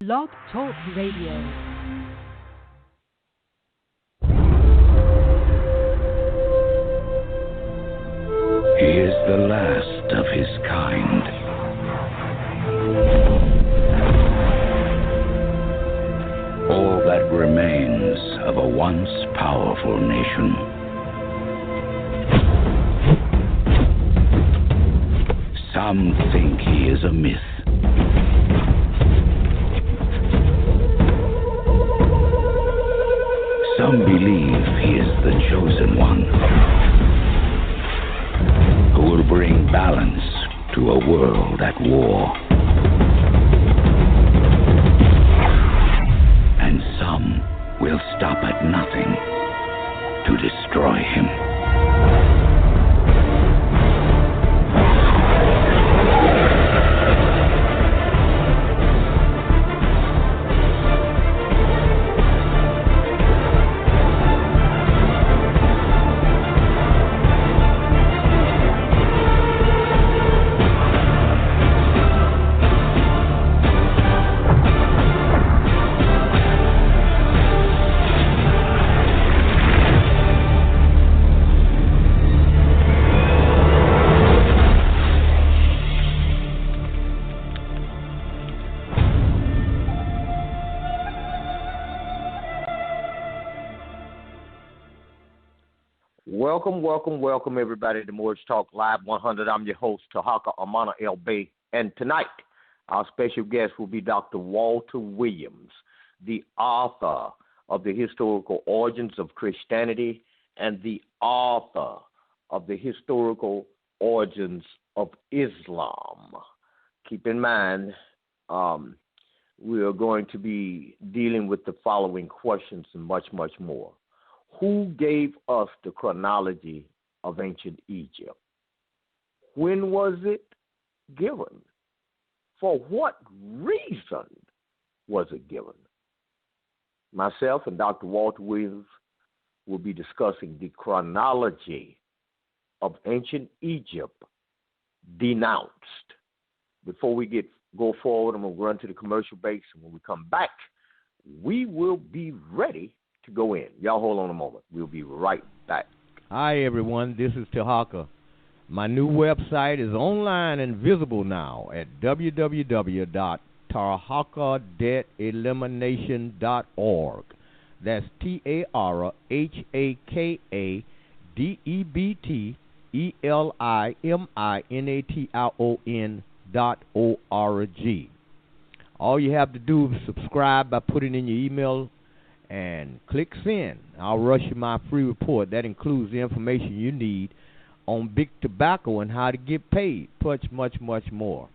Blog Talk Radio. He is the last of his kind. All that remains of a once powerful nation. Some think he is a myth. Some believe he is the chosen one, who will bring balance to a world at war. And some will stop at nothing to destroy him. Welcome, everybody, to Morris Talk Live 100. I'm your host, Tarhaka Amana El Bey, and tonight our special guest will be Dr. Walter Williams, the author of The Historical Origins of Christianity and the author of The Historical Origins of Islam. Keep in mind, we are going to be dealing with the following questions and much, much more. Who gave us the chronology of ancient Egypt? When was it given? For what reason was it given? Myself and Dr. Walter Williams will be discussing the chronology of ancient Egypt, Denounced. Before we go forward, I'm going to run to the commercial breaks, and when we come back, we will be ready to go in. Y'all hold on a moment. We'll be right back. Hi, everyone. This is Tarhaka. My new website is online and visible now at www.tarhakadebtelimination.org. That's TARHAKADEBTELIMINATION.org. All you have to do is subscribe by putting in your email and click send. I'll rush you my free report. That includes the information you need on big tobacco and how to get paid. Much more.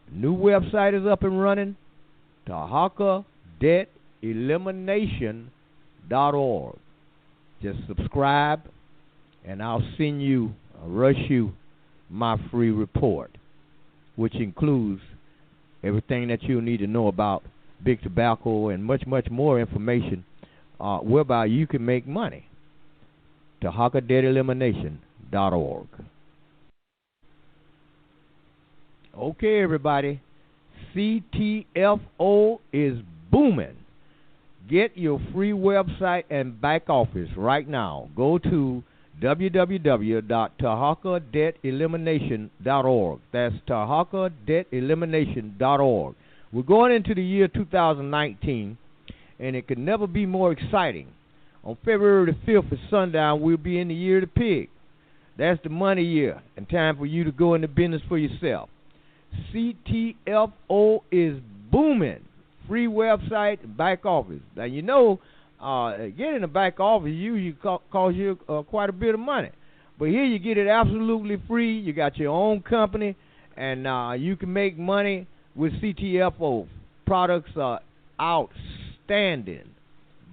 New website is up and running. TarhakaDebtElimination.org. Just subscribe and I'll rush you my free report, which includes everything that you'll need to know about big tobacco and much more information whereby you can make money. TarhakaDebtElimination.org. Okay, everybody. CTFO is booming. Get your free website and back office right now. Go to www.tarhakadebtelimination.org. That's tarhakadebtelimination.org. We're going into the year 2019, and it could never be more exciting. On February the 5th at sundown, we'll be in the year of the pig. That's the money year, and time for you to go into business for yourself. CTFO is booming. Free website and back office. Now, you know, getting a back office usually costs you quite a bit of money. But here you get it absolutely free. You got your own company, and you can make money with CTFO. Products are outstanding.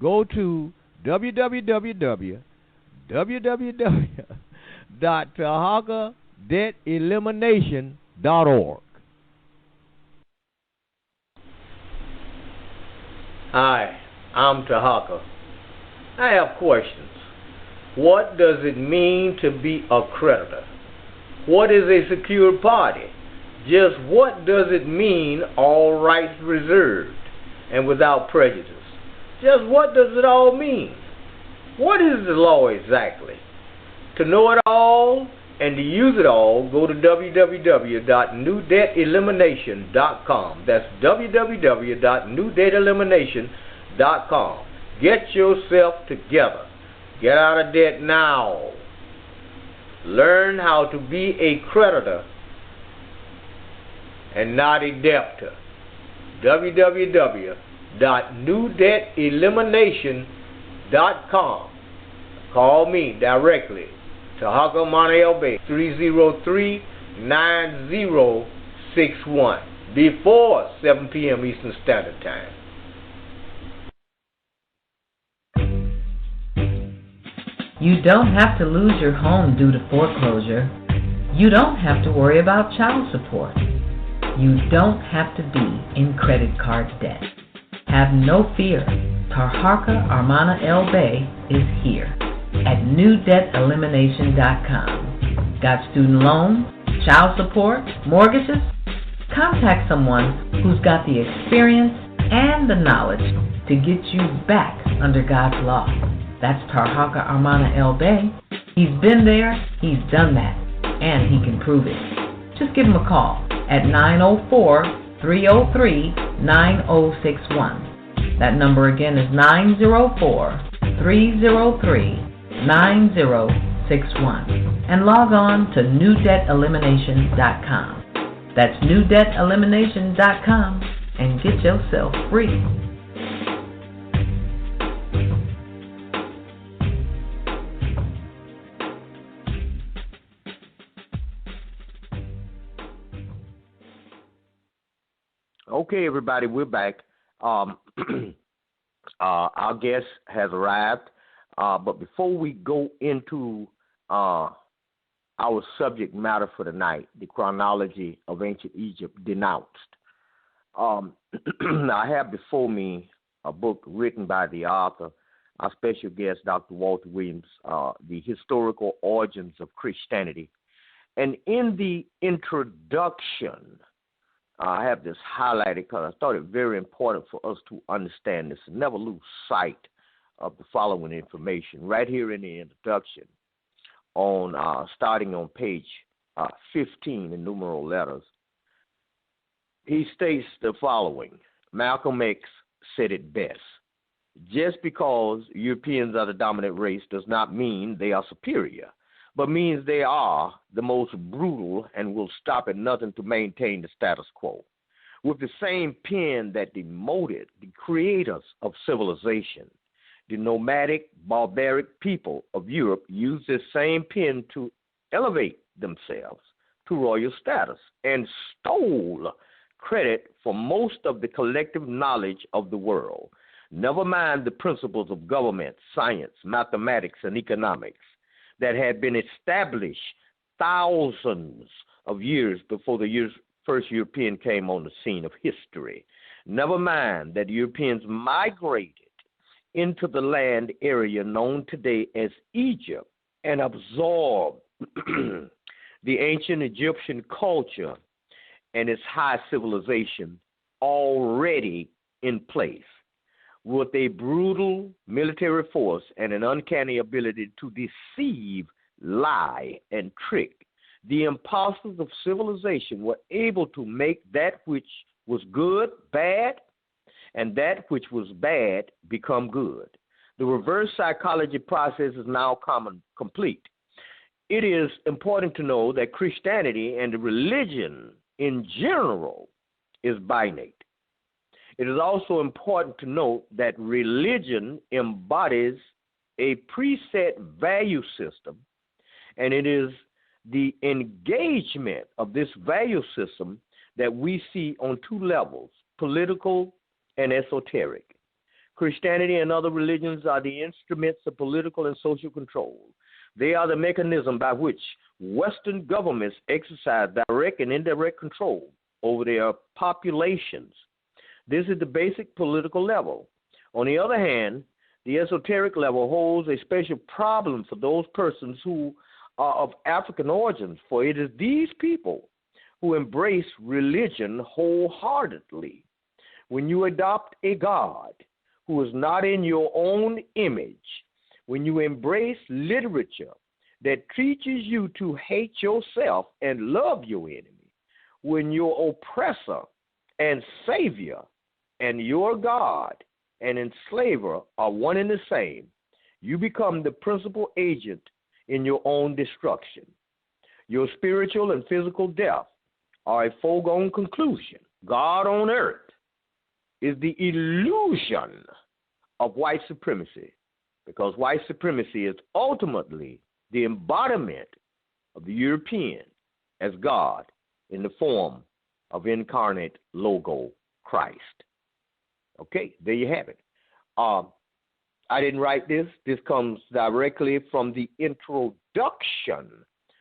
Go to www.tarhakadebtelimination.org. Hi, I'm Tarhaka. I have questions. What does it mean to be a creditor? What is a secured party? Just what does it mean, all rights reserved and without prejudice? Just what does it all mean? What is the law exactly? To know it all and to use it all, go to www.newdebtelimination.com. That's www.newdebtelimination.com. Get yourself together. Get out of debt now. Learn how to be a creditor and not a debtor. www.newdebtelimination.com. Call me directly, Tarhaka LB, 303-9061, before 7 p.m. Eastern Standard Time. You don't have to lose your home due to foreclosure. You don't have to worry about child support. You don't have to be in credit card debt. Have no fear. Tarhaka Armana El Bey is here at newdebtelimination.com. Got student loans, child support, mortgages? Contact someone who's got the experience and the knowledge to get you back under God's law. That's Tarhaka Armana El Bey. He's been there, he's done that, and he can prove it. Just give him a call at 904-303-9061. That number again is 904-303-9061. And log on to newdebtelimination.com. That's newdebtelimination.com and get yourself free. Okay, everybody, we're back. Our guest has arrived, but before we go into our subject matter for tonight, the chronology of ancient Egypt, Denounced, I have before me a book written by the author, our special guest, Dr. Walter Williams, The Historical Origins of Christianity. And in the introduction, I have this highlighted because I thought it very important for us to understand this and never lose sight of the following information. Right here in the introduction, on starting on page 15 in numeral letters, he states the following. Malcolm X said it best. Just because Europeans are the dominant race does not mean they are superior, but means they are the most brutal and will stop at nothing to maintain the status quo. With the same pen that demoted the creators of civilization, the nomadic, barbaric people of Europe used this same pen to elevate themselves to royal status and stole credit for most of the collective knowledge of the world. Never mind the principles of government, science, mathematics, and economics that had been established thousands of years before the first European came on the scene of history. Never mind that Europeans migrated into the land area known today as Egypt and absorbed the ancient Egyptian culture and its high civilization already in place, with a brutal military force and an uncanny ability to deceive, lie, and trick. The impostors of civilization were able to make that which was good bad, and that which was bad become good. The reverse psychology process is now complete. It is important to know that Christianity and the religion in general is binate. It is also important to note that religion embodies a preset value system, and it is the engagement of this value system that we see on two levels, political and esoteric. Christianity and other religions are the instruments of political and social control. They are the mechanism by which Western governments exercise direct and indirect control over their populations. This is the basic political level. On the other hand, The esoteric level holds a special problem for those persons who are of African origins, for it is these people who embrace religion wholeheartedly. When you adopt a God who is not in your own image, when you embrace literature that teaches you to hate yourself and love your enemy, when your oppressor and savior and your God and enslaver are one and the same, you become the principal agent in your own destruction. Your spiritual and physical death are a foregone conclusion. God on earth is the illusion of white supremacy, because white supremacy is ultimately the embodiment of the European as God in the form of incarnate logo Christ. Okay, there you have it. I didn't write this. This comes directly from the introduction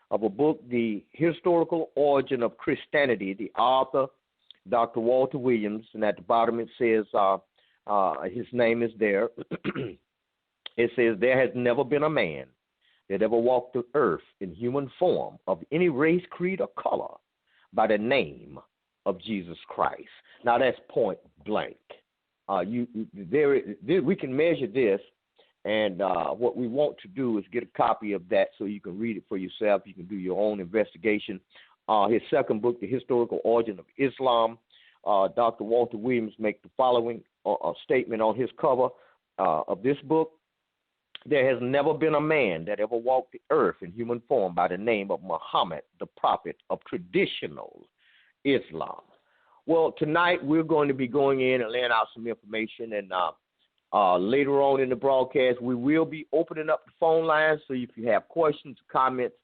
of a book, The Historical Origin of Christianity, the author, Dr. Walter Williams, and at the bottom it says, his name is there. It says, there has never been a man that ever walked the earth in human form of any race, creed, or color by the name of Jesus Christ. Now that's point blank. We can measure this, and what we want to do is get a copy of that so you can read it for yourself. You can do your own investigation. His second book, The Historical Origin of Islam, Dr. Walter Williams makes the following statement on his cover of this book. There has never been a man that ever walked the earth in human form by the name of Muhammad, the prophet of traditional Islam. Well, tonight we're going to be going in and laying out some information, and later on in the broadcast we will be opening up the phone lines, so if you have questions, comments,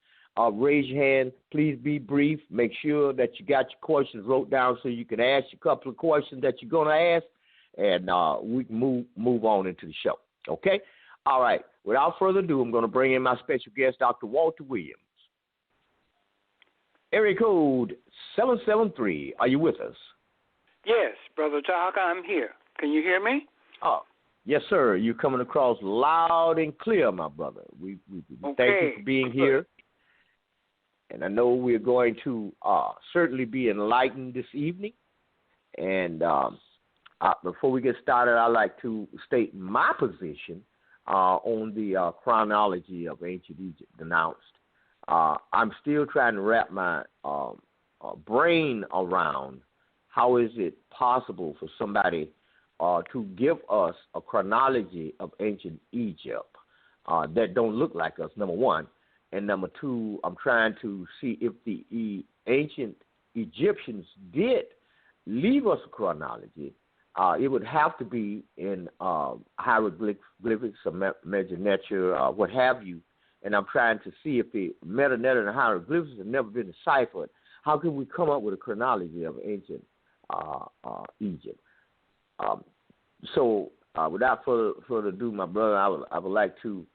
raise your hand. Please be brief. Make sure that you got your questions wrote down so you can ask a couple of questions that you're going to ask, and we can move on into the show. Okay? All right. Without further ado, I'm going to bring in my special guest, Dr. Walter Williams. Area code 773. Are you with us? Yes, Brother Tarhaka, I'm here. Can you hear me? Oh, yes, sir. You're coming across loud and clear, my brother. We thank you for being here. And I know we're going to certainly be enlightened this evening. And before we get started, I'd like to state my position on the chronology of ancient Egypt, Denounced. I'm still trying to wrap my brain around how is it possible for somebody to give us a chronology of ancient Egypt that don't look like us, number one. And number two, I'm trying to see if the ancient Egyptians did leave us a chronology. It would have to be in hieroglyphics or Mesonetia, what have you. And I'm trying to see if the Mesonetia and hieroglyphics have never been deciphered. How can we come up with a chronology of ancient Egypt? So without further ado, my brother, I would like to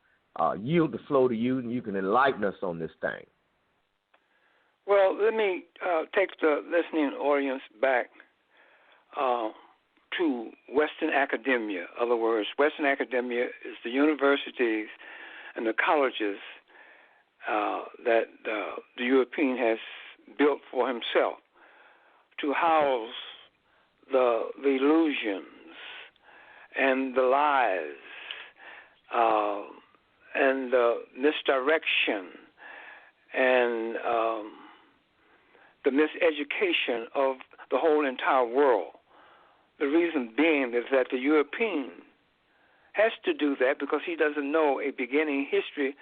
yield the floor to you, and you can enlighten us on this thing. Well, let me take the listening audience back to Western academia. In other words, Western academia is the universities and the colleges that the European has built for himself to house the illusions and the lies and the misdirection and the miseducation of the whole entire world. The reason being is that the European has to do that because he doesn't know a beginning history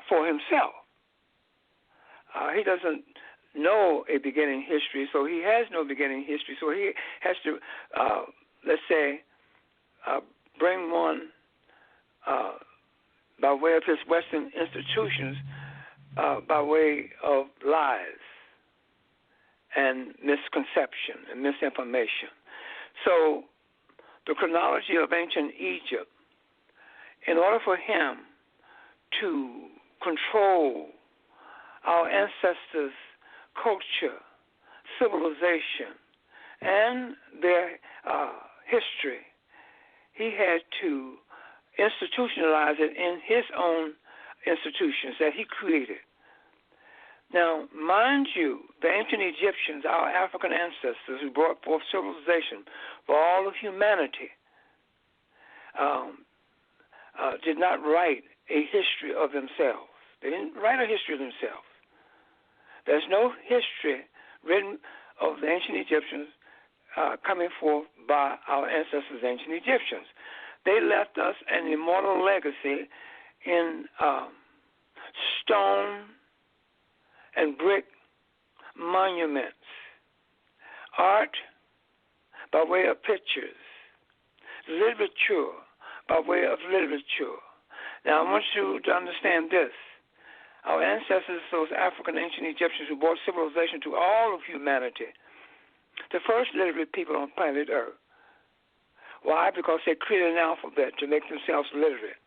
for himself. He doesn't know a beginning history, so he has no beginning history. So he has to, let's say, bring one by way of his Western institutions, by way of lies and misconception and misinformation. So the chronology of ancient Egypt, in order for him to control our ancestors' culture, civilization, and their history, he had to institutionalize it in his own institutions that he created. Now, mind you, the ancient Egyptians, our African ancestors who brought forth civilization for all of humanity, did not write a history of themselves. They didn't write a history of themselves. There's no history written of the ancient Egyptians coming forth by our ancestors, ancient Egyptians. They left us an immortal legacy in stone and brick monuments, art by way of pictures, literature by way of literature. Now, I want you to understand this. Our ancestors, those African ancient Egyptians who brought civilization to all of humanity, the first literate people on planet Earth. Why? Because they created an alphabet to make themselves literate.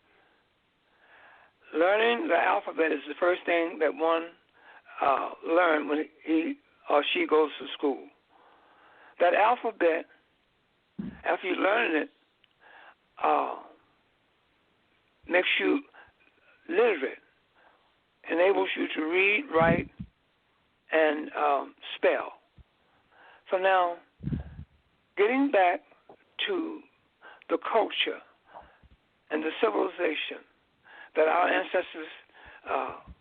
Learning the alphabet is the first thing that one learn when he or she goes to school. That alphabet, after you learn it, makes you literate, enables you to read, write, and spell. So now, getting back to the culture and the civilization that our ancestors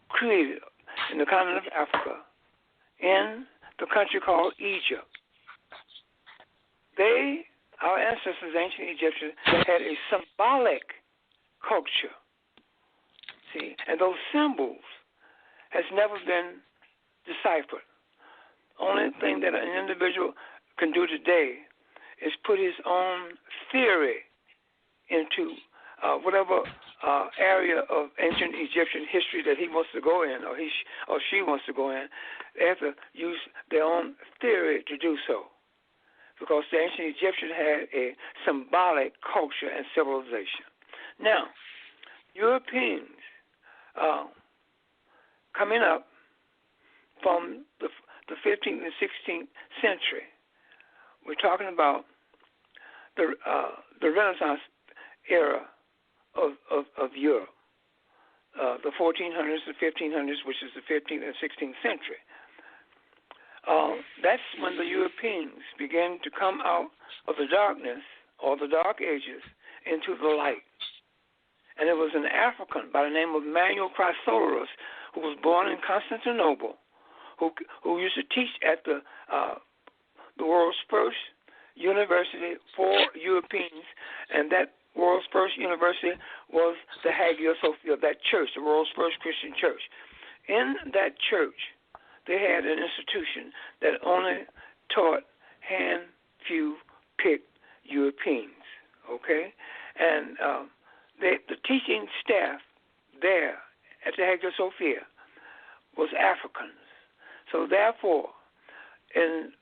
created in the continent of Africa, in the country called Egypt. Our ancestors, ancient Egyptians, had a symbolic culture. See, and those symbols has never been deciphered. Only thing that an individual can do today is put his own theory into whatever area of ancient Egyptian history that he wants to go in, or he or she wants to go in. They have to use their own theory to do so, because the ancient Egyptian had a symbolic culture and civilization. Now, Europeans coming up from the 15th and 16th century, we're talking about the Renaissance era of Europe, the 1400s, the 1500s, which is the 15th and 16th century. That's when the Europeans began to come out of the darkness or the dark ages into the light. And it was an African by the name of Manetho who was born in Constantinople, who used to teach at the world's first university for Europeans, and that world's first university was the Hagia Sophia, that church, the world's first Christian church. In that church, they had an institution that only taught hand-picked Europeans, okay? And the teaching staff there at the Hagia Sophia was Africans. So therefore, in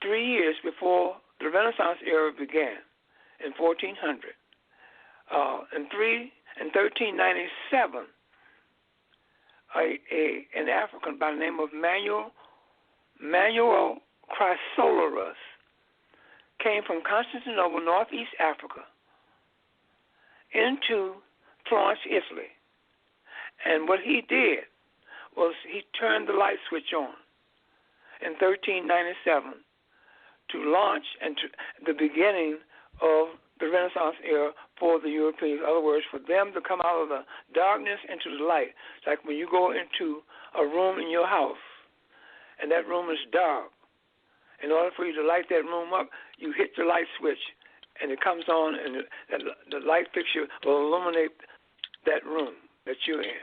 3 years before the Renaissance era began, in 1400, in 1397, an African by the name of Manuel Chrysolorus came from Constantinople, northeast Africa, into Florence, Italy. And what he did was he turned the light switch on in 1397 to launch and to the beginning of the Renaissance era for the Europeans. In other words, for them to come out of the darkness into the light. It's like when you go into a room in your house and that room is dark. In order for you to light that room up, you hit the light switch and it comes on, and the light fixture will illuminate that room that you're in.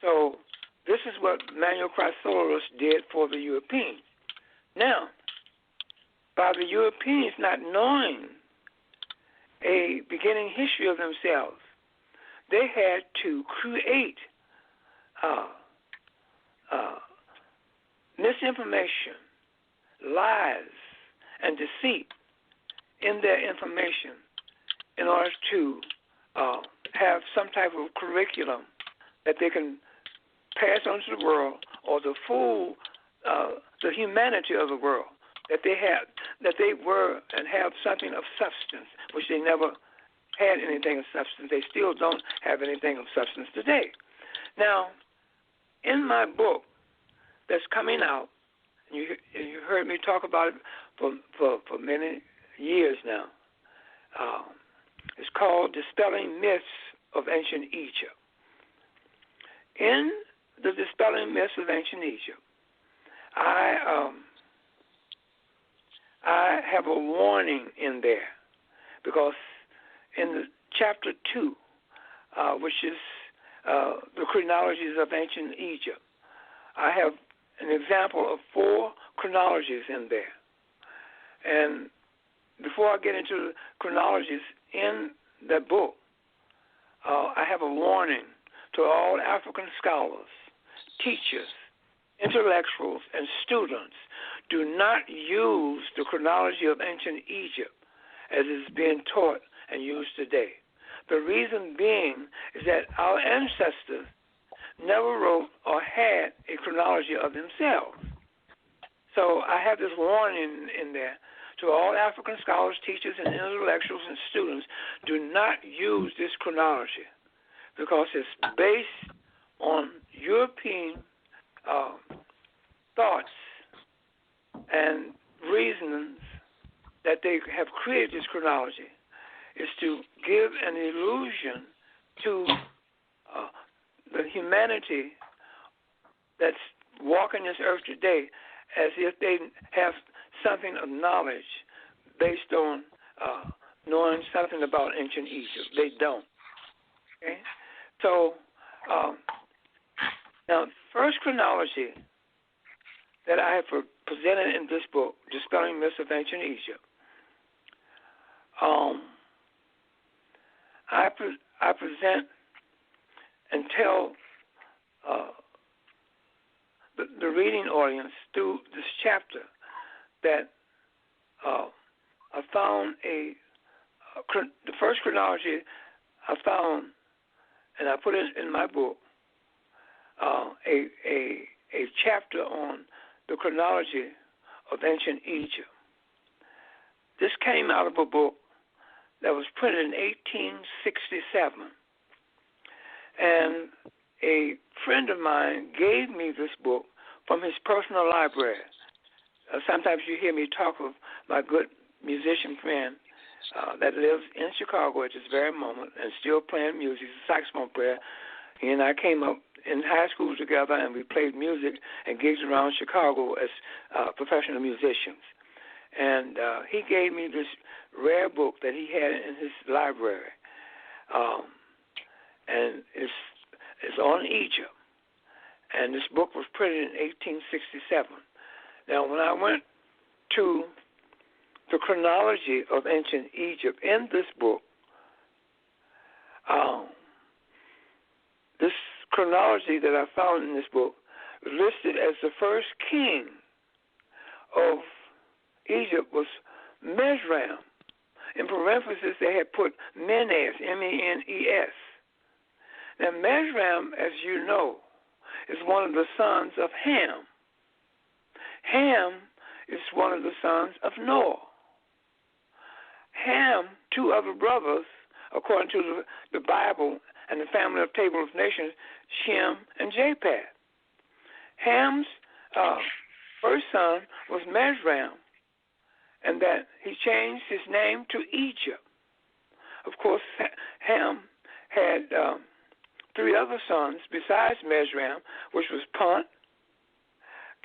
So this is what Manuel Chrysolorus did for the Europeans. Now, by the Europeans not knowing a beginning history of themselves, they had to create misinformation, lies, and deceit in their information in order to have some type of curriculum that they can pass on to the world, or to fool the humanity of the world, that they were and have something of substance, which they never had anything of substance. They still don't have anything of substance today. Now, in my book that's coming out, and you heard me talk about it for many years now. It's called Dispelling Myths of Ancient Egypt. In the Dispelling Myths of Ancient Egypt, I have a warning in there, because in the chapter 2, which is the Chronologies of Ancient Egypt, I have an example of 4 chronologies in there. And before I get into the chronologies in that book, I have a warning to all African scholars, teachers, intellectuals, and students. Do not use the chronology of ancient Egypt as is being taught and used today. The reason being is that our ancestors never wrote or had a chronology of themselves. So I have this warning in there to all African scholars, teachers, and intellectuals and students: do not use this chronology, because it's based on European thoughts and reasons that they have created this chronology is to give an illusion to the humanity that's walking this earth today as if they have something of knowledge based on knowing something about ancient Egypt. They don't. Okay? So now, first chronology that I have presented in this book, Dispelling Myths of Ancient Egypt, I present and tell the reading audience through this chapter that I found the first chronology I found, and I put it in my book, a chapter on the chronology of ancient Egypt. This came out of a book that was printed in 1867. And a friend of mine gave me this book from his personal library. Sometimes you hear me talk of my good musician friend that lives in Chicago at this very moment and still playing music. He's a saxophone player. He and I came up in high school together, and we played music and gigs around Chicago as professional musicians. And he gave me this rare book that he had in his library. And it's on Egypt. And this book was printed in 1867. Now, when I went to the chronology of ancient Egypt in this book, this chronology that I found in this book listed as the first king of Egypt was Mesram. In parentheses, they had put Menes, M-E-N-E-S. Now, Mesram, as you know, is one of the sons of Ham. Ham is one of the sons of Noah. Ham, 2 other brothers, according to the Bible and the family of Table of Nations, Shem and Japheth. Ham's first son was Mesram, and that he changed his name to Egypt. Of course, Ham had 3 other sons besides Mesram, which was Punt,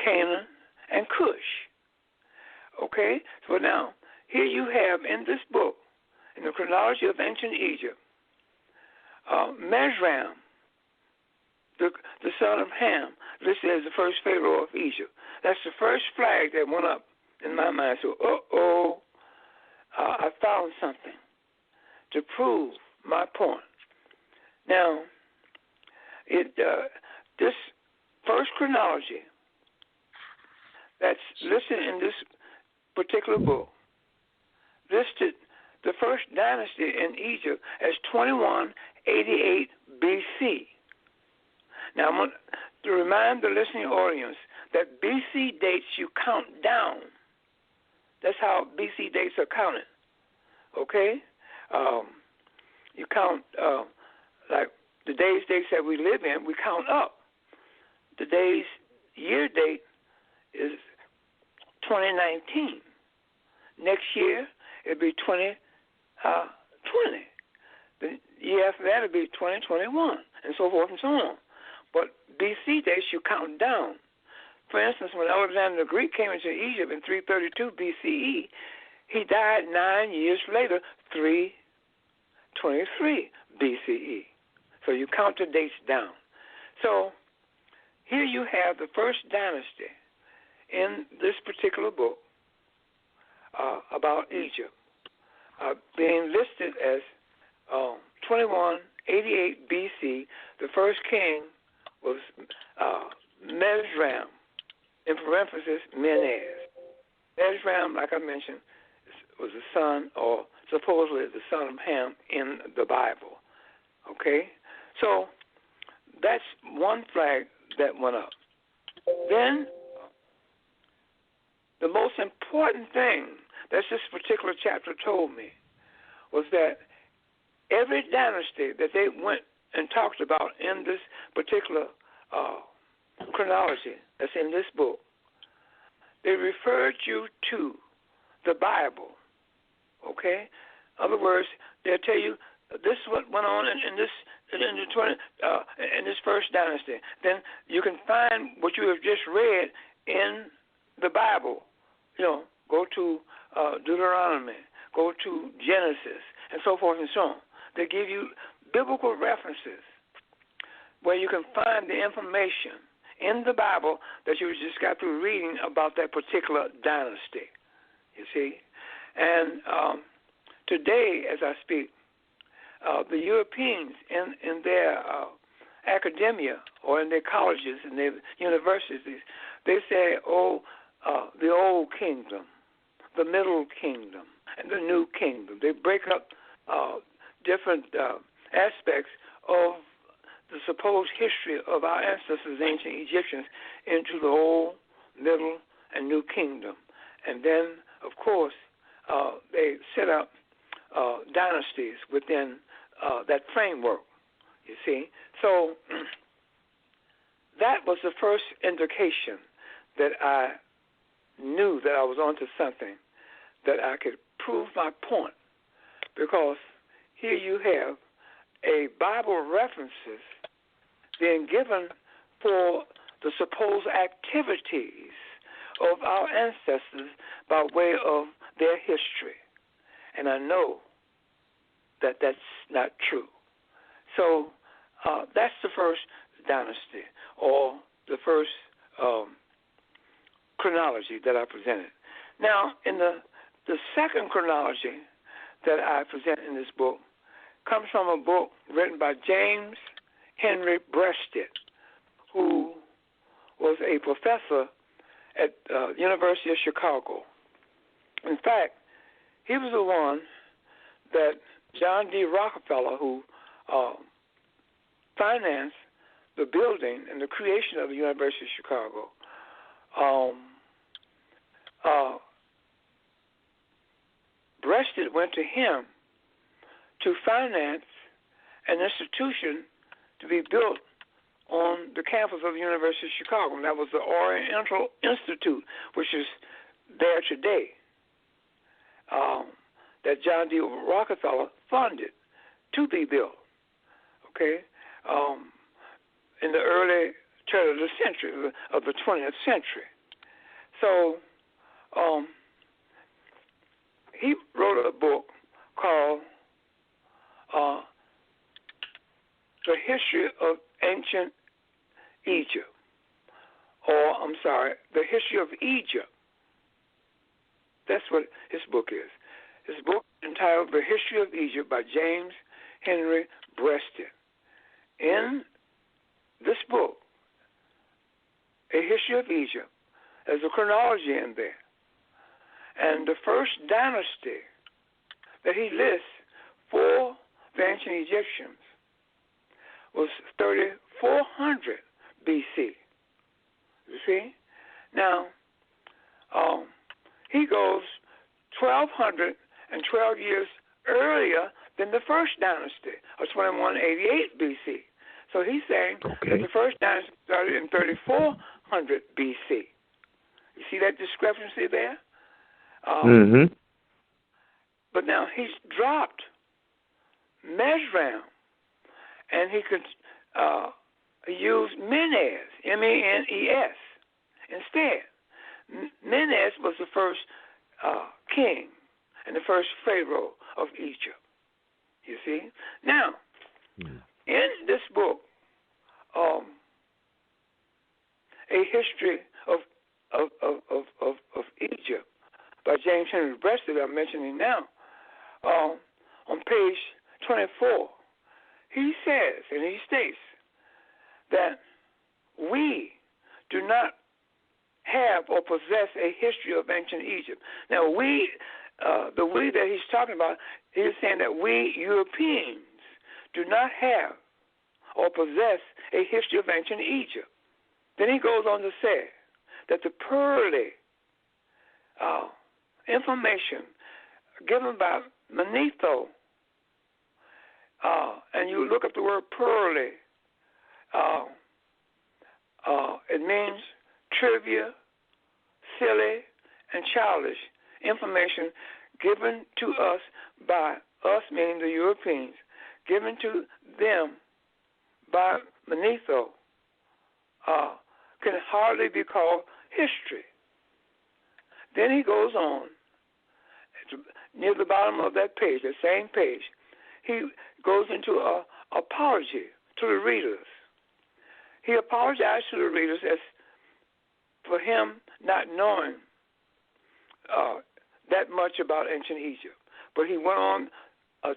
Canaan, and Cush. Okay? So now, here you have in this book, in the chronology of ancient Egypt, Mesram, the son of Ham, listed as the first pharaoh of Egypt. That's the first flag that went up in my mind. So, I found something to prove my point. Now, this first chronology that's listed in this particular book listed the first dynasty in Egypt as 2188 BC. Now, I'm going to remind the listening audience that BC dates you count down. That's how BC dates are counted. Okay? you count like the days that we live in, we count up. The day's year date is 2019. Next year, it'll be 2020. The year after that, it'll be 2021, and so forth and so on. But BC dates, you count down. For instance, when Alexander the Greek came into Egypt in 332 BCE, he died 9 years later, 323 BCE. So you count the dates down. So here you have the first dynasty in this particular book about Egypt being listed as 2188 BC. The first king was Mesram, in parenthesis, Menez. Mesram, like I mentioned, was the son, or supposedly the son of Ham in the Bible. Okay? So that's one flag that went up. Then the most important thing that this particular chapter told me was that every dynasty that they went and talked about in this particular chronology that's in this book, they referred you to the Bible. Okay? In other words, they'll tell you this is what went on in this first dynasty. Then you can find what you have just read in the Bible. You know, go to Deuteronomy, go to Genesis, and so forth and so on. They give you biblical references where you can find the information in the Bible that you just got through reading about that particular dynasty. You see? And today, as I speak, the Europeans in their academia or in their colleges and their universities, they say, the old kingdom, the middle kingdom, and the new kingdom. They break up different aspects of the supposed history of our ancestors, ancient Egyptians, into the old, middle, and new kingdom. And then, of course, they set up dynasties within that framework, you see. So that was the first indication that I knew that I was onto something, that I could prove my point, because here you have a Bible references being given for the supposed activities of our ancestors by way of their history. And I know that that's not true. So that's the first dynasty, or the first chronology that I presented. Now, in the second chronology that I present in this book comes from a book written by James Henry Breasted, who was a professor at University of Chicago. In fact, he was the one that John D. Rockefeller, who financed the building and the creation of the University of Chicago, Breasted went to him to finance an institution to be built on the campus of the University of Chicago, and that was the Oriental Institute, which is there today, that John D. Rockefeller funded to be built, okay, in the early turn of the century, of the 20th century. So he wrote a book called The History of Ancient Egypt, The History of Egypt. That's what his book is. His book is entitled The History of Egypt by James Henry Breasted. In this book, A History of Egypt, there's a chronology in there. And the first dynasty that he lists for the ancient Egyptians was 3400 BC. You see? Now, he goes 1212 years earlier than the first dynasty of 2188 BC. So he's saying that the first dynasty started in 3400 BC. You see that discrepancy there? But now he's dropped Mesram, and he could use Menes, Menes, instead. Menes was the first king and the first pharaoh of Egypt. You see? Now, in this book, A History of Egypt by James Henry Brest that I'm mentioning now, on page 24, he says, and he states, that we do not have or possess a history of ancient Egypt. Now, the we that he's talking about, he's saying that we Europeans do not have or possess a history of ancient Egypt. Then he goes on to say that the pearly information given by Manetho, and you look up the word pearly, it means trivia, silly, and childish information given to us by us, meaning the Europeans, given to them by Manetho, can hardly be called history. Then he goes on, near the bottom of that page, the same page, he goes into an apology to the readers. He apologized to the readers as for him not knowing that much about ancient Egypt. But he went on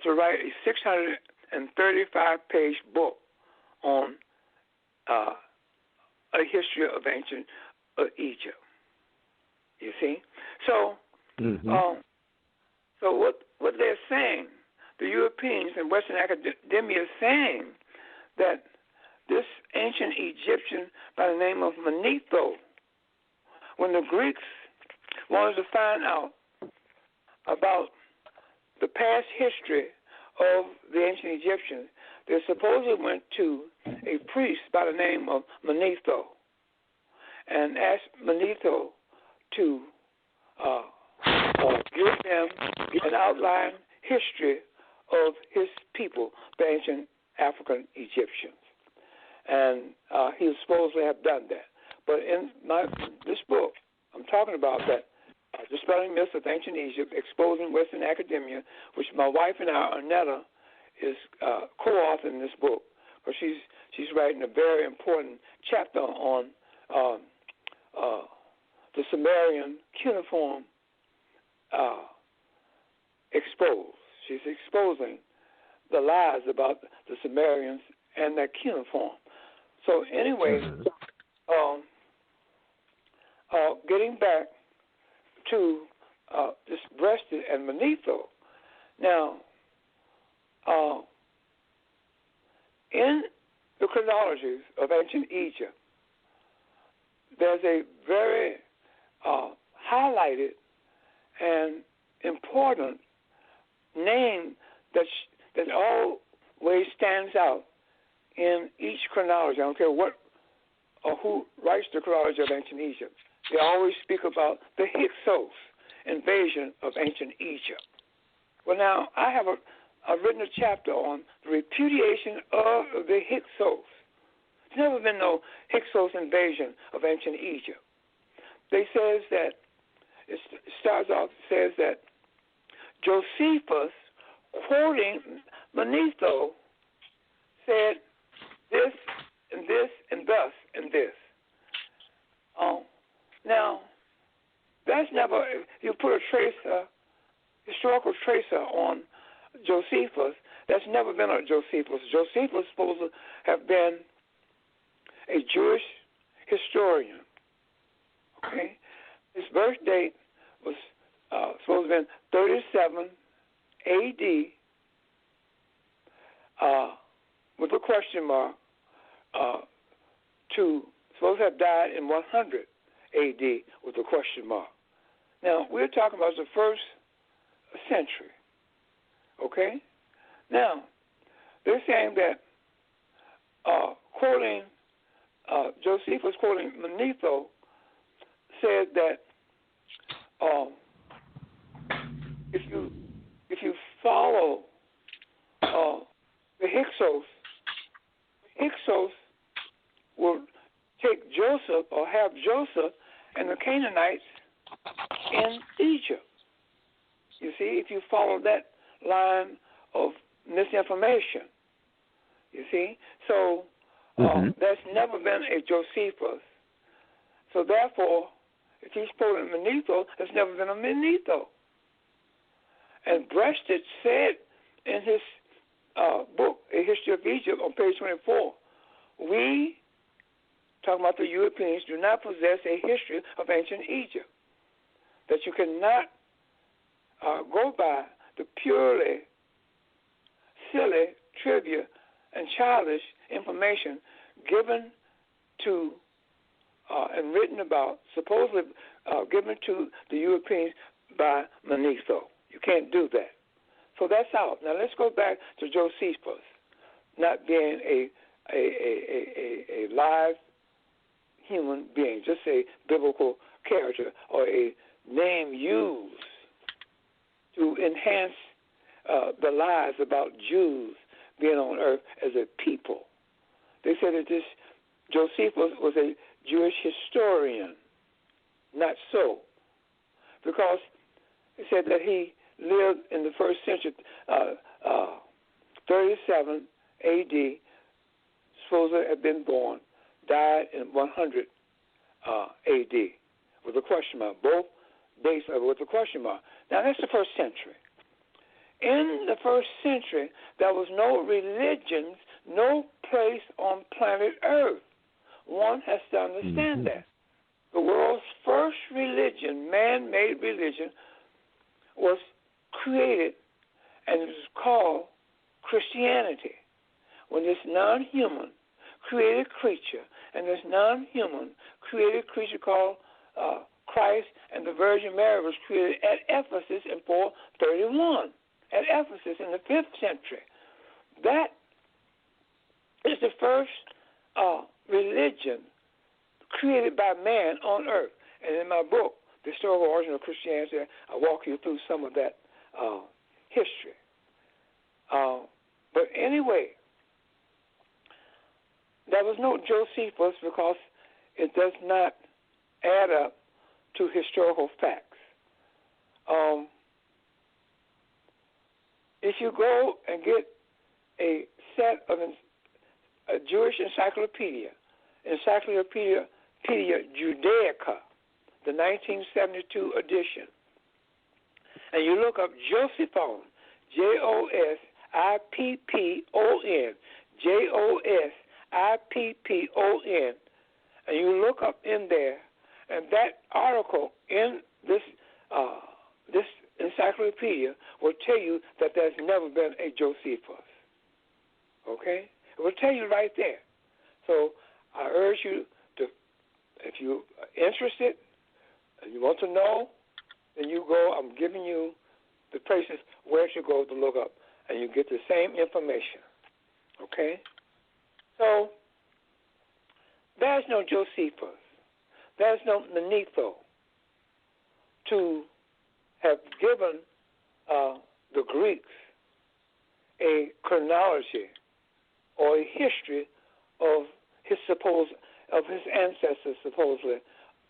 to write a 635-page book on a history of ancient Egypt. You see? So, so what they're saying, the Europeans and Western academia is saying that this ancient Egyptian by the name of Manetho, when the Greeks wanted to find out about the past history of the ancient Egyptians, they supposedly went to a priest by the name of Manetho and asked Manetho to give them an outline history of his people, the ancient African Egyptians. And he was supposed to have done that. But in this book, I'm talking about that, Dispelling Myths of Ancient Egypt, Exposing Western Academia, which my wife and I, Arnetta, is co-authoring this book. Because she's writing a very important chapter on the Sumerian cuneiform exposed. She's exposing the lies about the Sumerians and their cuneiform. So anyway, getting back to this Breasted and Manetho. Now, in the chronologies of ancient Egypt, there's a very highlighted and important name that always stands out in each chronology. I don't care what or who writes the chronology of ancient Egypt. They always speak about the Hyksos invasion of ancient Egypt. Well, now, I have written a chapter on the repudiation of the Hyksos. There's never been no Hyksos invasion of ancient Egypt. They says that, it starts off, says that Josephus, quoting Manetho, said this and this and thus and this. Now, that's never, you put a tracer, historical tracer on Josephus, that's never been a Josephus. Josephus is supposed to have been a Jewish historian. Okay? His birth date was supposed to have been 37 A.D. With a question mark, to supposed to have died in 100 A.D. with a question mark. Now, we're talking about the first century, okay? Now, they're saying that, quoting Josephus, quoting Manetho, said that if you follow the Hyksos will take Joseph or have Joseph and the Canaanites in Egypt. You see, if you follow that line of misinformation, you see. So there's never been a Josephus. So therefore, if he's quoting Manetho, there's never been a Manetho. And Breasted said in his book, A History of Egypt, on page 24, we, talking about the Europeans, do not possess a history of ancient Egypt. That you cannot go by the purely silly, trivial, and childish information given to and written about, supposedly given to the Europeans by Manetho. You can't do that. So that's out. Now let's go back to Josephus not being a live human being, just a biblical character or a name used to enhance the lies about Jews being on earth as a people. They said that this Josephus was a Jewish historian. Not so, because it said that he lived in the first century, 37 A.D., supposedly had been born, died in 100 A.D., with a question mark. Both dates are with a question mark. Now, that's the first century. In the first century, there was no religions, no place on planet Earth. One has to understand that. The world's first religion, man-made religion, was created, and it was called Christianity. When this non-human created creature, and this non-human created creature called Christ and the Virgin Mary was created at Ephesus in 431, at Ephesus in the 5th century. That is the first religion created by man on earth. And in my book, The Historical Origin of Christianity, I walk you through some of that history. But anyway, there was no Josephus because it does not add up to historical facts. If you go and get a set of a Jewish encyclopedia Judaica, the 1972 edition, and you look up Josephon, Josippon, Josippon, and you look up in there, and that article in this encyclopedia will tell you that there's never been a Josephus. Okay? It will tell you right there. So I urge you to, if you're interested and you want to know, then you go. I'm giving you the places where to go to look up, and you get the same information. Okay? So there's no Josephus. There's no Manetho to have given the Greeks a chronology or a history of his ancestors, supposedly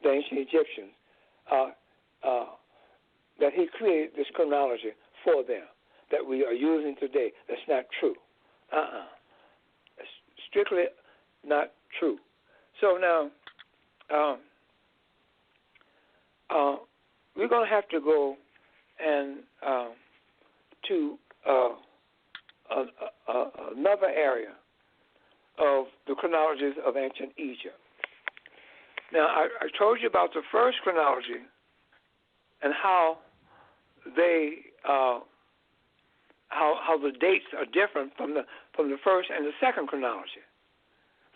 the ancient Egyptians, that he created this chronology for them that we are using today. That's not true. It's strictly not true. So now, we're going to have to go and to another area of the chronologies of ancient Egypt. Now, I told you about the first chronology and how they how the dates are different from the first and the second chronology.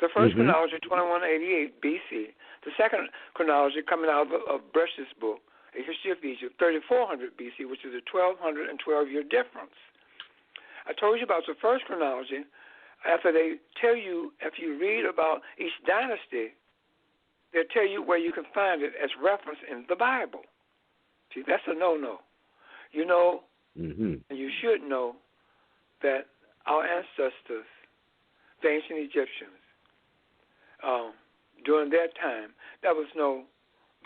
The first chronology, 2188 BC. The second chronology, coming out of Breasted's book, A History of Egypt, 3400 BC, which is a 1212-year difference. I told you about the first chronology. After they tell you, if you read about each dynasty, they'll tell you where you can find it as reference in the Bible. See, that's a no-no. You know, and you should know that our ancestors, the ancient Egyptians, during their time, there was no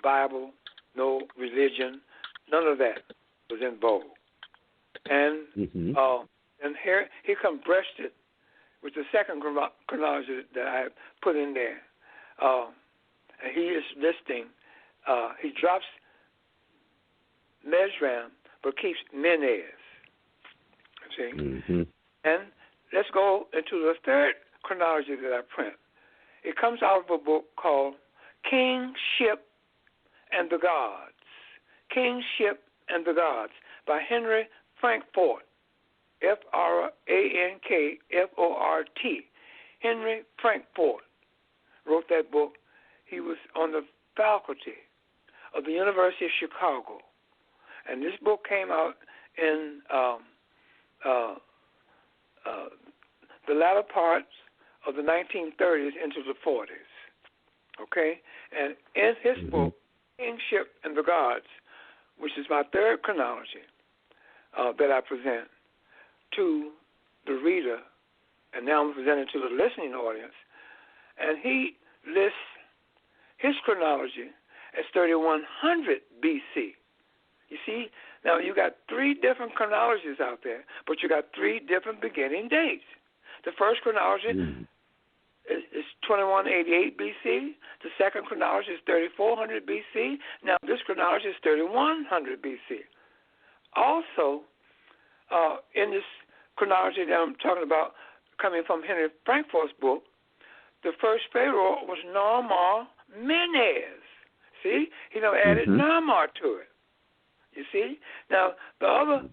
Bible, no religion, none of that was in vogue. And here comes breasted with the second chronology that I put in there. And he is listing, he drops Mesram, but keeps Menes. See? And let's go into the third chronology that I print. It comes out of a book called Kingship and the Gods. Kingship and the Gods by Henry Frankfort, Frankfort. Henry Frankfort wrote that book. He was on the faculty of the University of Chicago. And this book came out in the latter parts of the 1930s into the 40s. Okay? And in his book, Kingship and the Gods, which is my third chronology that I present to the reader, and now I'm presenting to the listening audience, and he lists his chronology as 3100 BC. You see, now you got three different chronologies out there, but you got three different beginning dates. The first chronology is 2188 BC. The second chronology is 3400 BC. Now this chronology is 3100 BC. Also, in this chronology that I'm talking about, coming from Henry Frankfort's book, the first pharaoh was Narmer Menes. See, he now added Narmer to it. You see? Now, the other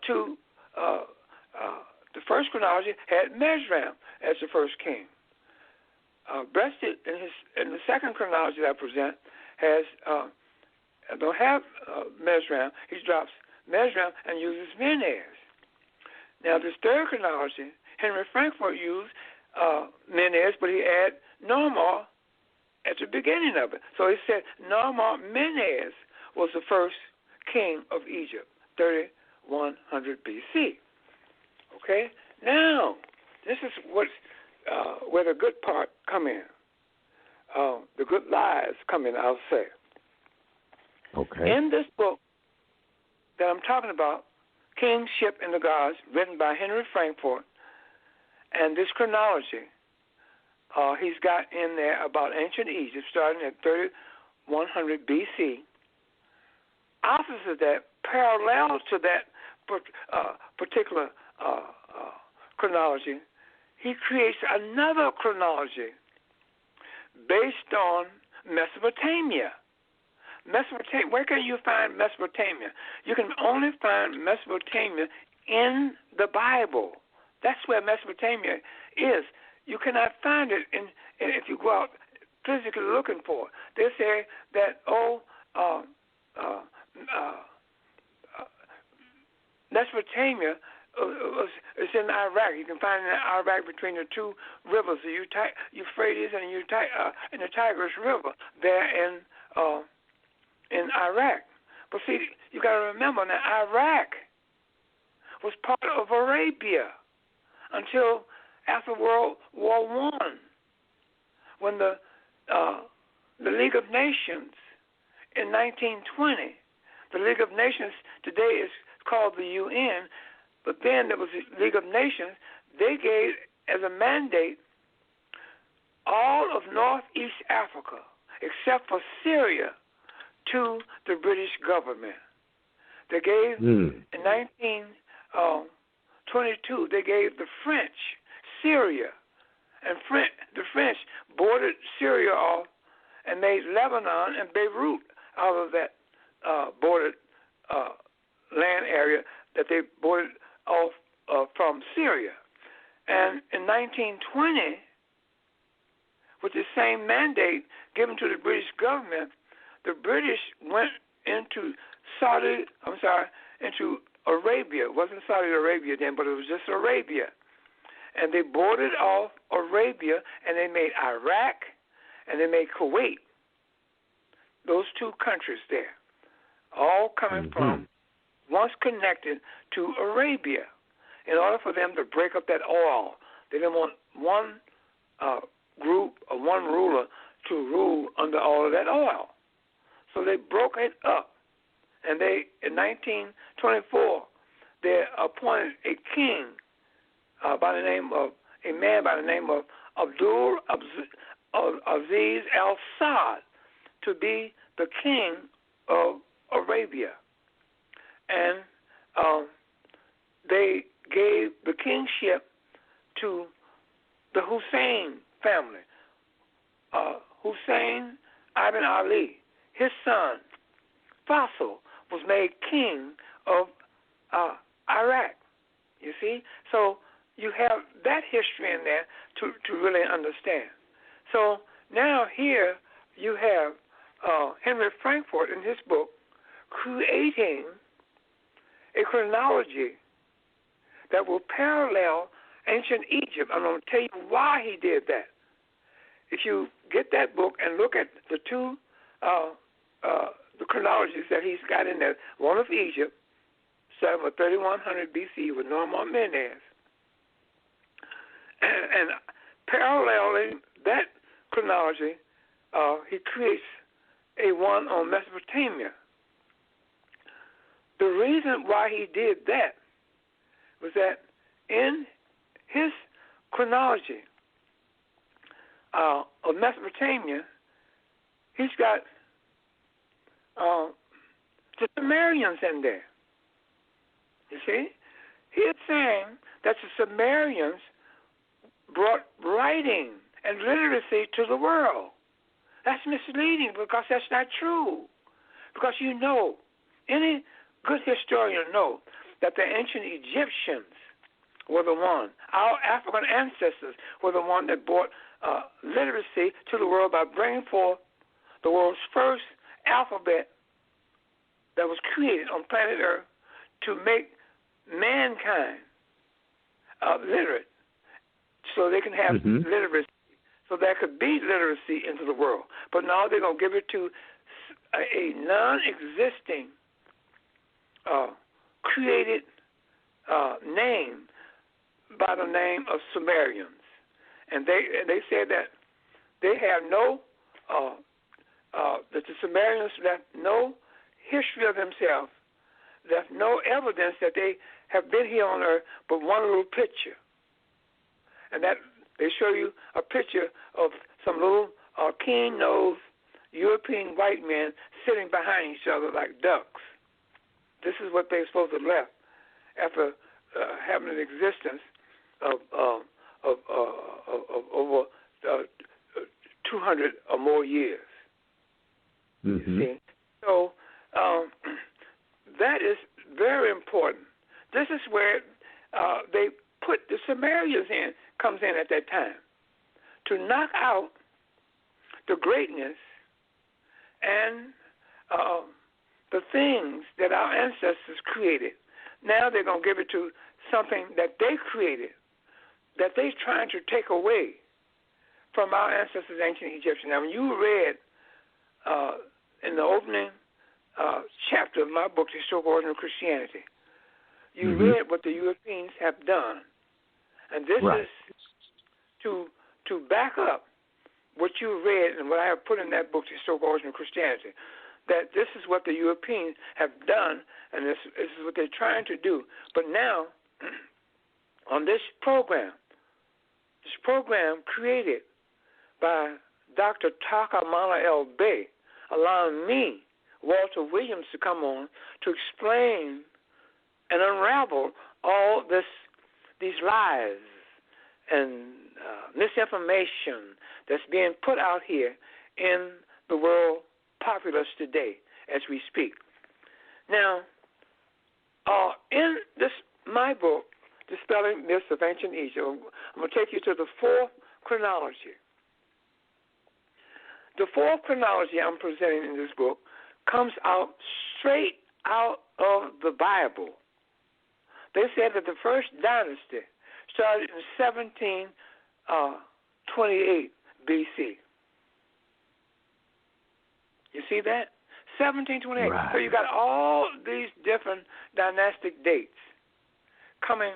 two, the first chronology had Mesram as the first king. Breasted in the second chronology that I present has don't have Mesram. He drops Mesram and uses Menes. Now, this third chronology, Henry Frankfort used Menes, but he added Narmer at the beginning of it. So he said Narmer Menes was the first king of Egypt, 3100 BC. Okay? Now, this is where the good part come in. The good lies come in, I'll say. Okay. In this book that I'm talking about, Kingship and the Gods, written by Henry Frankfort, and this chronology, he's got in there about ancient Egypt, starting at 3100 BC. Opposite that, parallel to that particular chronology, he creates another chronology based on Mesopotamia. Where can you find Mesopotamia? You can only find Mesopotamia in the Bible. That's where Mesopotamia is. You cannot find it if you go out physically looking for it. They say that, Mesopotamia is in Iraq. You can find it in Iraq between the two rivers, the Euphrates and the Tigris River, there in Iraq. But see, you got to remember that Iraq was part of Arabia until after World War I, when the League of Nations in 1920. The League of Nations today is called the UN, but then there was the League of Nations. They gave as a mandate all of Northeast Africa, except for Syria, to the British government. They gave, in 1922, they gave the French Syria, and the French boarded Syria off and made Lebanon and Beirut out of that bordered land area that they boarded off from Syria. And in 1920, with the same mandate given to the British government, the British went into Arabia. It wasn't Saudi Arabia then, but it was just Arabia. And they boarded off Arabia, and they made Iraq, and they made Kuwait. Those two countries there, all coming from, once connected to Arabia, in order for them to break up that oil. They didn't want one group or one ruler to rule under all of that oil. So they broke it up. And they, in 1924, they appointed a king by the name of, a man by the name of Abdul Aziz al-Saad to be the king of Arabia. And they gave the kingship to the Hussein family. Hussein ibn Ali, his son, Faisal, was made king of Iraq. You see? So you have that history in there to really understand. So now here you have Henry Frankfurt in his book creating a chronology that will parallel ancient Egypt. I'm going to tell you why he did that. If you get that book and look at the two the chronologies that he's got in there, one of Egypt, starting with 3100 BC with Norman Mendes, and paralleling that chronology, he creates a one on Mesopotamia. The reason why he did that was that in his chronology of Mesopotamia, he's got the Sumerians in there. You see? He is saying that the Sumerians brought writing and literacy to the world. That's misleading because that's not true. Because you know, any good historian knows that the ancient Egyptians were the one. Our African ancestors were the one that brought literacy to the world by bringing forth the world's first alphabet that was created on planet Earth to make mankind literate so they can have literacy, so there could be literacy into the world. But now they're going to give it to a non-existing created name by the name of Sumerians. And they said that they have no, that the Sumerians left no history of themselves, left no evidence that they have been here on Earth, but one little picture. And that they show you a picture of some little keen-nosed European white men sitting behind each other like ducks. This is what they're supposed to have left after having an existence of over 200 or more years. You see? So that is very important. This is where they put the Sumerians comes in at that time to knock out the greatness and the things that our ancestors created. Now they're going to give it to something that they created, that they're trying to take away from our ancestors, ancient Egyptians. Now, when you read in the opening chapter of my book, The Historical Origin of Christianity, you read what the Europeans have done. And this is to back up what you read and what I have put in that book, The Historical Origin of Christianity, that this is what the Europeans have done, and this is what they're trying to do. But now, on this program created by Dr. Tarhaka El-Bey, allowing me, Walter Williams, to come on to explain and unravel all these lies and misinformation that's being put out here in the world populace today as we speak. Now, in my book, Dispelling Myths of Ancient Egypt, I'm going to take you to the fourth chronology. The fourth chronology I'm presenting in this book comes out straight out of the Bible. They said that the first dynasty started in 1728 BC. You see that? 1728. Right. So you got all these different dynastic dates coming.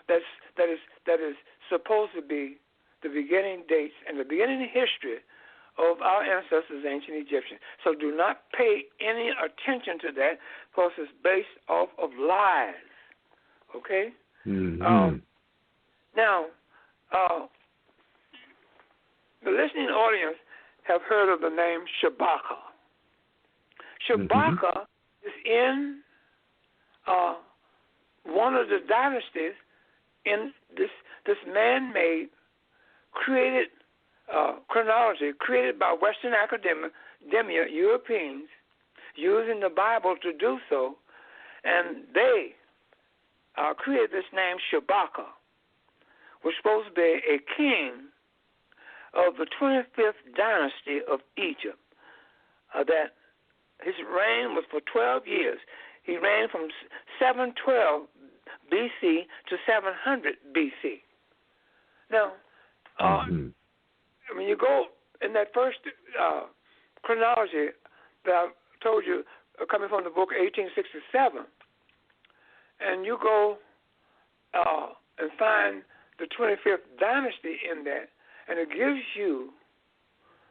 That is supposed to be the beginning dates and the beginning history of our ancestors, ancient Egyptians. So do not pay any attention to that because it's based off of lies. Okay? Mm-hmm. Now, the listening audience have heard of the name Shabaka. Shabaka is in one of the dynasties in this man-made, created chronology created by Western academia, Europeans, using the Bible to do so, and they created this name Shabaka, was supposed to be a king of the 25th dynasty of Egypt. That his reign was for 12 years. He reigned from 712 BC to 700 BC. Now, when you go in that first chronology that I told you, coming from the book 1867, and you go and find the 25th dynasty in that, and it gives you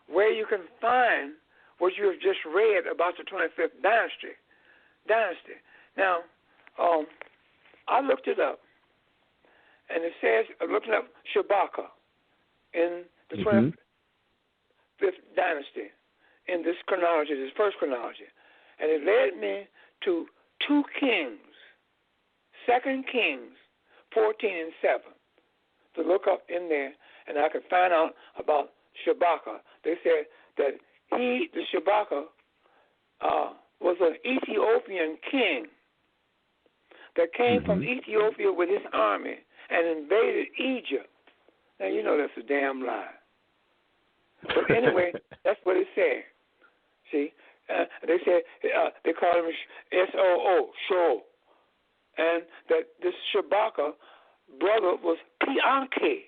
where you can find what you have just read about the 25th dynasty. Now, I looked it up, and it says, I'm looking up Shabaka in the 25th dynasty in this chronology, this first chronology, and it led me to 2 Kings, 2 Kings 14 and 7, to look up in there, and I could find out about Shabaka. They said that the Shabaka, was an Ethiopian king that came from Ethiopia with his army and invaded Egypt. Now, you know that's a damn lie. But anyway, that's what it said. See? They said, they called him S-O-O, Sho. And that this Shabaka brother was Pianki.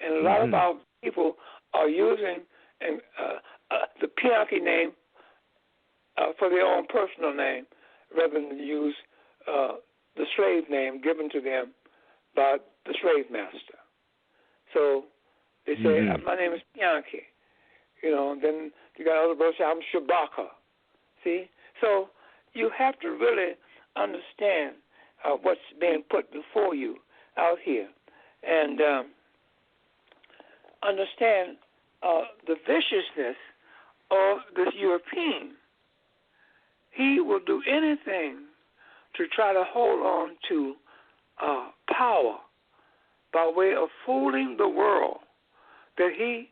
And a lot of our people are using the Pianki name for their own personal name rather than use the slave name given to them by the slave master. So they say, my name is Pianki. You know, and then you got other brothers say, I'm Shabaka. See? So you have to really understand what's being put before you out here and understand the viciousness of this European. He will do anything to try to hold on to power by way of fooling the world that he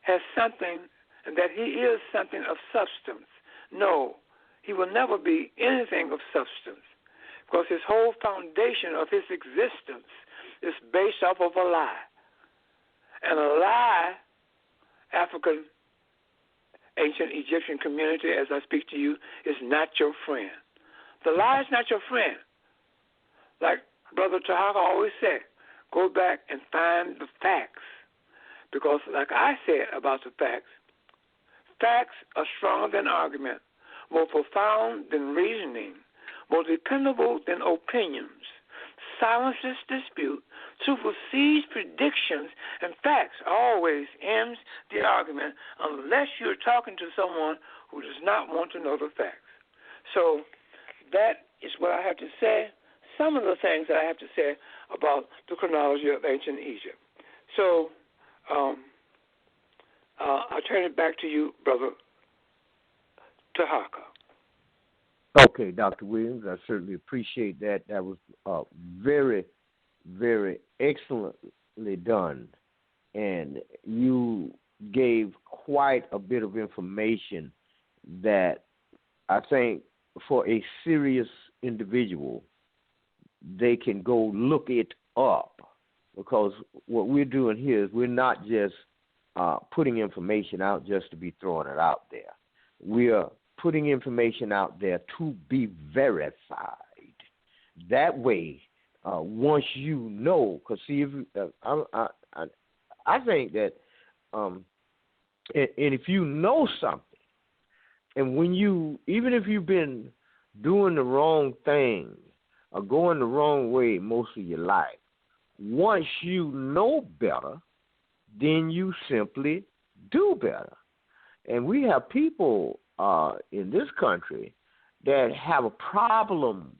has something and that he is something of substance. No, he will never be anything of substance because his whole foundation of his existence is based off of a lie. And a lie, African ancient Egyptian community, as I speak to you, is not your friend. The lie is not your friend. Like Brother Tarhaka always said, go back and find the facts. Because like I said about the facts are stronger than argument, more profound than reasoning, more dependable than opinions. Silences dispute, supersedes predictions, and facts always ends the argument unless you're talking to someone who does not want to know the facts. So that is what I have to say, some of the things that I have to say about the chronology of ancient Egypt. So I'll turn it back to you, Brother Tarhaka. Okay, Dr. Williams, I certainly appreciate that. That was very, very excellently done. And you gave quite a bit of information that I think for a serious individual, they can go look it up. Because what we're doing here is we're not just putting information out just to be throwing it out there. We are putting information out there to be verified. That way, once you know, because see, if I think that, and if you know something, and when even if you've been doing the wrong thing or going the wrong way most of your life, once you know better, then you simply do better. And we have people in this country that have a problem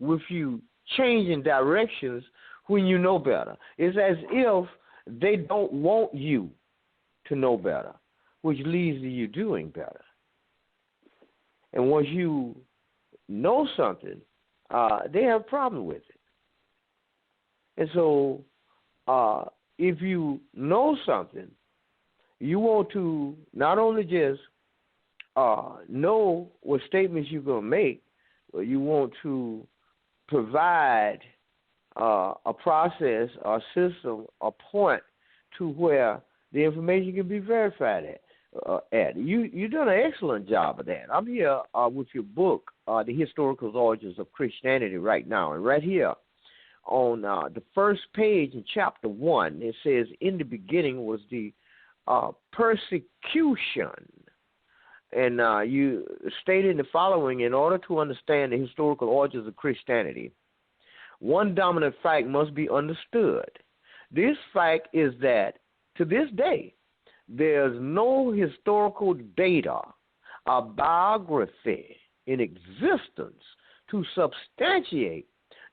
with you changing directions when you know better. It's as if they don't want you to know better, which leads to you doing better. And once you know something, they have a problem with it. And so if you know something, you want to not only just know what statements you're going to make, but you want to provide a process, a system, a point to where the information can be verified at. You've done an excellent job of that. I'm here with your book, The Historical Origins of Christianity, right now. And right here on the first page in chapter 1, it says, in the beginning was the persecution. And you stated the following: in order to understand the historical origins of Christianity, one dominant fact must be understood. This fact is that to this day, there's no historical data or biography in existence to substantiate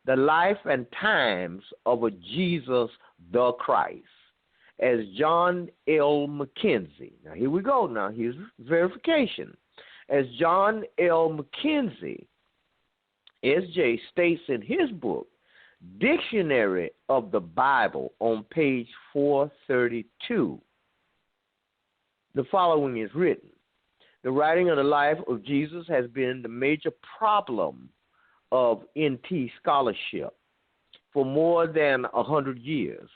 the life and times of a Jesus the Christ, as John L. Mackenzie. Now, here we go. Now, here's verification. As John L. Mackenzie, S.J., states in his book, Dictionary of the Bible, on page 432, the following is written: the writing of the life of Jesus has been the major problem of NT scholarship for more than 100 years.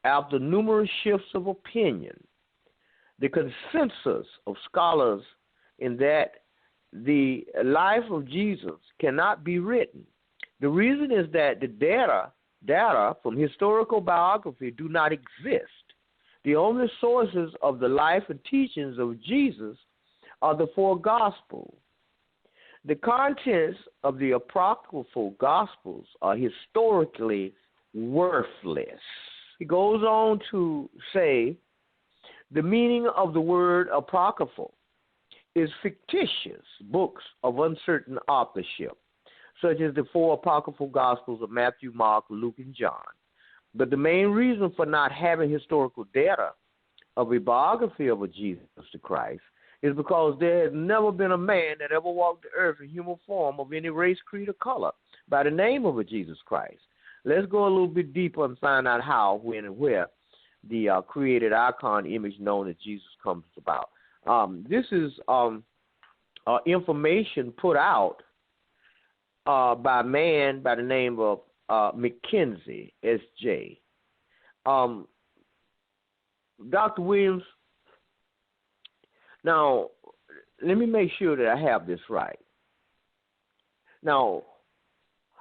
After numerous shifts of opinion, the consensus of scholars in that the life of Jesus cannot be written. The reason is that the data from historical biography do not exist. The only sources of the life and teachings of Jesus are the four Gospels. The contents of the apocryphal Gospels are historically worthless. He goes on to say the meaning of the word apocryphal is fictitious books of uncertain authorship, such as the four apocryphal Gospels of Matthew, Mark, Luke, and John. But the main reason for not having historical data of a biography of a Jesus the Christ is because there has never been a man that ever walked the earth in human form of any race, creed, or color by the name of a Jesus Christ. Let's go a little bit deeper and find out how, when, and where the created icon image known as Jesus comes about. This is information put out by a man by the name of Mackenzie, S.J. Dr. Williams, now, let me make sure that I have this right. Now,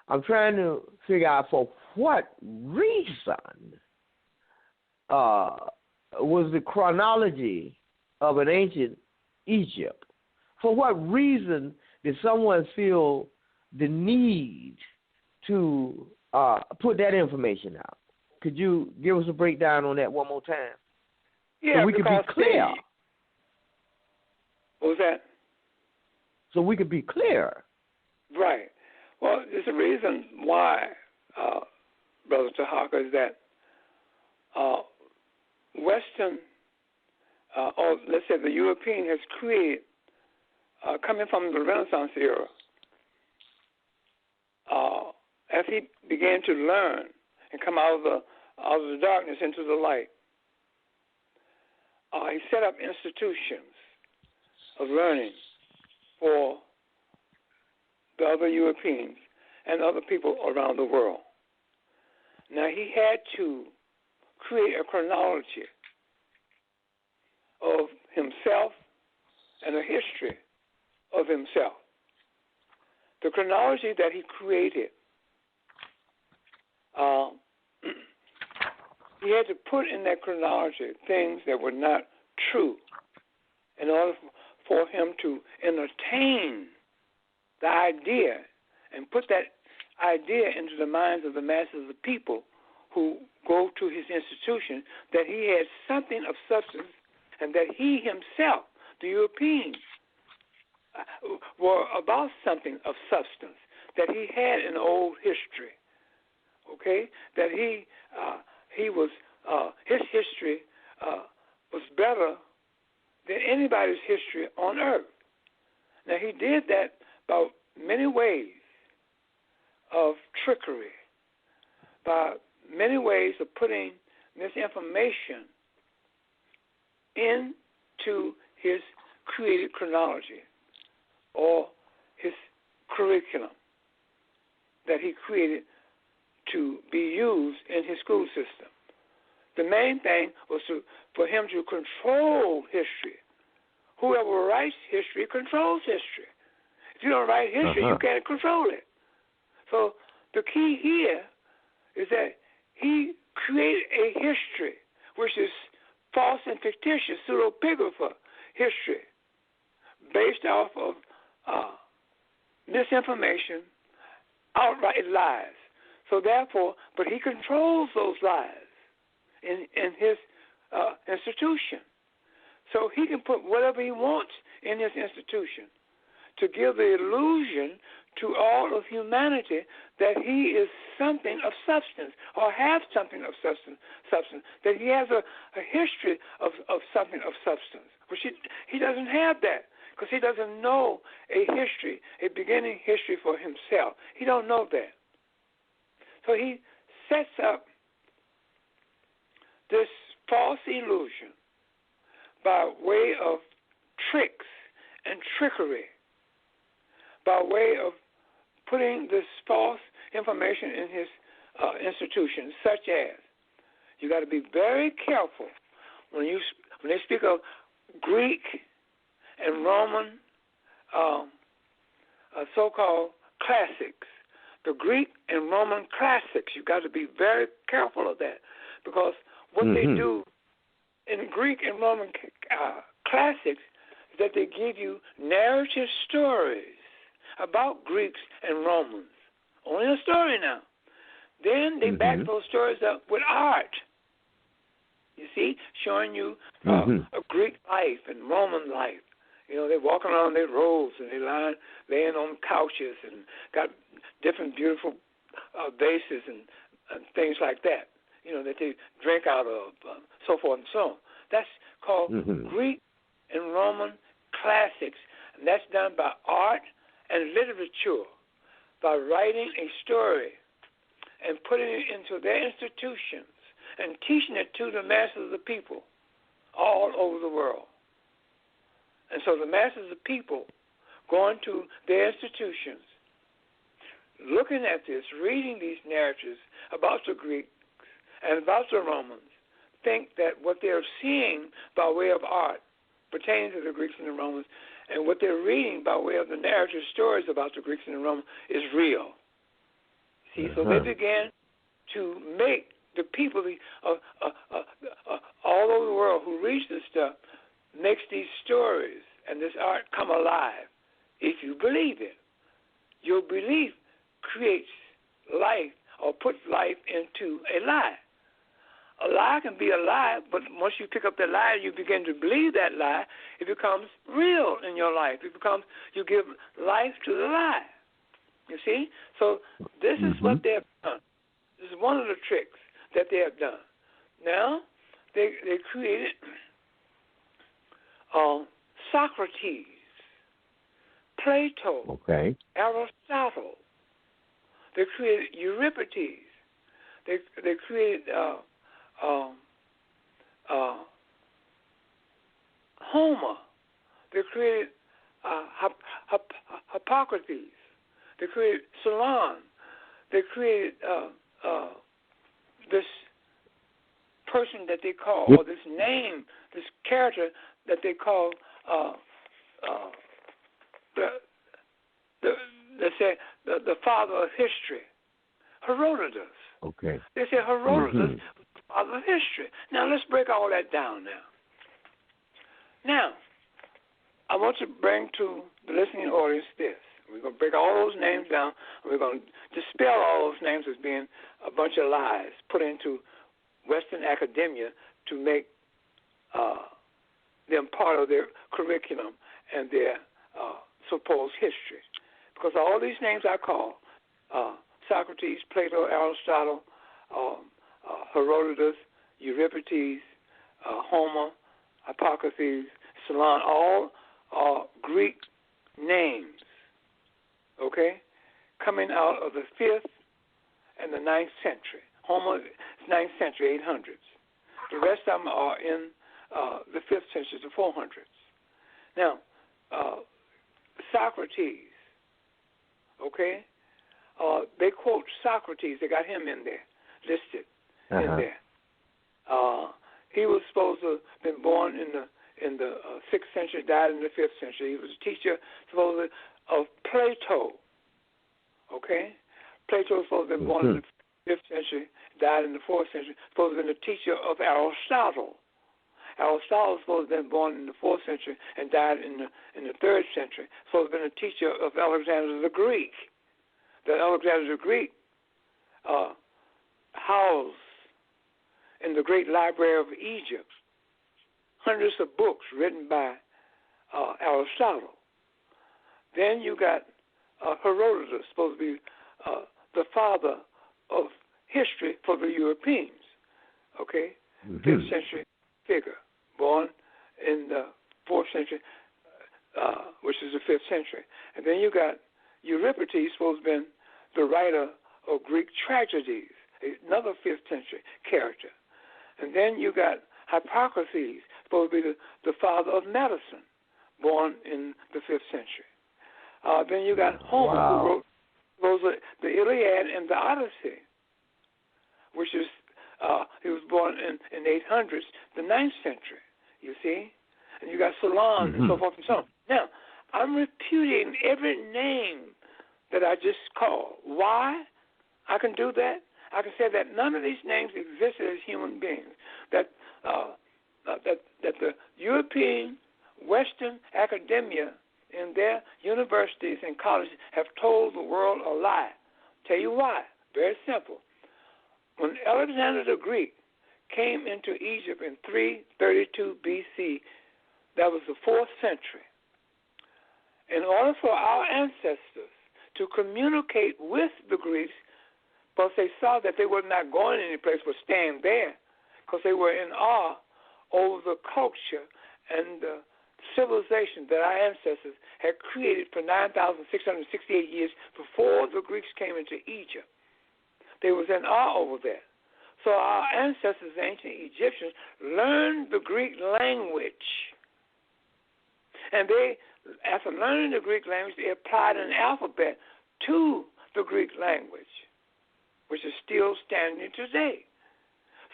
I'm trying to figure out for what reason was the chronology of an ancient Egypt. For what reason did someone feel the need to put that information out? Could you give us a breakdown on that one more time? Yeah, so we could be clear. What was that? So we could be clear. Right. Well, there's a reason why, Brother Tarhaka, is that Western, or let's say the European, has created, coming from the Renaissance era, as he began to learn and come out of the darkness into the light, he set up institutions of learning for the other Europeans and other people around the world. Now, he had to create a chronology of himself and a history of himself. The chronology that he created, he had to put in that chronology things that were not true in order for him to entertain the idea and put that idea into the minds of the masses of the people who go to his institution, that he had something of substance and that he himself, the Europeans, were about something of substance, that he had an old history, okay, that he was, his history was better than anybody's history on earth. Now, he did that by many ways of trickery, by many ways of putting misinformation into his created chronology or his curriculum that he created to be used in his school system. The main thing was for him to control history. Whoever writes history controls history. If you don't write history, you can't control it. So the key here is that he created a history which is false and fictitious, pseudepigrapher history, based off of misinformation, outright lies. So therefore, but he controls those lies in his institution. So he can put whatever he wants in his institution to give the illusion to all of humanity that he is something of substance or has something of substance, that he has a history of something of substance, which he doesn't have that because he doesn't know a history, a beginning history for himself. He don't know that. So he sets up this false illusion by way of tricks and trickery, by way of putting this false information in his institution, such as you got to be very careful when they speak of Greek and Roman so-called classics. The Greek and Roman classics, you got to be very careful of that, because what they do in Greek and Roman classics is that they give you narrative stories about Greeks and Romans. Only a story now. Then they back those stories up with art. You see, showing you a Greek life and Roman life. You know, they're walking around their robes and they're laying on couches and got different beautiful vases and things like that, you know, that they drink out of, so forth and so on. That's called Greek and Roman classics, and that's done by art and literature, by writing a story and putting it into their institutions and teaching it to the masses of the people all over the world. And so the masses of people going to their institutions, looking at this, reading these narratives about the Greeks and about the Romans, think that what they're seeing by way of art pertaining to the Greeks and the Romans, and what they're reading by way of the narrative stories about the Greeks and the Romans is real. See, so they began to make the people all over the world who reads this stuff, makes these stories and this art come alive if you believe it. Your belief creates life or puts life into a lie. A lie can be a lie, but once you pick up that lie, you begin to believe that lie, it becomes real in your life. You give life to the lie. You see? So this is what they have done. This is one of the tricks that they have done. Now, they created Socrates, Plato, Aristotle. They created Euripides. They created Homer. They created Hippocrates. They created Solon. They created this person that they call, or this name, this character that they call let's say the father of history, Herodotus. Okay. They say Herodotus was the father of history. Now let's break all that down now. Now, I want to bring to the listening audience this. We're going to break all those names down, and we're going to dispel all those names as being a bunch of lies put into Western academia to make them part of their curriculum and their supposed history. Because all these names I call, Socrates, Plato, Aristotle, Herodotus, Euripides, Homer, Hippocrates, Solon, all are Greek names, okay, coming out of the 5th and the 9th century. Homer is 9th century, 800s. The rest of them are in the 5th century, the 400s. Now, Socrates, okay, they quote Socrates. They got him in there, listed in there. He was supposed to have been born in the 6th century, died in the 5th century. He was a teacher, supposedly, of Plato. Okay? Plato was supposed to have been born in the 5th century, died in the 4th century, supposed to have been a teacher of Aristotle. Aristotle was supposed to have been born in the 4th century and died in the 3rd century, supposed to have been a teacher of Alexander the Greek. That Alexander the Greek housed in the great library of Egypt hundreds of books written by Aristotle. Then you got Herodotus, supposed to be the father of history for the Europeans, okay? 5th century figure, born in the 4th century, which is the 5th century. And then you got Euripides, supposed to have been the writer of Greek tragedies, another 5th century character. And then you got Hippocrates, supposed to be the father of medicine, born in the 5th century. Then you got Homer, who wrote the Iliad and the Odyssey, which is, he was born in 800s, the 9th century, you see? And you got Solon and so forth and so on. Now, I'm repudiating every name that I just called. Why I can do that? I can say that none of these names existed as human beings. That the European Western academia in their universities and colleges have told the world a lie. Tell you why. Very simple. When Alexander the Greek came into Egypt in 332 BC, that was the 4th century. In order for our ancestors to communicate with the Greeks, because they saw that they were not going any place but staying there, because they were in awe over the culture and the civilization that our ancestors had created for 9,668 years before the Greeks came into Egypt. They was in awe over there. So our ancestors, the ancient Egyptians, learned the Greek language. And they, after learning the Greek language, they applied an alphabet to the Greek language, which is still standing today.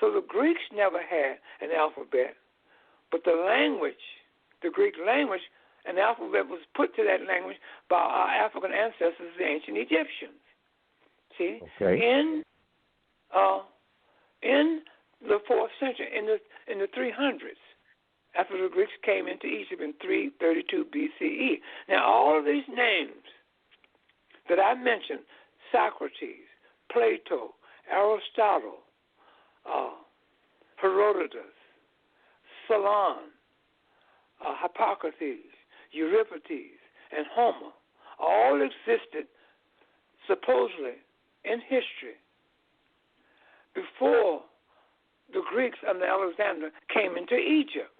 So the Greeks never had an alphabet, but the language, the Greek language, an alphabet was put to that language by our African ancestors, the ancient Egyptians. See, in the 4th century, in the 300s, after the Greeks came into Egypt in 332 BCE. Now, all of these names that I mentioned, Socrates, Plato, Aristotle, Herodotus, Solon, Hippocrates, Euripides, and Homer, all existed supposedly in history before the Greeks under Alexander came into Egypt,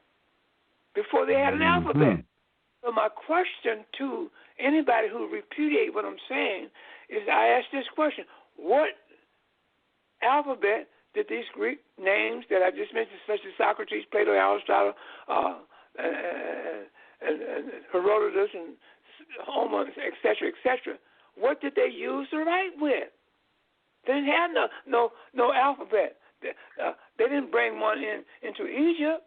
before they had an alphabet. So my question to anybody who repudiates what I'm saying is, I ask this question: what alphabet did these Greek names that I just mentioned, such as Socrates, Plato, Aristotle, and Herodotus, and Homer, etc., what did they use to write with? They didn't have no alphabet. They didn't bring one into Egypt.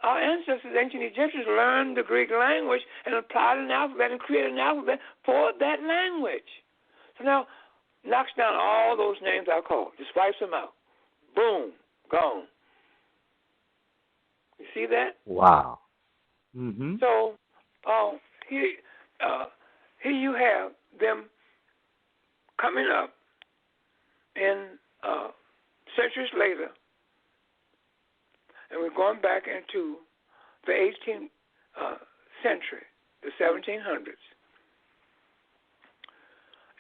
our ancestors, ancient Egyptians, learned the Greek language and applied an alphabet and created an alphabet for that language. So now, knocks down all those names I called. Just wipes them out. Boom, gone. You see that? Wow. Mm-hmm. So here you have them coming up in centuries later, and we're going back into the 18th century, the 1700s,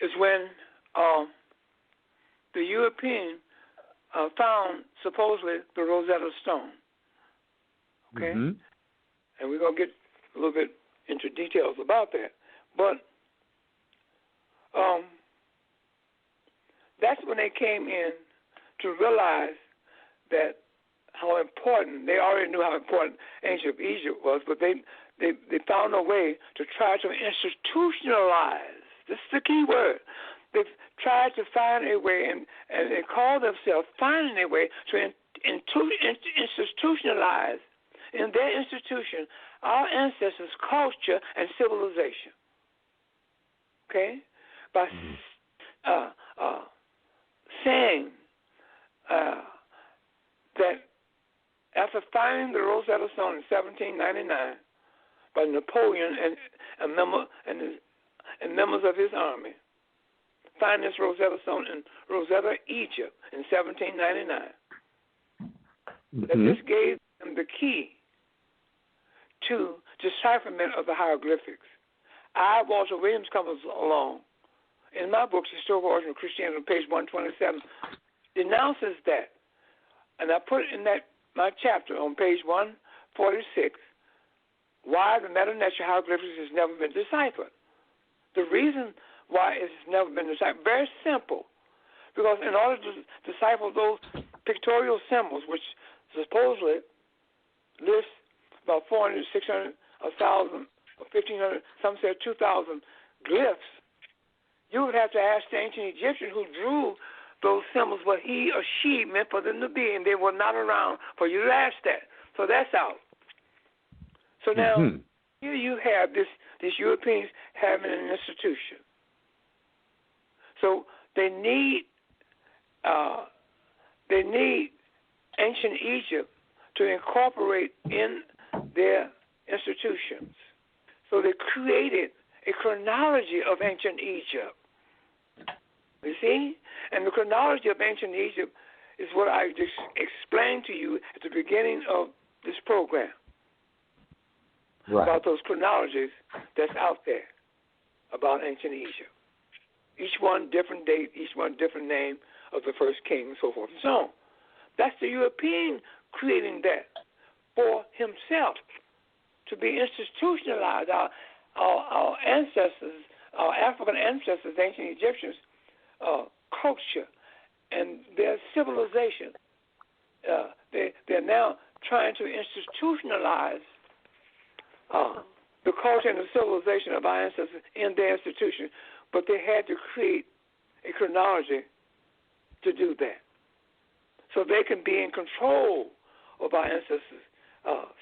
is when the European found supposedly the Rosetta Stone. Okay? Mm-hmm. And we're going to get a little bit into details about that. But that's when they came in to realize that how important, they already knew how important ancient Egypt was, but they found a way to try to institutionalize. This is the key word. They've tried to find a way, and they call themselves finding a way to institutionalize in their institution our ancestors' culture and civilization. Okay? By saying that after finding the Rosetta Stone in 1799 by Napoleon and members of his army, find this Rosetta Stone in Rosetta, Egypt in 1799, that this gave them the key to decipherment of the hieroglyphics. Walter Williams comes along in my book, Historical Origin of Christianity, on page 127, denounces that. And I put in my chapter on page 146, why the Meta-Netia hieroglyphics has never been deciphered. The reason why it's never been deciphered, very simple. Because in order to decipher those pictorial symbols, which supposedly list about 400, 600, 1,000, 1,500, some said 2,000 glyphs, you would have to ask the ancient Egyptian who drew those symbols what he or she meant for them to be, and they were not around for you to ask that. So that's out. So now, here you have these Europeans having an institution. So they need ancient Egypt to incorporate in their institutions. So they created a chronology of ancient Egypt. You see? And the chronology of ancient Egypt is what I just explained to you at the beginning of this program. Right. About those chronologies that's out there about ancient Egypt. Each one different date, each one different name of the first king, and so forth and so on. That's the European creating that for himself to be institutionalized. Our ancestors, our African ancestors, ancient Egyptians, culture and their civilization, they're now trying to institutionalize the culture and the civilization of our ancestors in their institution, but they had to create a chronology to do that, so they can be in control of our ancestors'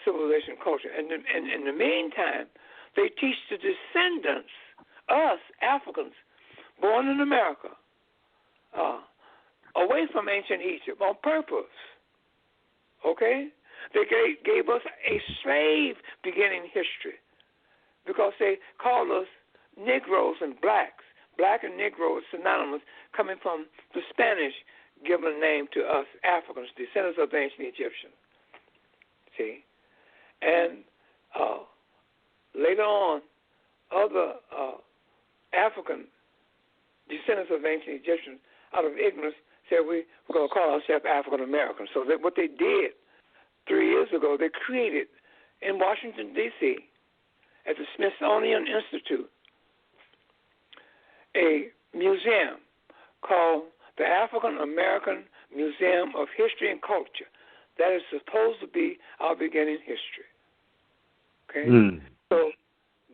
civilization and culture. And in the meantime, they teach the descendants, us Africans, born in America, away from ancient Egypt on purpose. Okay? They gave us a slave beginning history because they called us Negroes and blacks. Black and Negro is synonymous, coming from the Spanish given name to us Africans, descendants of the ancient Egyptians. See? And later on, other African descendants of ancient Egyptians, out of ignorance, said we're going to call ourselves African Americans. So what they did 3 years ago, they created in Washington, D.C., at the Smithsonian Institute, a museum called the African American Museum of History and Culture. That is supposed to be our beginning history. Okay? So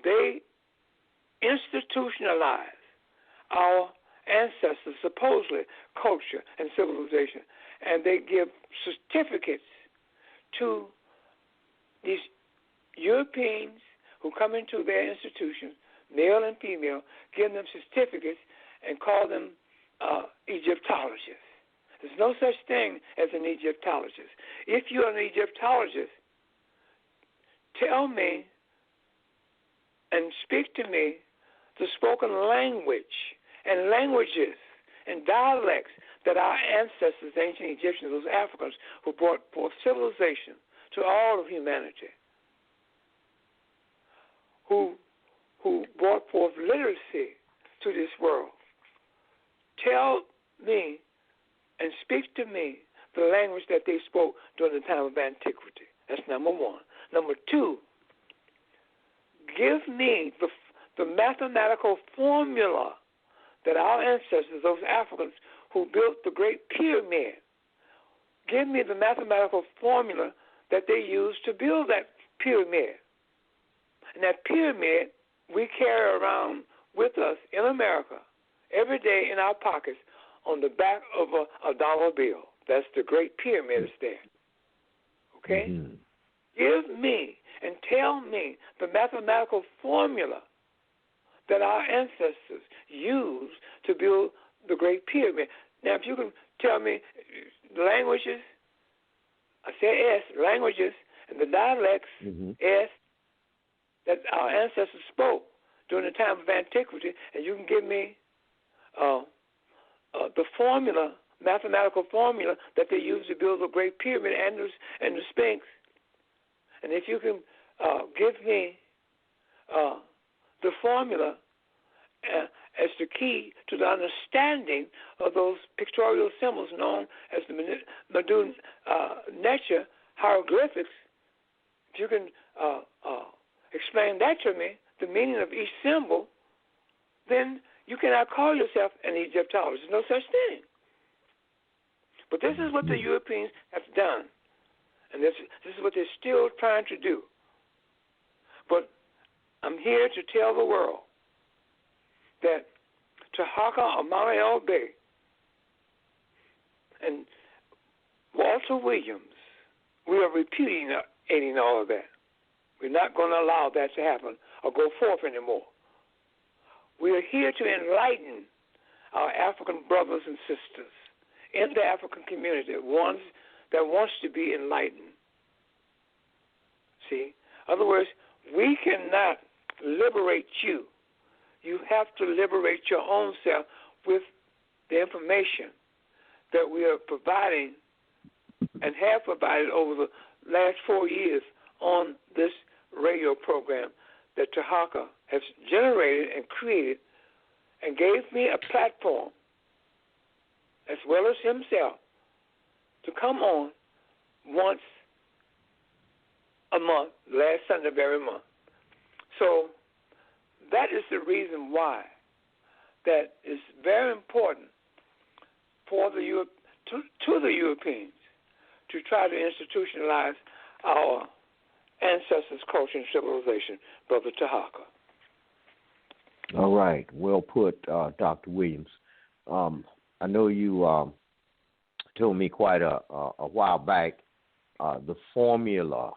they institutionalize our ancestors, supposedly culture and civilization, and they give certificates to these Europeans who come into their institutions, male and female, give them certificates and call them Egyptologists. There's no such thing as an Egyptologist. If you're an Egyptologist, tell me and speak to me the spoken language and languages and dialects that our ancestors, the ancient Egyptians, those Africans who brought forth civilization to all of humanity, who brought forth literacy to this world. Tell me and speak to me the language that they spoke during the time of antiquity. That's number one. Number two, give me the mathematical formula that our ancestors, those Africans who built the Great Pyramid, give me the mathematical formula that they used to build that pyramid. And that pyramid we carry around with us in America every day in our pockets on the back of a dollar bill. That's the Great Pyramid is there. Okay? Mm-hmm. Give me and tell me the mathematical formula that our ancestors used to build the Great Pyramid. Now, if you can tell me the languages, I say S, languages, and the dialects, S, that our ancestors spoke during the time of antiquity, and you can give me the formula, mathematical formula that they used to build the Great Pyramid and the Sphinx, and if you can give me the formula as the key to the understanding of those pictorial symbols known as the Medu Neter hieroglyphics, if you can explain that to me, the meaning of each symbol, then you cannot call yourself an Egyptologist. There's no such thing. But this is what the Europeans have done, and this is what they're still trying to do. But I'm here to tell the world that Tarhaka, Amana El Bey, and Walter Williams, we are repudiating all of that. We're not going to allow that to happen or go forth anymore. We are here to enlighten our African brothers and sisters in the African community, ones that wants to be enlightened. See? In other words, we cannot liberate you. You have to liberate your own self with the information that we are providing and have provided over the last 4 years on this radio program that Tarhaka has generated and created and gave me a platform, as well as himself, to come on once a month, last Sunday of every month. So that is the reason why that is very important for the to the Europeans to try to institutionalize our ancestors' culture and civilization, Brother Tarhaka. All right. Well put, Dr. Williams. I know you told me quite a while back the formula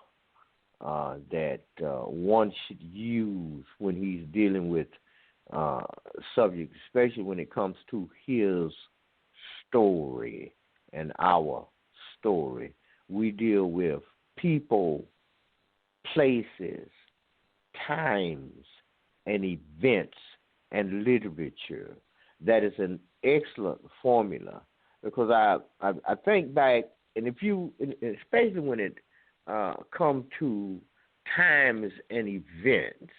that one should use when he's dealing with subjects, especially when it comes to his story and our story. We deal with people, places, times, and events and literature. That is an excellent formula, because I think back, and if you, especially when it come to times and events,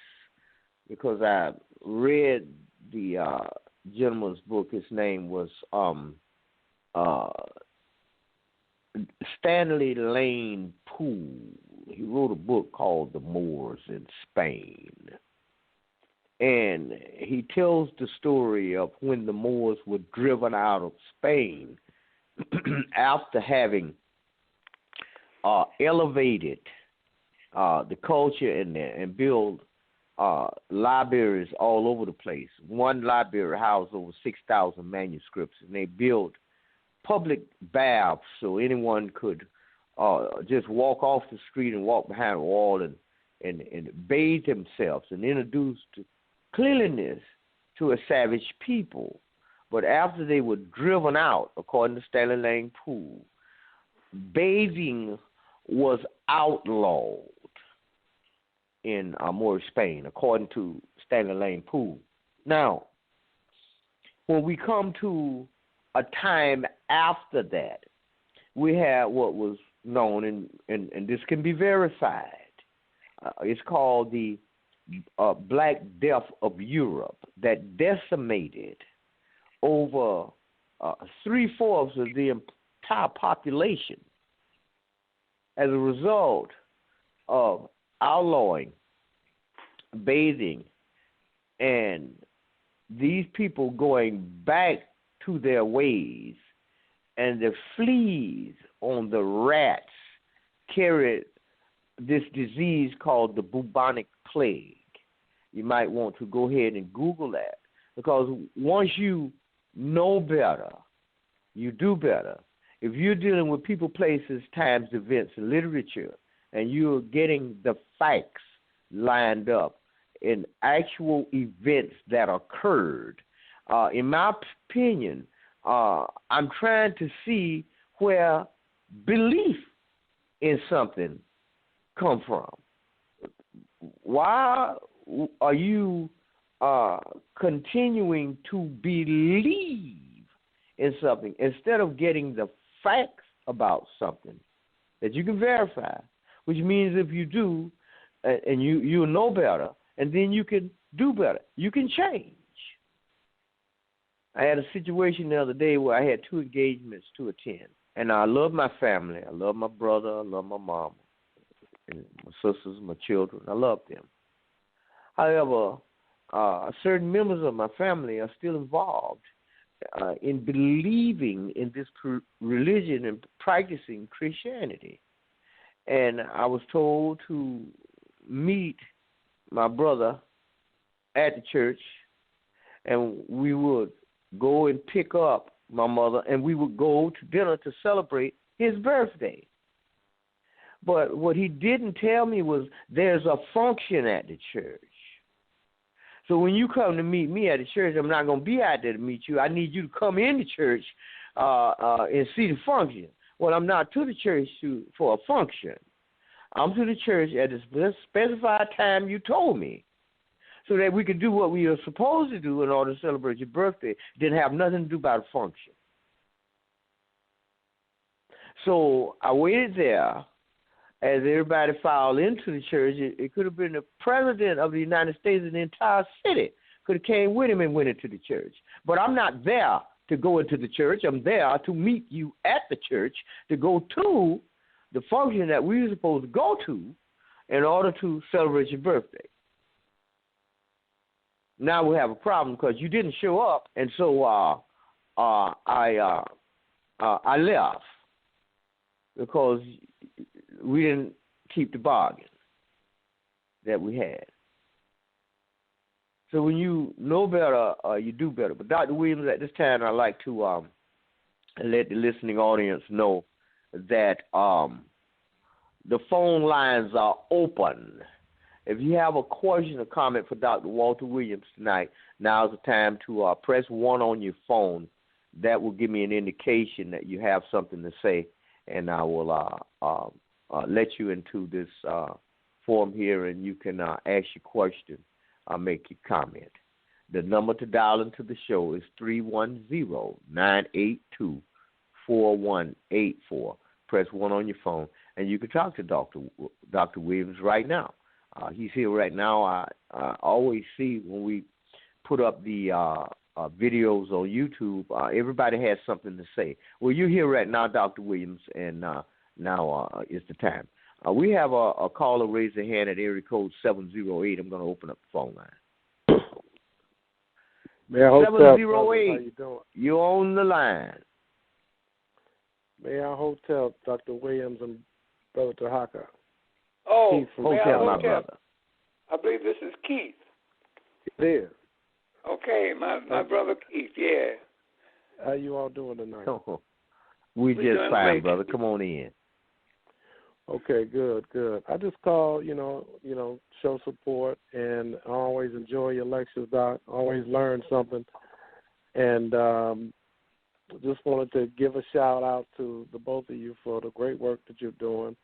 because I read the gentleman's book. His name was Stanley Lane Poole. He wrote a book called The Moors in Spain. And he tells the story of when the Moors were driven out of Spain after having elevated the culture and built libraries all over the place. One library housed over 6,000 manuscripts, and they built public baths so anyone could just walk off the street and walk behind a wall and bathe themselves and introduced cleanliness to a savage people. But after they were driven out, according to Stanley Lang Poole, bathing was outlawed in Moorish Spain, according to Stanley Lang Poole. Now, when we come to a time after that, we have what was known, and this can be verified. It's called the Black Death of Europe, that decimated over 3/4 of the entire population as a result of outlawing bathing and these people going back to their ways, and the fleas on the rats carried this disease called the bubonic plague. You might want to go ahead and Google that, because once you know better, you do better. If you're dealing with people, places, times, events, and literature, and you're getting the facts lined up in actual events that occurred, in my opinion, I'm trying to see where belief in something come from. Why are you continuing to believe in something instead of getting the facts about something that you can verify? Which means if you do, and you know better, and then you can do better, you can change. I had a situation the other day where I had 2 engagements to attend, and I love my family. I love my brother. I love my mom, and my sisters, my children. I love them. However, certain members of my family are still involved in believing in this religion and practicing Christianity. And I was told to meet my brother at the church, and we would go and pick up my mother, and we would go to dinner to celebrate his birthday. But what he didn't tell me was there's a function at the church. So when you come to meet me at the church, I'm not going to be out there to meet you. I need you to come in the church and see the function. Well, I'm not to the church for a function. I'm to the church at the specified time you told me, so that we could do what we are supposed to do in order to celebrate your birthday. It didn't have nothing to do about a function. So I waited there as everybody filed into the church. It could have been the president of the United States and the entire city could have came with him and went into the church. But I'm not there to go into the church. I'm there to meet you at the church to go to the function that we were supposed to go to in order to celebrate your birthday. Now we have a problem because you didn't show up, and so I left because we didn't keep the bargain that we had. So when you know better, you do better. But Dr. Williams, at this time, I'd like to let the listening audience know that the phone lines are open. If you have a question or comment for Dr. Walter Williams tonight, now's the time to press 1 on your phone. That will give me an indication that you have something to say, and I will let you into this forum here, and you can ask your question or make your comment. The number to dial into the show is 310-982-4184. Press 1 on your phone, and you can talk to Dr. Williams right now. He's here right now. I always see when we put up the videos on YouTube, everybody has something to say. Well, you're here right now, Dr. Williams, and now is the time. We have a caller raise their hand at area code 708. I'm going to open up the phone line. 708, you're on the line. May I hotel Dr. Williams and Brother Tarhaka? Oh, Keith from hotel, my brother. I believe this is Keith. It is. Okay, my brother Keith, yeah. How you all doing tonight? We just fine, great. brother. Come on in. Okay, good. I just call, show support, and I always enjoy your lectures, Doc. Always learn something, and just wanted to give a shout out to the both of you for the great work that you're doing,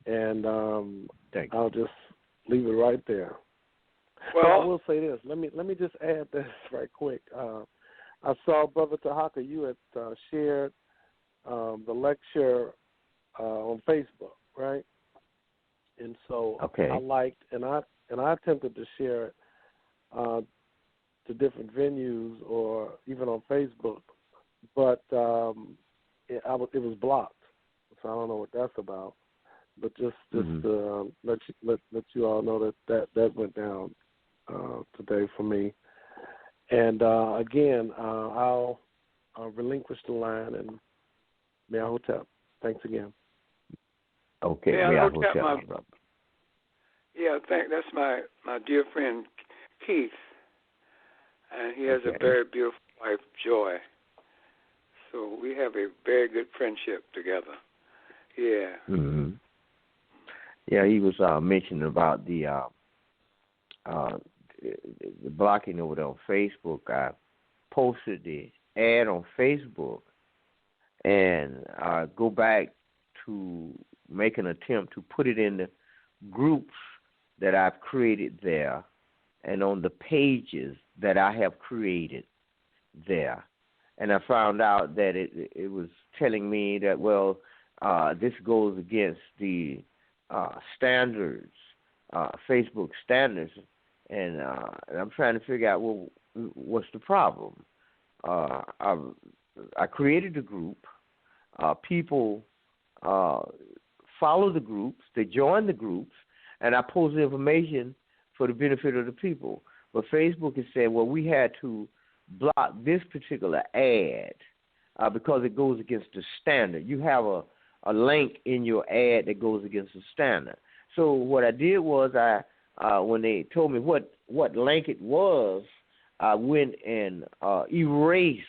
and I'll just leave it right there. Well, I will say this. Let me just add this right quick. I saw, Brother Tarhaka, you had shared the lecture on Facebook, right? And so I liked, and I attempted to share it to different venues or even on Facebook, but it was blocked. So I don't know what that's about. But just to let you all know that went down today for me. And again, I'll relinquish the line, and may I hotel. Thanks again. Okay, may I hotel, my brother. Yeah, that's my dear friend Keith, and he has a very beautiful wife, Joy. So we have a very good friendship together. Yeah. Mm-hmm. Yeah, he was mentioning about the blocking over there on Facebook. I posted the ad on Facebook, and I go back to make an attempt to put it in the groups that I've created there and on the pages that I have created there. And I found out that it was telling me that, well, this goes against the standards, Facebook standards, and I'm trying to figure out, well, what's the problem? I created a group. People follow the groups, they join the groups, and I post information for the benefit of the people. But Facebook is saying, well, we had to block this particular ad because it goes against the standard. You have a link in your ad that goes against the standard. So what I did was when they told me what link it was, I went and erased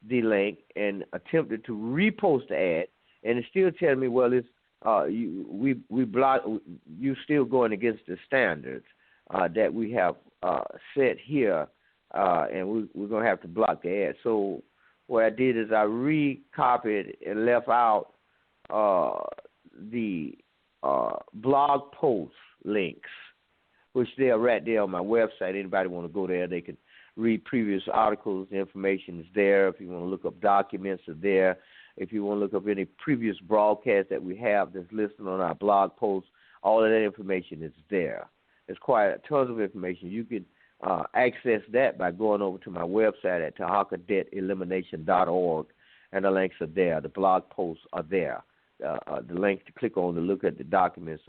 the link and attempted to repost the ad, and it's still telling me, well, it's we block. You still going against the standards that we have set here, and we're going to have to block the ad. So what I did is I recopied and left out the blog post links, which they are right there on my website. Anybody want to go there, they can read previous articles. The information is there. If you want to look up documents, are there. If you want to look up any previous broadcasts that we have that's listed on our blog posts, all of that information is there. There's quite tons of information. You can access that by going over to my website at tarhakadebtelimination.org, and the links are there. The blog posts are there. The link to click on to look at the documents.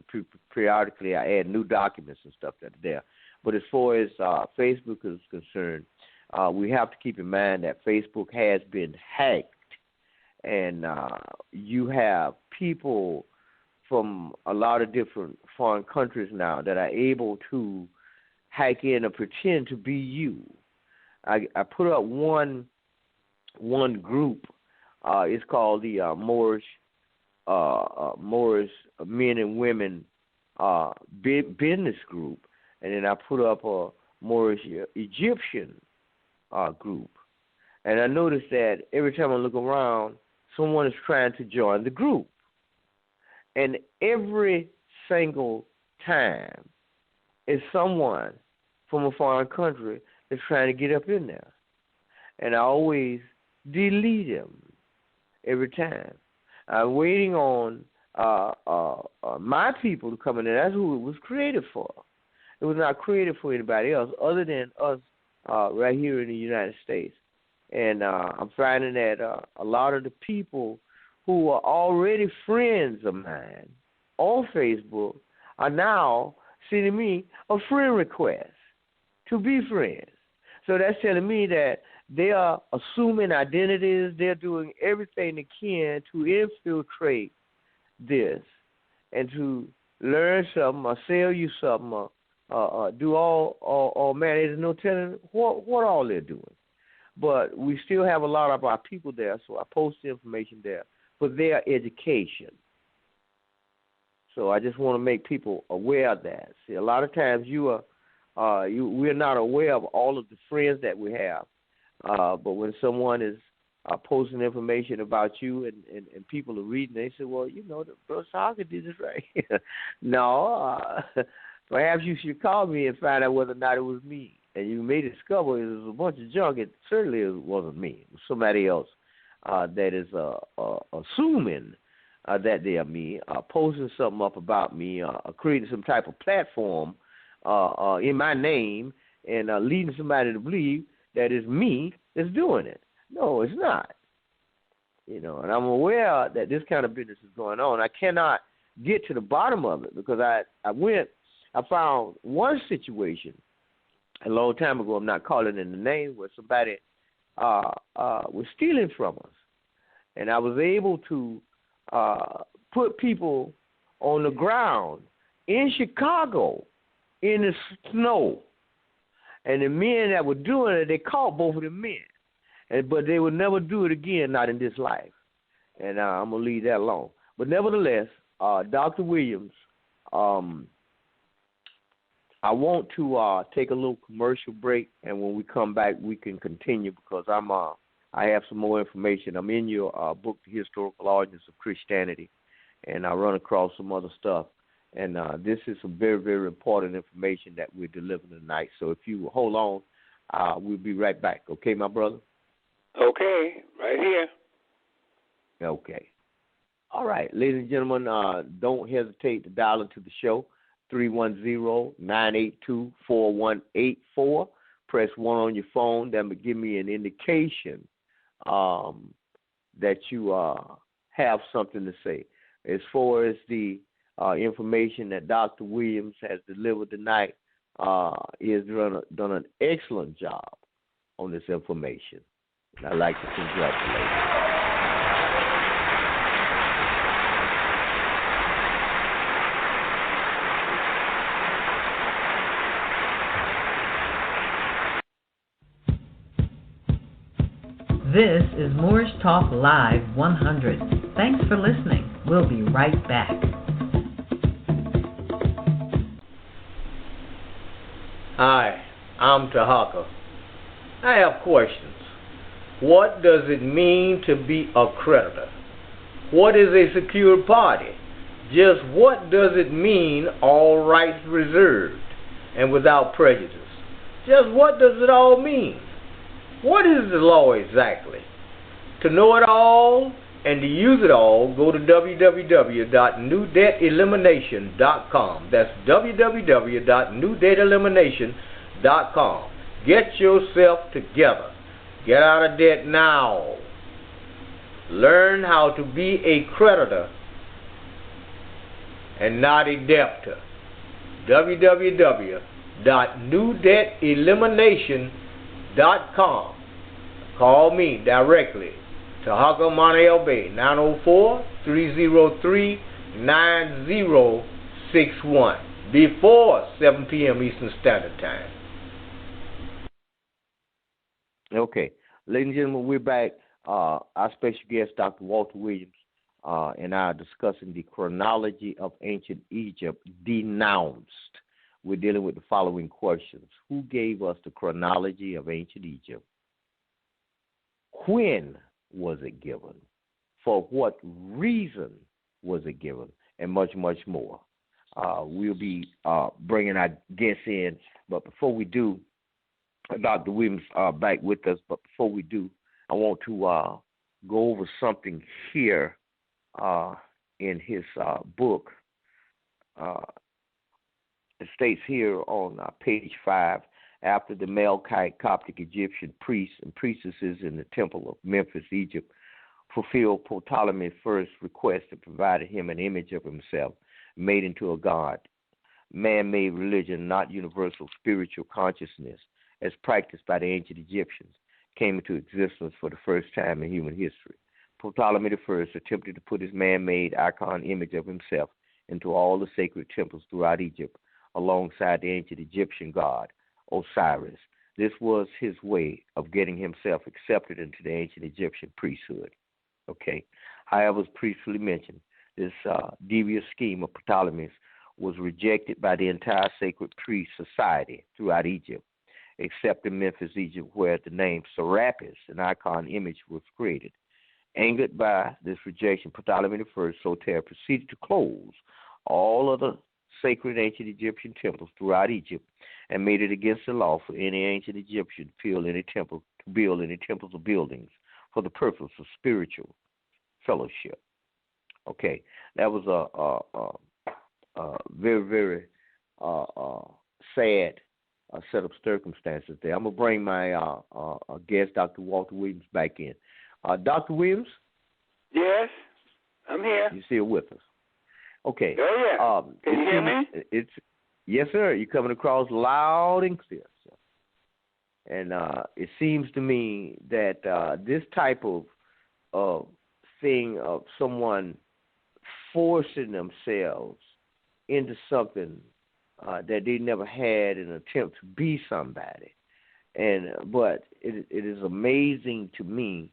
Periodically, I add new documents and stuff that are there. But as far as Facebook is concerned, we have to keep in mind that Facebook has been hacked, and you have people from a lot of different foreign countries now that are able to hack in and pretend to be you. I put up one group. It's called the Moorish men and women business group, and then I put up a Moorish Egyptian group. And I noticed that every time I look around, someone is trying to join the group. And every single time, it's someone from a foreign country that's trying to get up in there. And I always delete them every time. I'm waiting on my people to come in there. That's who it was created for. It was not created for anybody else other than us right here in the United States. And I'm finding that a lot of the people who are already friends of mine on Facebook are now sending me a friend request to be friends. So that's telling me that they are assuming identities. They're doing everything they can to infiltrate this and to learn something or sell you something or do all man. There's no telling what all they're doing. But we still have a lot of our people there, so I post the information there for their education. So I just want to make people aware of that. See, a lot of times we're not aware of all of the friends that we have. But when someone is posting information about you and people are reading, they say, well, Brother Tarhaka did this right. No, perhaps you should call me and find out whether or not it was me. And you may discover it was a bunch of junk. It certainly wasn't me. It was somebody else that is assuming that they are me, posting something up about me, creating some type of platform in my name and leading somebody to believe that it's me that's doing it. No, it's not. And I'm aware that this kind of business is going on. I cannot get to the bottom of it because I found one situation a long time ago, I'm not calling in the name, where somebody was stealing from us. And I was able to put people on the ground in Chicago in the snow. And the men that were doing it, they caught both of the men. But they would never do it again, not in this life. And I'm going to leave that alone. But nevertheless, Dr. Williams, I want to take a little commercial break, and when we come back, we can continue because I have some more information. I'm in your book, The Historical Origins of Christianity, and I run across some other stuff. And this is some very, very important information that we're delivering tonight. So if you hold on, we'll be right back. Okay, my brother? Okay, right here. Okay. All right, ladies and gentlemen, don't hesitate to dial into the show. 310-982-4184. Press 1 on your phone. That will give me an indication that you have something to say. As far as the information that Dr. Williams has delivered tonight, he has done an excellent job on this information. And I'd like to congratulate him. This is Moorish Talk Live 100. Thanks for listening. We'll be right back. Hi, I'm Tarhaka. I have questions. What does it mean to be a creditor? What is a secured party? Just what does it mean, all rights reserved and without prejudice? Just what does it all mean? What is the law exactly? To know it all and to use it all, go to www.newdebtelimination.com. That's www.newdebtelimination.com. Get yourself together. Get out of debt now. Learn how to be a creditor and not a debtor. www.newdebtelimination.com. Call me directly, Tarhaka Monreal Bay, 904-303-9061, before 7 p.m. Eastern Standard Time. Okay. Ladies and gentlemen, we're back. Our special guest, Dr. Walter Williams, and I are discussing the chronology of ancient Egypt, denounced. We're dealing with the following questions. Who gave us the chronology of ancient Egypt? When was it given? For what reason was it given? And much, much more. We'll be bringing our guests in, but before we do, Dr. Williams back with us, but before we do, I want to go over something here in his book. It states here on page 5, after the Melkite Coptic Egyptian priests and priestesses in the temple of Memphis, Egypt, fulfilled Ptolemai's first request and provided him an image of himself made into a god. Man-made religion, not universal spiritual consciousness, as practiced by the ancient Egyptians, came into existence for the first time in human history. Ptolemy I attempted to put his man-made icon image of himself into all the sacred temples throughout Egypt, alongside the ancient Egyptian god, Osiris. This was his way of getting himself accepted into the ancient Egyptian priesthood. Okay. However, as previously mentioned, this devious scheme of Ptolemaic was rejected by the entire sacred priest society throughout Egypt, except in Memphis, Egypt, where the name Serapis, an icon image, was created. Angered by this rejection, Ptolemy I Soter proceeded to close all of the sacred ancient Egyptian temples throughout Egypt and made it against the law for any ancient Egyptian to build any temples or buildings for the purpose of spiritual fellowship. Okay, that was a very, very sad set of circumstances there. I'm going to bring my guest, Dr. Walter Williams, back in. Dr. Williams? Yes, I'm here. You still with us? Okay. Oh, yeah. Can you hear me? Yes, sir. You're coming across loud and clear, sir. And it seems to me that this type of thing of someone forcing themselves into something that they never had an attempt to be somebody. But it is amazing to me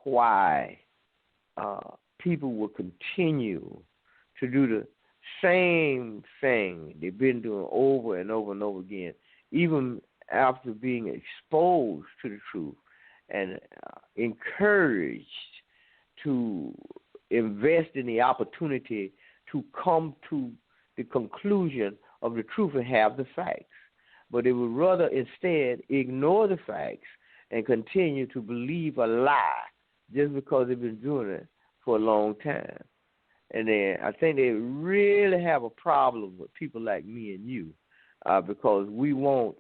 why people will continue to do the same thing they've been doing over and over and over again, even after being exposed to the truth and encouraged to invest in the opportunity to come to the conclusion of the truth and have the facts. But they would rather instead ignore the facts and continue to believe a lie just because they've been doing it for a long time. And I think they really have a problem with people like me and you because we won't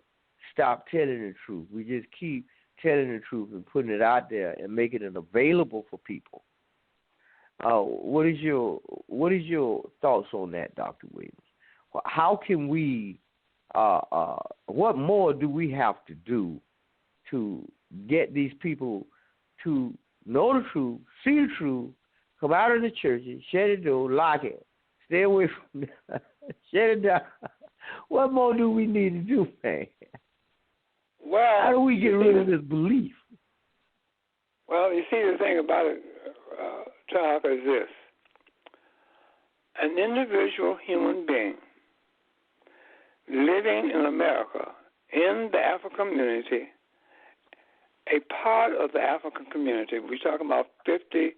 stop telling the truth. We just keep telling the truth and putting it out there and making it available for people. What is your thoughts on that, Dr. Williams? How can we? What more do we have to do to get these people to know the truth, see the truth, come out of the churches, shut the door, lock it, stay away from it, shut it down? What more do we need to do, man? Well, how do we get rid of this belief? Well, you see, the thing about it, Tarhaka, is this. An individual human being living in America, in the African community, a part of the African community, we're talking about 50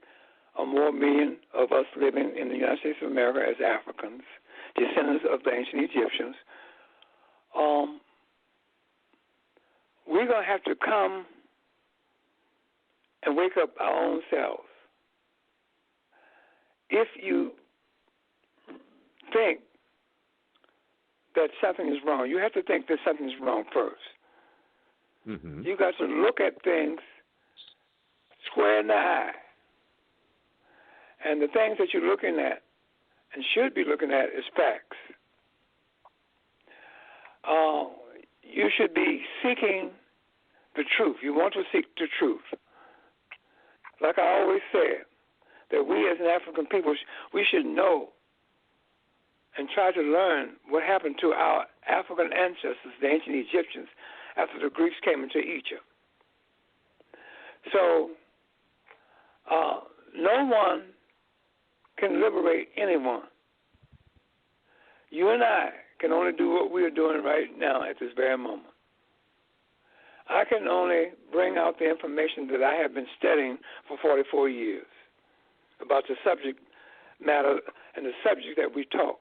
or more million of us living in the United States of America as Africans, descendants of the ancient Egyptians, we're going to have to come and wake up our own selves. If you think that something is wrong, you have to think that something is wrong first. Mm-hmm. You got to look at things square in the eye. And the things that you're looking at and should be looking at is facts. You should be seeking the truth. You want to seek the truth. Like I always said, that we as an African people, we should know and try to learn what happened to our African ancestors, the ancient Egyptians, after the Greeks came into Egypt. So, no one can liberate anyone. You and I can only do what we are doing right now at this very moment. I can only bring out the information that I have been studying for 44 years about the subject matter and the subject that we talk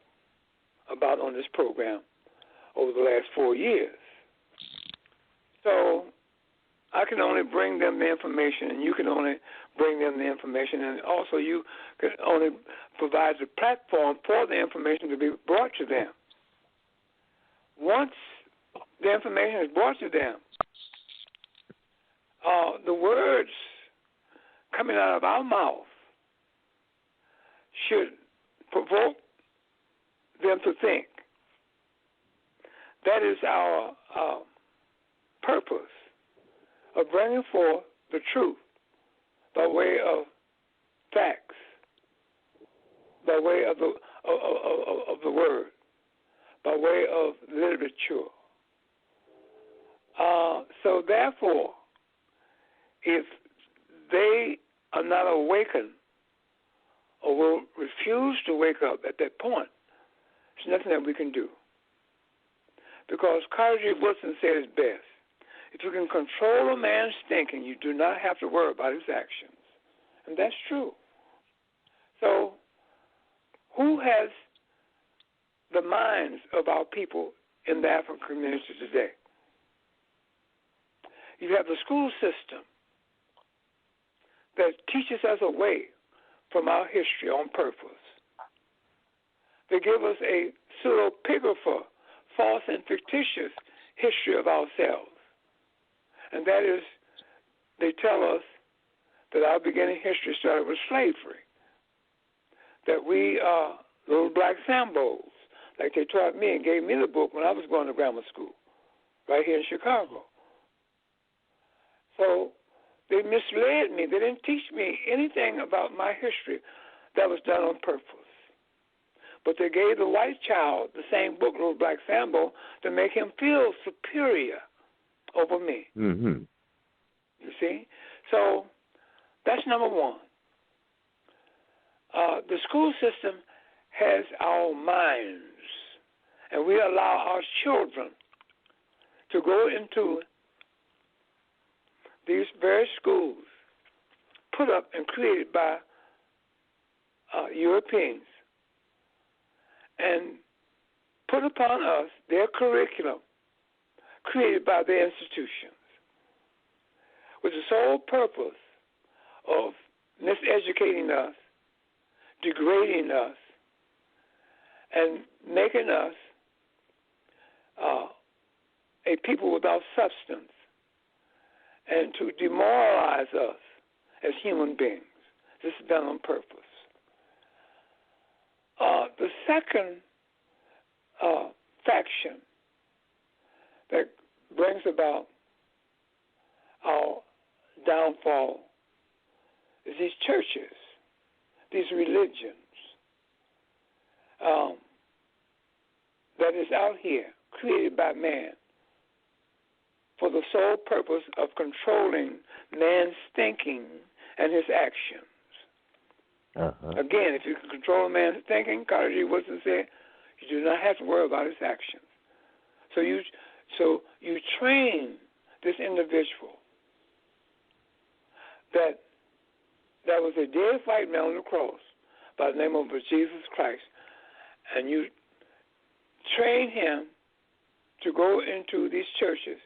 about on this program over the last 4 years. So I can only bring them the information, and you can only bring them the information, and also you can only provide the platform for the information to be brought to them. Once the information is brought to them, the words coming out of our mouth should provoke them to think. That is our purpose of bringing forth the truth by way of facts, by way of the word, by way of literature. So therefore, if they are not awakened or will refuse to wake up at that point, there's nothing that we can do. Because Carter G. Woodson said it best. If you can control a man's thinking, you do not have to worry about his actions. And that's true. So, who has the minds of our people in the African community today? You have the school system that teaches us away from our history on purpose. They give us a pseudepigrapher, false and fictitious history of ourselves. And that is, they tell us that our beginning history started with slavery, that we are little black Sambos, like they taught me and gave me the book when I was going to grammar school, right here in Chicago. So they misled me. They didn't teach me anything about my history that was done on purpose. But they gave the white child the same book, Little Black Sambo, to make him feel superior over me. Mm-hmm. You see? So that's number one. The school system has our minds, and we allow our children to go into these various schools put up and created by Europeans and put upon us their curriculum created by their institutions with the sole purpose of miseducating us, degrading us, and making us a people without substance, and to demoralize us as human beings. This is done on purpose. The second faction that brings about our downfall is these churches, these religions that is out here, created by man, for the sole purpose of controlling man's thinking and his actions. Again, if you can control a man's thinking, Carter G. Woodson said, you do not have to worry about his actions. So you train this individual that was a dead white man on the cross by the name of Jesus Christ, and you train him to go into these churches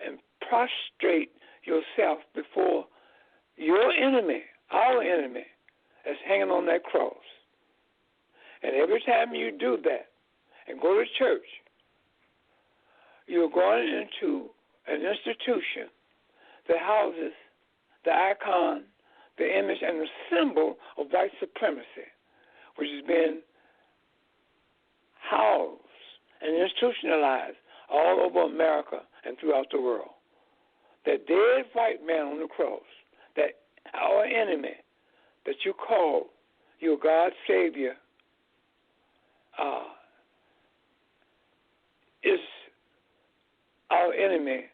and prostrate yourself before your enemy, our enemy, that's hanging on that cross. And every time you do that and go to church, you're going into an institution that houses the icon, the image, and the symbol of white supremacy, which has been housed and institutionalized all over America and throughout the world. That dead white man on the cross, that our enemy, that you call your God Savior, is our enemy,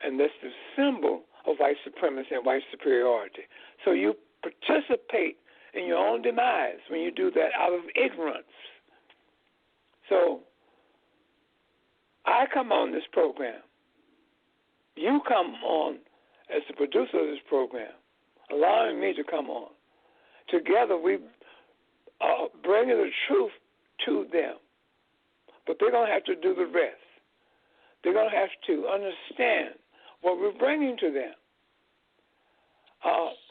and that's the symbol of white supremacy and white superiority. So you participate in your own demise when you do that out of ignorance. So I come on this program. You come on as the producer of this program, allowing me to come on. Together we are bringing the truth to them. But they're going to have to do the rest. They're going to have to understand what we're bringing to them.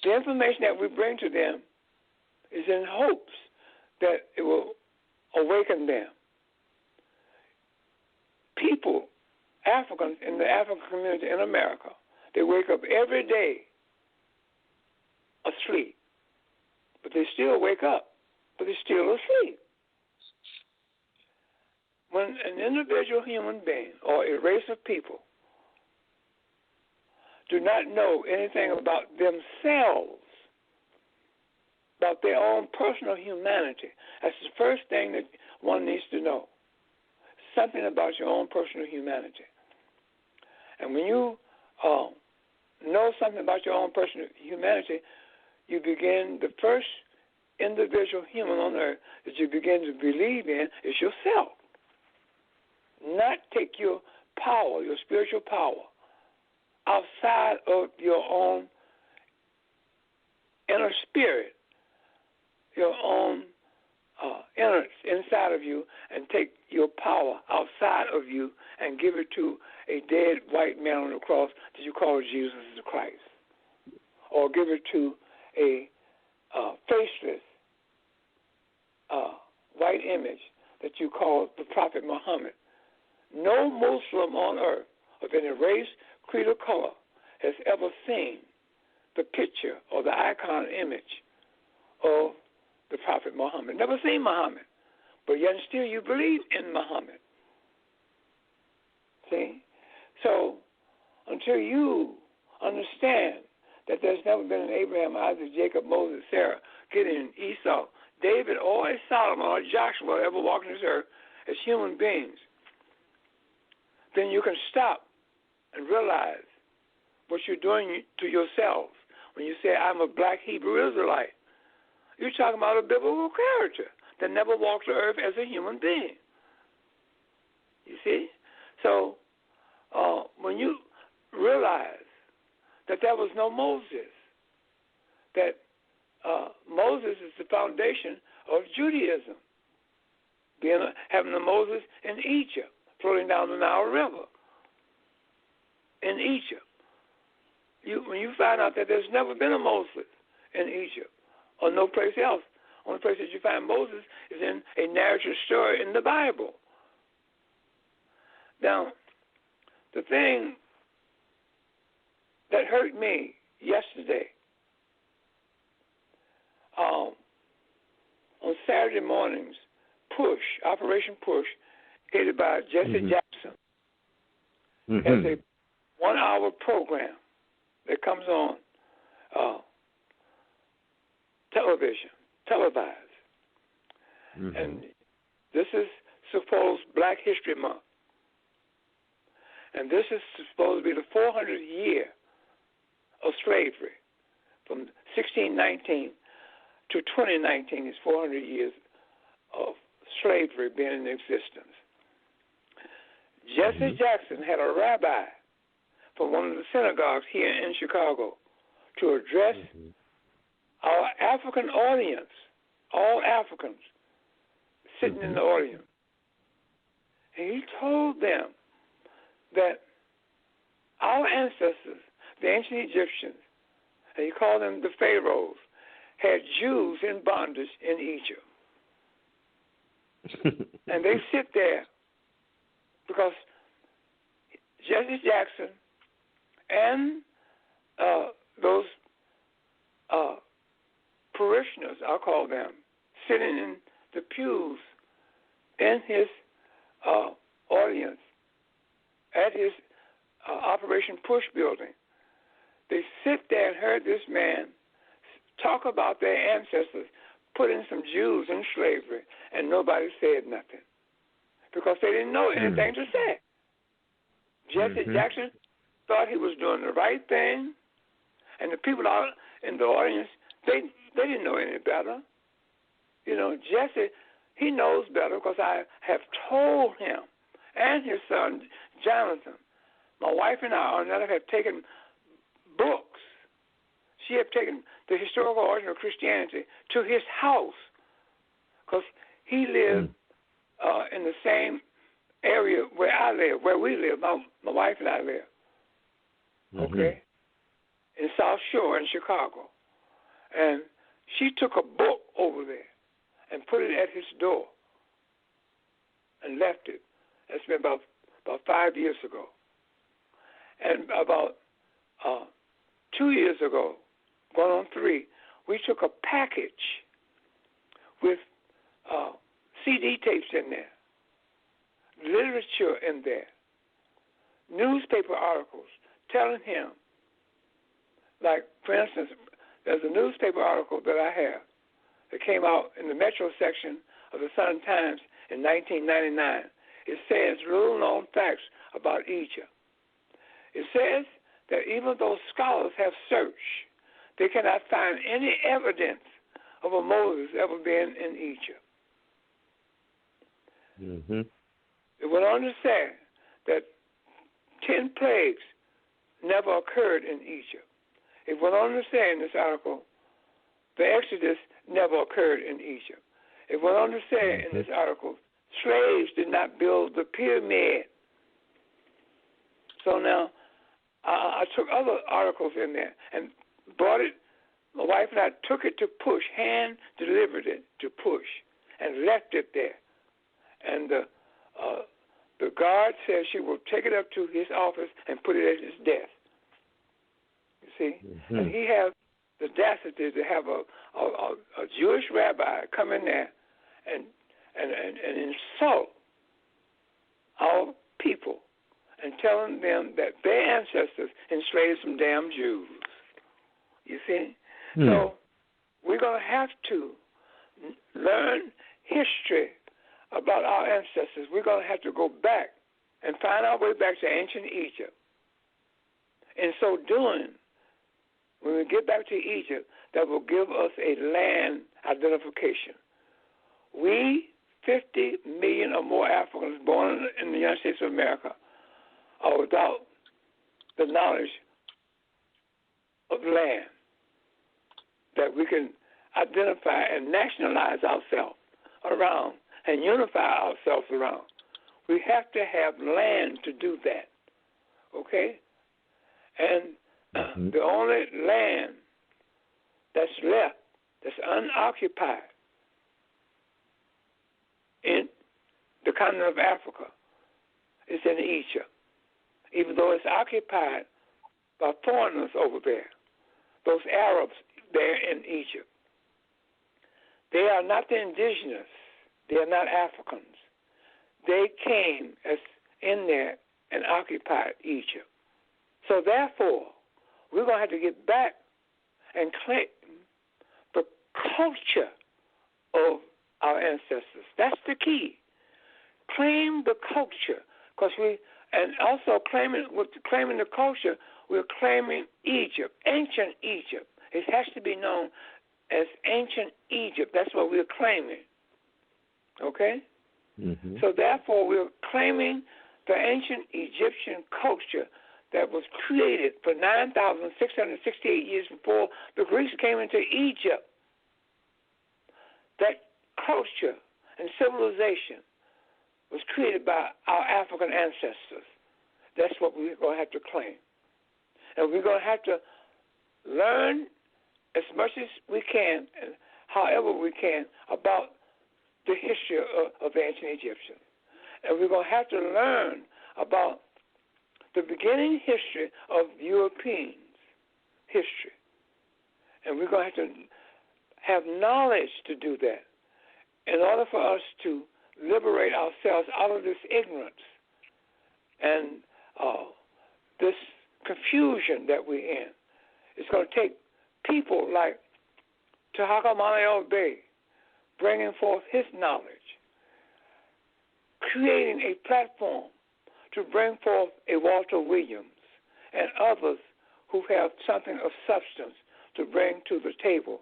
The information that we bring to them is in hopes that it will awaken them. People, Africans in the African community in America, they wake up every day asleep. But they still wake up, but they're still asleep. When an individual human being or a race of people do not know anything about themselves, about their own personal humanity, that's the first thing that one needs to know. Something about your own personal humanity. And when you know something about your own personal humanity, you begin, the first individual human on earth that you begin to believe in is yourself. Not take your power, your spiritual power, outside of your own inner spirit, your own innards inside of you, and take your power outside of you and give it to a dead white man on the cross that you call Jesus the Christ, or give it to a faceless white image that you call the Prophet Muhammad. No Muslim on earth of any race, creed, or color has ever seen the picture or the icon image of the Prophet Muhammad. Never seen Muhammad, but yet still you believe in Muhammad. See? So until you understand that there's never been an Abraham, Isaac, Jacob, Moses, Sarah, Gideon, Esau, David, or Solomon, or Joshua ever walking this earth as human beings, then you can stop and realize what you're doing to yourselves when you say, I'm a black Hebrew Israelite. You're talking about a biblical character that never walked the earth as a human being. You see? So when you realize that there was no Moses, that Moses is the foundation of Judaism, having the Moses in Egypt, floating down the Nile River in Egypt. When you find out that there's never been a Moses in Egypt or no place else, only place that you find Moses is in a narrative story in the Bible. Now, the thing that hurt me yesterday, on Saturday mornings, Operation Push, headed by Jesse Jackson, has a 1-hour program that comes on television, televised. And this is supposed Black History Month. And this is supposed to be the 400th year of slavery. From 1619 to 2019 is 400 years of slavery being in existence. Jesse Jackson had a rabbi from one of the synagogues here in Chicago to address our African audience, all Africans sitting in the audience. And he told them that our ancestors, the ancient Egyptians, and he called them the pharaohs, had Jews in bondage in Egypt. And they sit there because Jesse Jackson and those parishioners, I'll call them, sitting in the pews in his audience at his Operation Push building. They sit there and heard this man talk about their ancestors putting some Jews in slavery, and nobody said nothing because they didn't know anything to say. Jesse Jackson thought he was doing the right thing, and the people out in the audience, they didn't know any better. You know, Jesse, he knows better because I have told him and his son, Jonathan, my wife and I, Arnetta, have taken books. She have taken the historical origin of Christianity to his house because he lived in the same area where I live, where we live. My wife and I live. Okay? In South Shore in Chicago. And she took a book over there and put it at his door and left it. That's been about 5 years ago. And about 2 years ago, going on 3, we took a package with CD tapes in there, literature in there, newspaper articles telling him, like, for instance, there's a newspaper article that I have that came out in the Metro section of the Sun-Times in 1999. It says little-known facts about Egypt. It says that even though scholars have searched, they cannot find any evidence of a Moses ever been in Egypt. Mm-hmm. It went on to say that 10 plagues never occurred in Egypt. It went on to say in this article, the Exodus never occurred in Egypt. It went on to say in this article, slaves did not build the pyramid. So now, I took other articles in there and brought it. My wife and I took it to push, hand delivered it to push, and left it there. And the guard said she will take it up to his office and put it at his desk. You see? Mm-hmm. And he has the audacity to have a Jewish rabbi come in there and insult our people and telling them that their ancestors enslaved some damn Jews. You see? So we're going to have to learn history about our ancestors. We're going to have to go back and find our way back to ancient Egypt. In so doing, when we get back to Egypt, that will give us a land identification. We, 50 million or more Africans born in the United States of America, are without the knowledge of land that we can identify and nationalize ourselves around and unify ourselves around. We have to have land to do that, okay? And the only land that's left, that's unoccupied in the continent of Africa is in Egypt, even though it's occupied by foreigners over there, those Arabs there in Egypt. They are not the indigenous. They are not Africans. They came as in there and occupied Egypt. So therefore, we're going to have to get back and claim the culture of our ancestors. That's the key. Claim the culture, and also claiming the culture, we're claiming Egypt, ancient Egypt. It has to be known as ancient Egypt. That's what we're claiming. Okay? Mm-hmm. So therefore, we're claiming the ancient Egyptian culture that was created for 9,668 years before the Greeks came into Egypt. That culture and civilization was created by our African ancestors. That's what we're going to have to claim. And we're going to have to learn as much as we can, and however we can, about the history of the ancient Egyptians. And we're going to have to learn about the beginning history of Europeans' history. And we're going to have knowledge to do that in order for us to liberate ourselves out of this ignorance and this confusion that we're in. It's going to take people like Tarhaka bringing forth his knowledge, creating a platform to bring forth a Walter Williams and others who have something of substance to bring to the table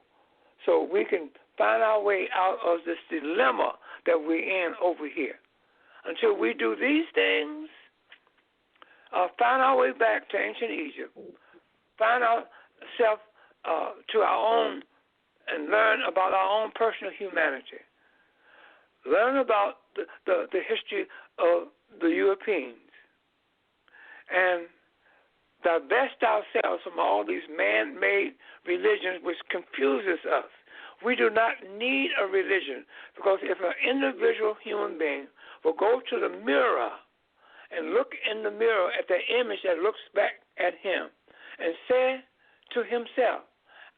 so we can find our way out of this dilemma that we're in over here. Until we do these things, find our way back to ancient Egypt, find ourselves to our own and learn about our own personal humanity, learn about the history of the Europeans, and divest ourselves from all these man-made religions which confuses us. We do not need a religion, because if an individual human being will go to the mirror and look in the mirror at the image that looks back at him and say to himself,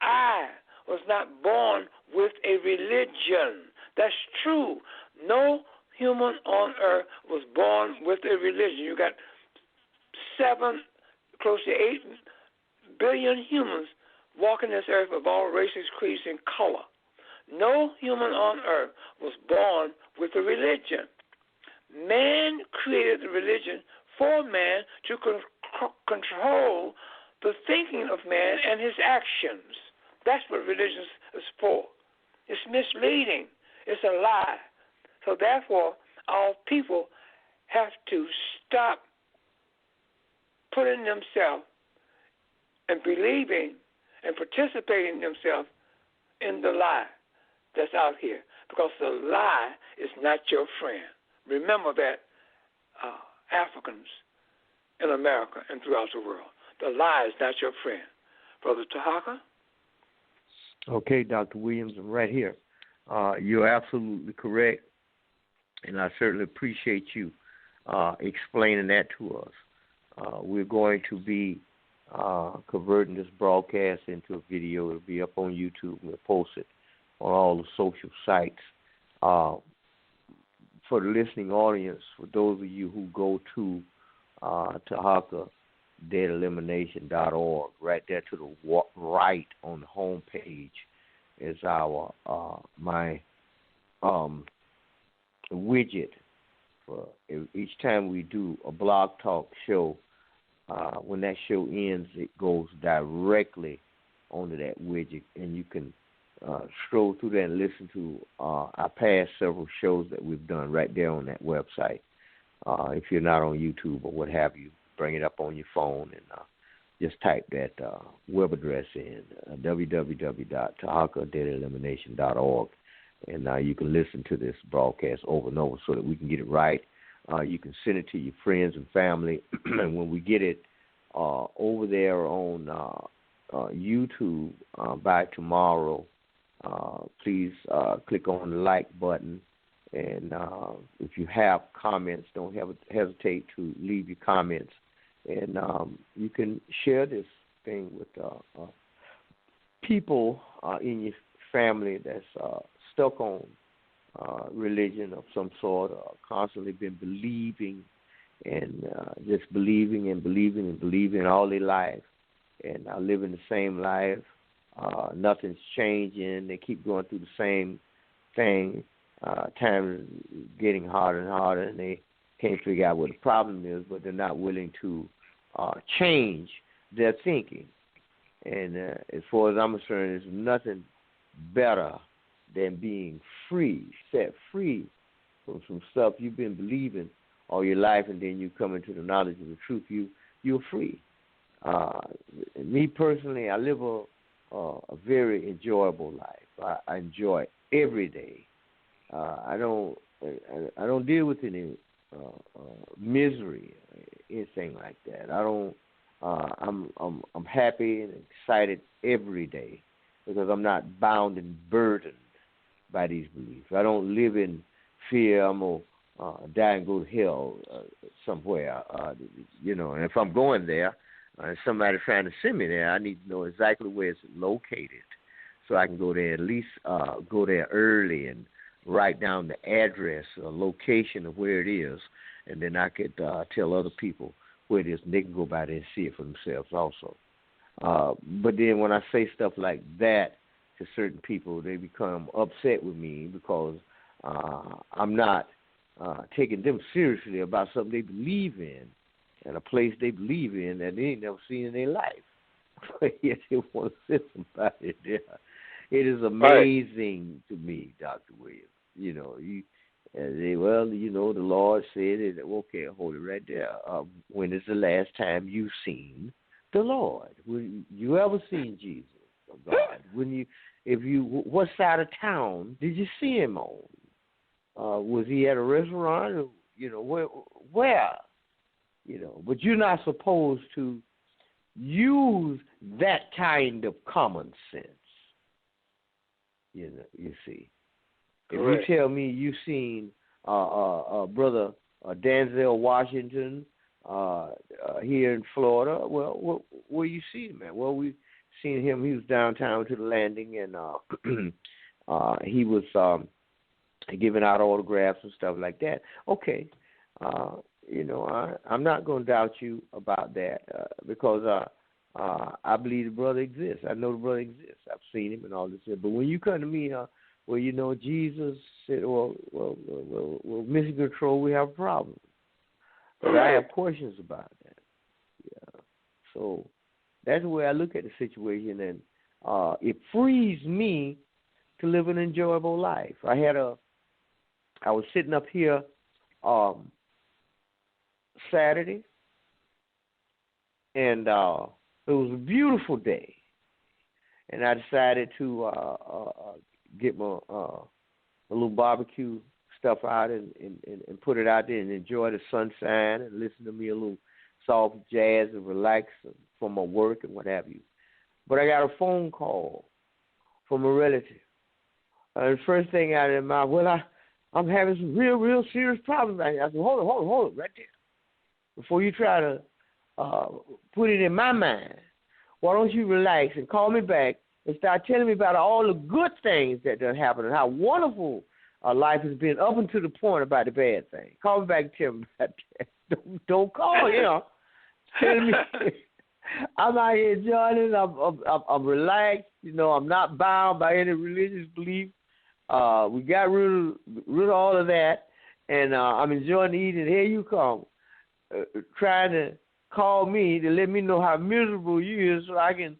I was not born with a religion. That's true. No human on earth was born with a religion. You got 7, close to 8 billion humans walking this earth of all races, creeds, and color. No human on earth was born with a religion. Man created the religion for man to control the thinking of man and his actions. That's what religion is for. It's misleading. It's a lie. So therefore, all people have to stop putting themselves and believing and participating themselves in the lie that's out here, because the lie is not your friend. Remember that, Africans in America and throughout the world. The lie is not your friend. Brother Tarhaka? Okay, Dr. Williams, I'm right here. You're absolutely correct, and I certainly appreciate you explaining that to us. We're going to be converting this broadcast into a video. It'll be up on YouTube. We'll post it on all the social sites. For the listening audience, for those of you who go to Tarhaka, deadelimination.org, right there to the right on the home page is our my widget. For each time we do a blog talk show, when that show ends, it goes directly onto that widget, and you can scroll through that and listen to our past several shows that we've done right there on that website. If you're not on YouTube or what have you, bring it up on your phone and just type that web address in, www.tarhaka.deadelimination.org, and you can listen to this broadcast over and over so that we can get it right. You can send it to your friends and family, and when we get it over there on YouTube by tomorrow, please click on the like button, and if you have comments, don't hesitate to leave your comments, and you can share this thing with people in your family that's stuck on religion of some sort, constantly been believing and just believing and believing and believing all their life, and living the same life. Nothing's changing. They keep going through the same thing. Times getting harder and harder, and they can't figure out what the problem is, but they're not willing to change their thinking. And as far as I'm concerned, there's nothing better than being free, set free from some stuff you've been believing all your life, and then you come into the knowledge of the truth. You're free. Me personally, I live a very enjoyable life. I enjoy every day. I don't deal with any misery, anything like that. I'm happy and excited every day because I'm not bound and burdened by these beliefs. I don't live in fear I'm gonna die and go to hell somewhere. And if I'm going there, somebody trying to send me there, I need to know exactly where it's located, so I can go there, at least go there early and write down the address or location of where it is, and then I could tell other people where it is, and they can go by there and see it for themselves also. But then when I say stuff like that to certain people, they become upset with me because I'm not taking them seriously about something they believe in and a place they believe in that they ain't never seen in their life. But yet they want to send somebody there. It is amazing to me, Dr. Williams. The Lord said it. Okay, hold it right there. When is the last time you've seen the Lord? When you ever seen Jesus or God? What side of town did you see him on? Was he at a restaurant? Or, where? But you're not supposed to use that kind of common sense. You see. Correct. If you tell me you've seen Brother Denzel Washington here in Florida, well, where you see him at? Well, we've seen him. He was downtown to the landing, and he was giving out autographs and stuff like that. Okay. I'm not going to doubt you about that because I believe the brother exists. I know the brother exists. I've seen him and all this. But when you come to me, Jesus said, well, mission control, we have a problem. But I have questions about that. Yeah. So that's the way I look at the situation, and it frees me to live an enjoyable life. I was sitting up here Saturday, and it was a beautiful day, and I decided to get my a little barbecue stuff out and put it out there and enjoy the sunshine and listen to me a little soft jazz and relax from my work and what have you. But I got a phone call from a relative. The first thing out of my mouth, I'm having some real serious problems. I said, hold on, right there. Before you try to put it in my mind, why don't you relax and call me back and start telling me about all the good things that done happened and how wonderful life has been up until the point about the bad thing. Call me back and tell me about that. Don't call, Tell me. I'm out here enjoying it. I'm relaxed. I'm not bound by any religious belief. We got rid of all of that, and I'm enjoying eating. Here you come, trying to call me to let me know how miserable you is, so I can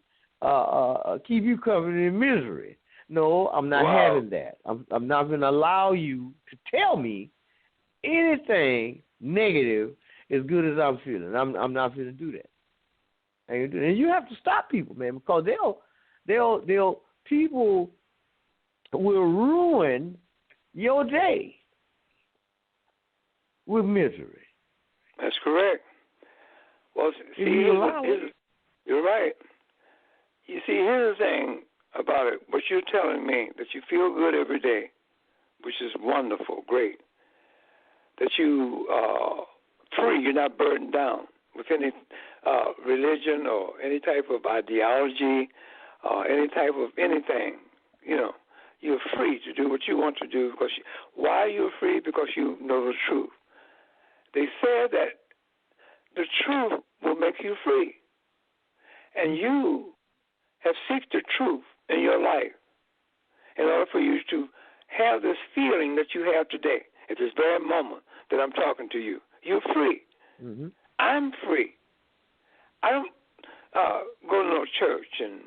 keep you covered in misery. No, I'm not having that. I'm not going to allow you to tell me anything negative as good as I'm feeling. I'm not going to do that. And you have to stop people, man, because people will ruin your day with misery. That's correct. Well, see, you're right. You see, here's the thing about it. What you're telling me, that you feel good every day, which is wonderful, great. That you are free, you're not burdened down with any religion or any type of ideology or any type of anything. You're free to do what you want to do. Why are you free? Because you know the truth. They said that the truth will make you free. And you have sought the truth in your life in order for you to have this feeling that you have today, at this very moment that I'm talking to you. You're free. Mm-hmm. I'm free. I don't go to no church and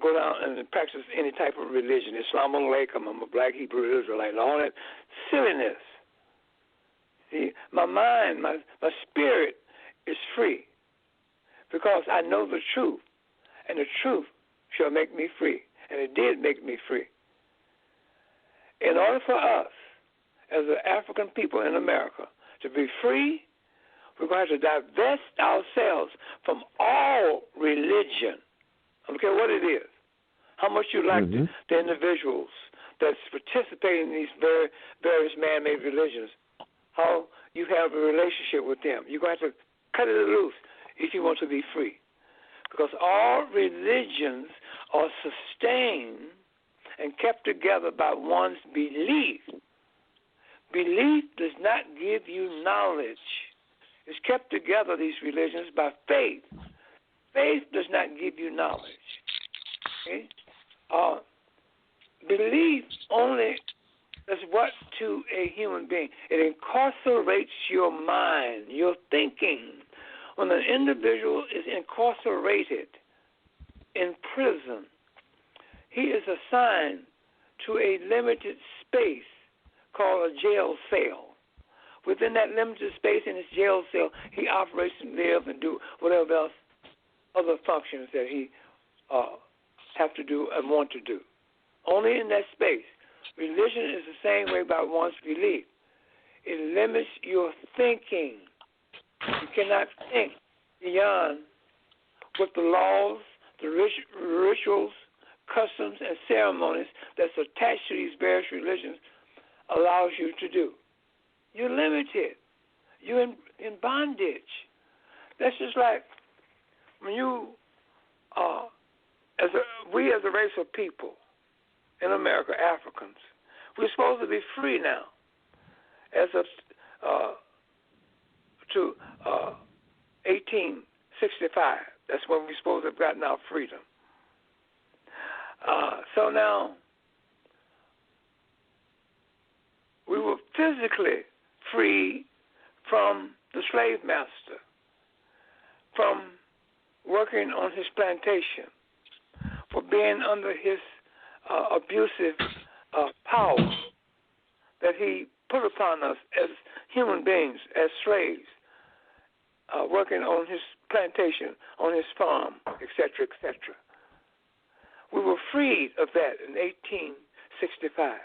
go down and practice any type of religion. Islam alaikum, I'm a black Hebrew Israelite, and all that silliness. See, my mind, my spirit is free because I know the truth, and the truth shall make me free, and it did make me free. In order for us, as the African people in America, to be free, we're going to divest ourselves from all religion. I don't care what it is. How much you like the individuals that's participating in these various man-made religions, how you have a relationship with them. You're going to have to cut it loose if you want to be free. Because all religions are sustained and kept together by one's belief. Belief does not give you knowledge. It's kept together, these religions, by faith. Faith does not give you knowledge. Okay? Belief only does what to a human being? It incarcerates your mind, your thinking. When an individual is incarcerated in prison, he is assigned to a limited space called a jail cell. Within that limited space in his jail cell, he operates and lives and do whatever else, other functions that he have to do and want to do. Only in that space. Religion is the same way about one's belief. It limits your thinking. You cannot think beyond what the laws, the rituals, customs, and ceremonies that's attached to these various religions allows you to do. You're limited. You're in bondage. That's just like when you, we as a race of people in America, Africans, we're supposed to be free now as of to 1865. That's when we're supposed to have gotten our freedom. So now we were physically free from the slave master, from working on his plantation, for being under his abusive power that he put upon us as human beings, as slaves, working on his plantation, on his farm, etc., etc. We were freed of that in 1865.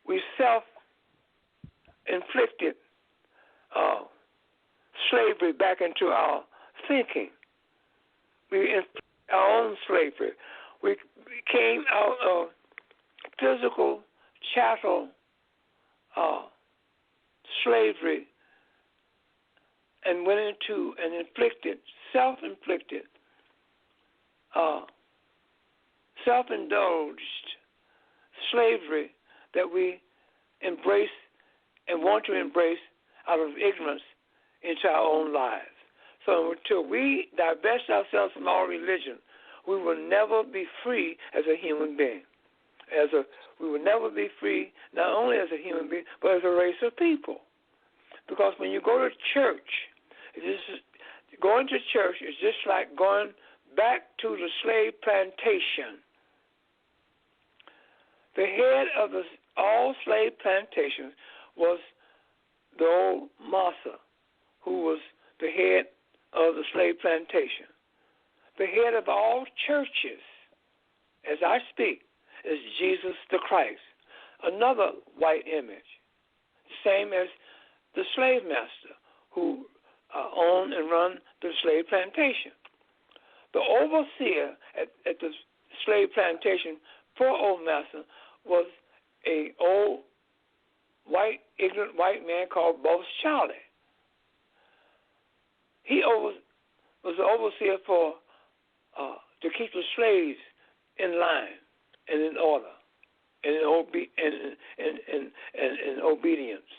We self-inflicted slavery back into our thinking. We inflicted our own slavery. We came out of physical chattel slavery and went into an self-inflicted, self-indulged slavery that we embrace and want to embrace out of ignorance into our own lives. So until we divest ourselves from our religion, we will never be free as a human being. We will never be free not only as a human being, but as a race of people. Because when you go to church, going to church is just like going back to the slave plantation. The head of all slave plantations was the old massa, who was the head of the slave plantation. The head of all churches, as I speak, is Jesus the Christ, another white image, same as the slave master who owned and run the slave plantation. The overseer at the slave plantation for old master was a old ignorant white man called Boss Charlie. He was the overseer to keep the slaves in line and in order and in obedience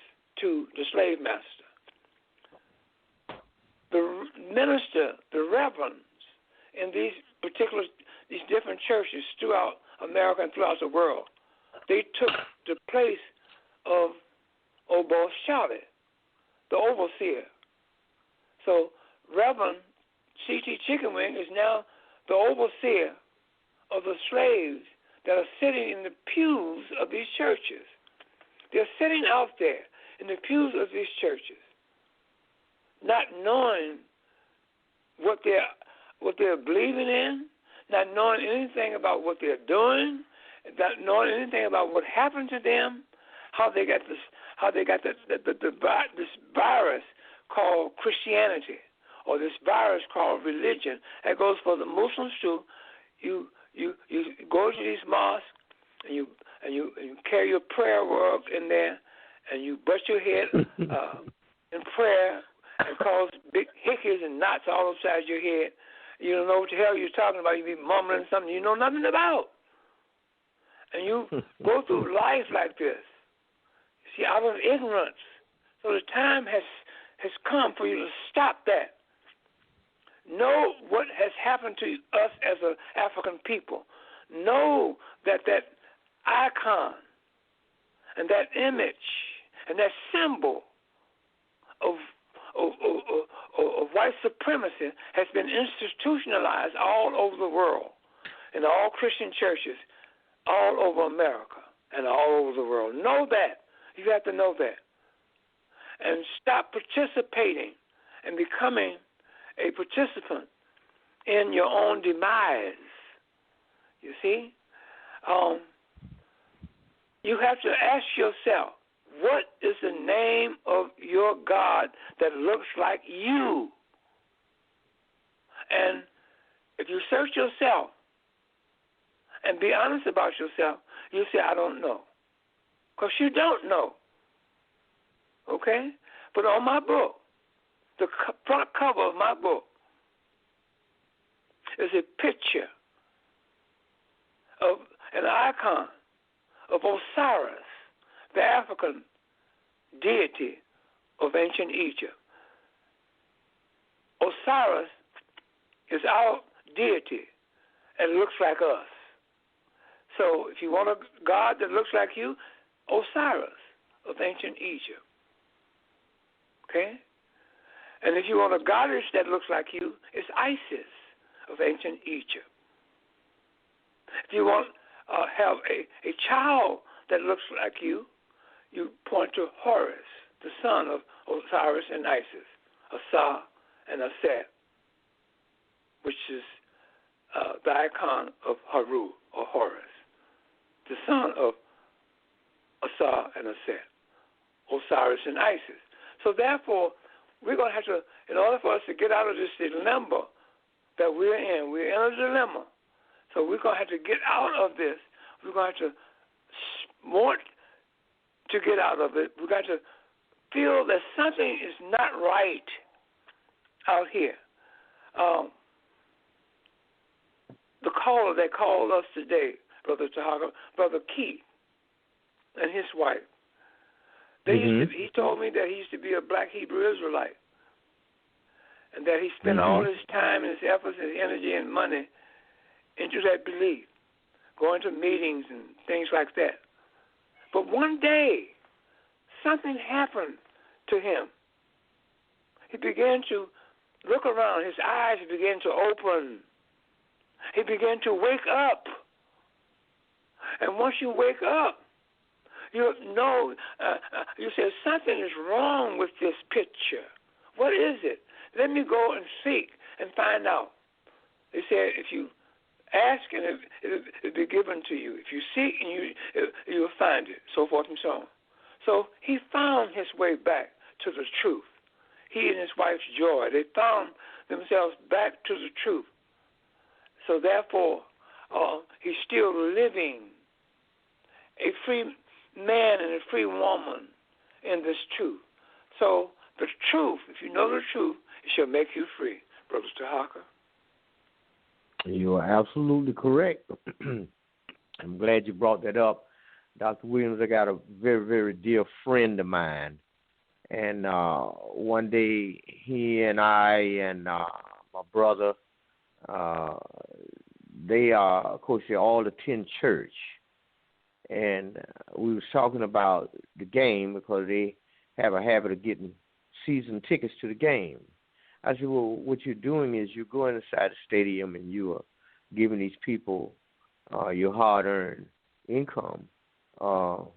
to the slave master. The minister, the reverends in these different churches throughout America and throughout the world, they took the place of old Boss Charlie, the overseer. So Reverend C.T. Chickenwing is now the overseer of the slaves that are sitting in the pews of these churches. They're sitting out there in the pews of these churches, not knowing what they're believing in, not knowing anything about what they're doing, not knowing anything about what happened to them, how they got this virus called Christianity, or this virus called religion. That goes for the Muslims too. You go to these mosques and you carry your prayer work in there, and you butt your head in prayer and cause big hickeys and knots all upside your head. You don't know what the hell you're talking about. You be mumbling something you know nothing about, and you go through life like this. See, out of ignorance. So the time has come for you to stop that. Know what has happened to us as an African people. Know that icon and that image and that symbol of white supremacy has been institutionalized all over the world, in all Christian churches, all over America and all over the world. Know that. You have to know that. And stop participating and becoming a participant in your own demise. You see? You have to ask yourself, what is the name of your God that looks like you? And if you search yourself and be honest about yourself, you say, I don't know. Because you don't know. Okay? But on my book, the front cover of my book is a picture of an icon of Osiris, the African deity of ancient Egypt. Osiris is our deity and looks like us. So if you want a God that looks like you, Osiris of ancient Egypt. Okay? And if you want a goddess that looks like you, it's Isis of ancient Egypt. If you want have a child that looks like you point to Horus, the son of Osiris and Isis, Asa and Aset, which is the icon of Haru or Horus, the son of Asa and Aset, Osiris and Isis. So therefore, we're going to have to, in order for us to get out of this dilemma that we're in a dilemma. So we're going to have to get out of this. We're going to have to want to get out of it. We've got to feel that something is not right out here. The caller that called us today, Brother Tarhaka, Brother Keith, and his wife, he told me that he used to be a black Hebrew Israelite, and that he spent all his time and his efforts and his energy and money into that belief, going to meetings and things like that. But one day, something happened to him. He began to look around. His eyes began to open. He began to wake up. And once you wake up, you know, you say, something is wrong with this picture. What is it? Let me go and seek and find out. They said, if you ask and it'll be given to you. If you seek and you'll find it, so forth and so on. So he found his way back to the truth. He and his wife Joy, they found themselves back to the truth. So therefore, he's still living a free man and a free woman in this truth. So the truth, if you know the truth, it shall make you free, Brother Tarhaka. You are absolutely correct. I'm glad you brought that up. Dr. Williams, I got a very, very dear friend of mine. And one day he and I and my brother, they are, of course, they all attend church. And we was talking about the game because they have a habit of getting season tickets to the game. I said, well, what you're doing is you're going inside the stadium and you are giving these people your hard-earned income to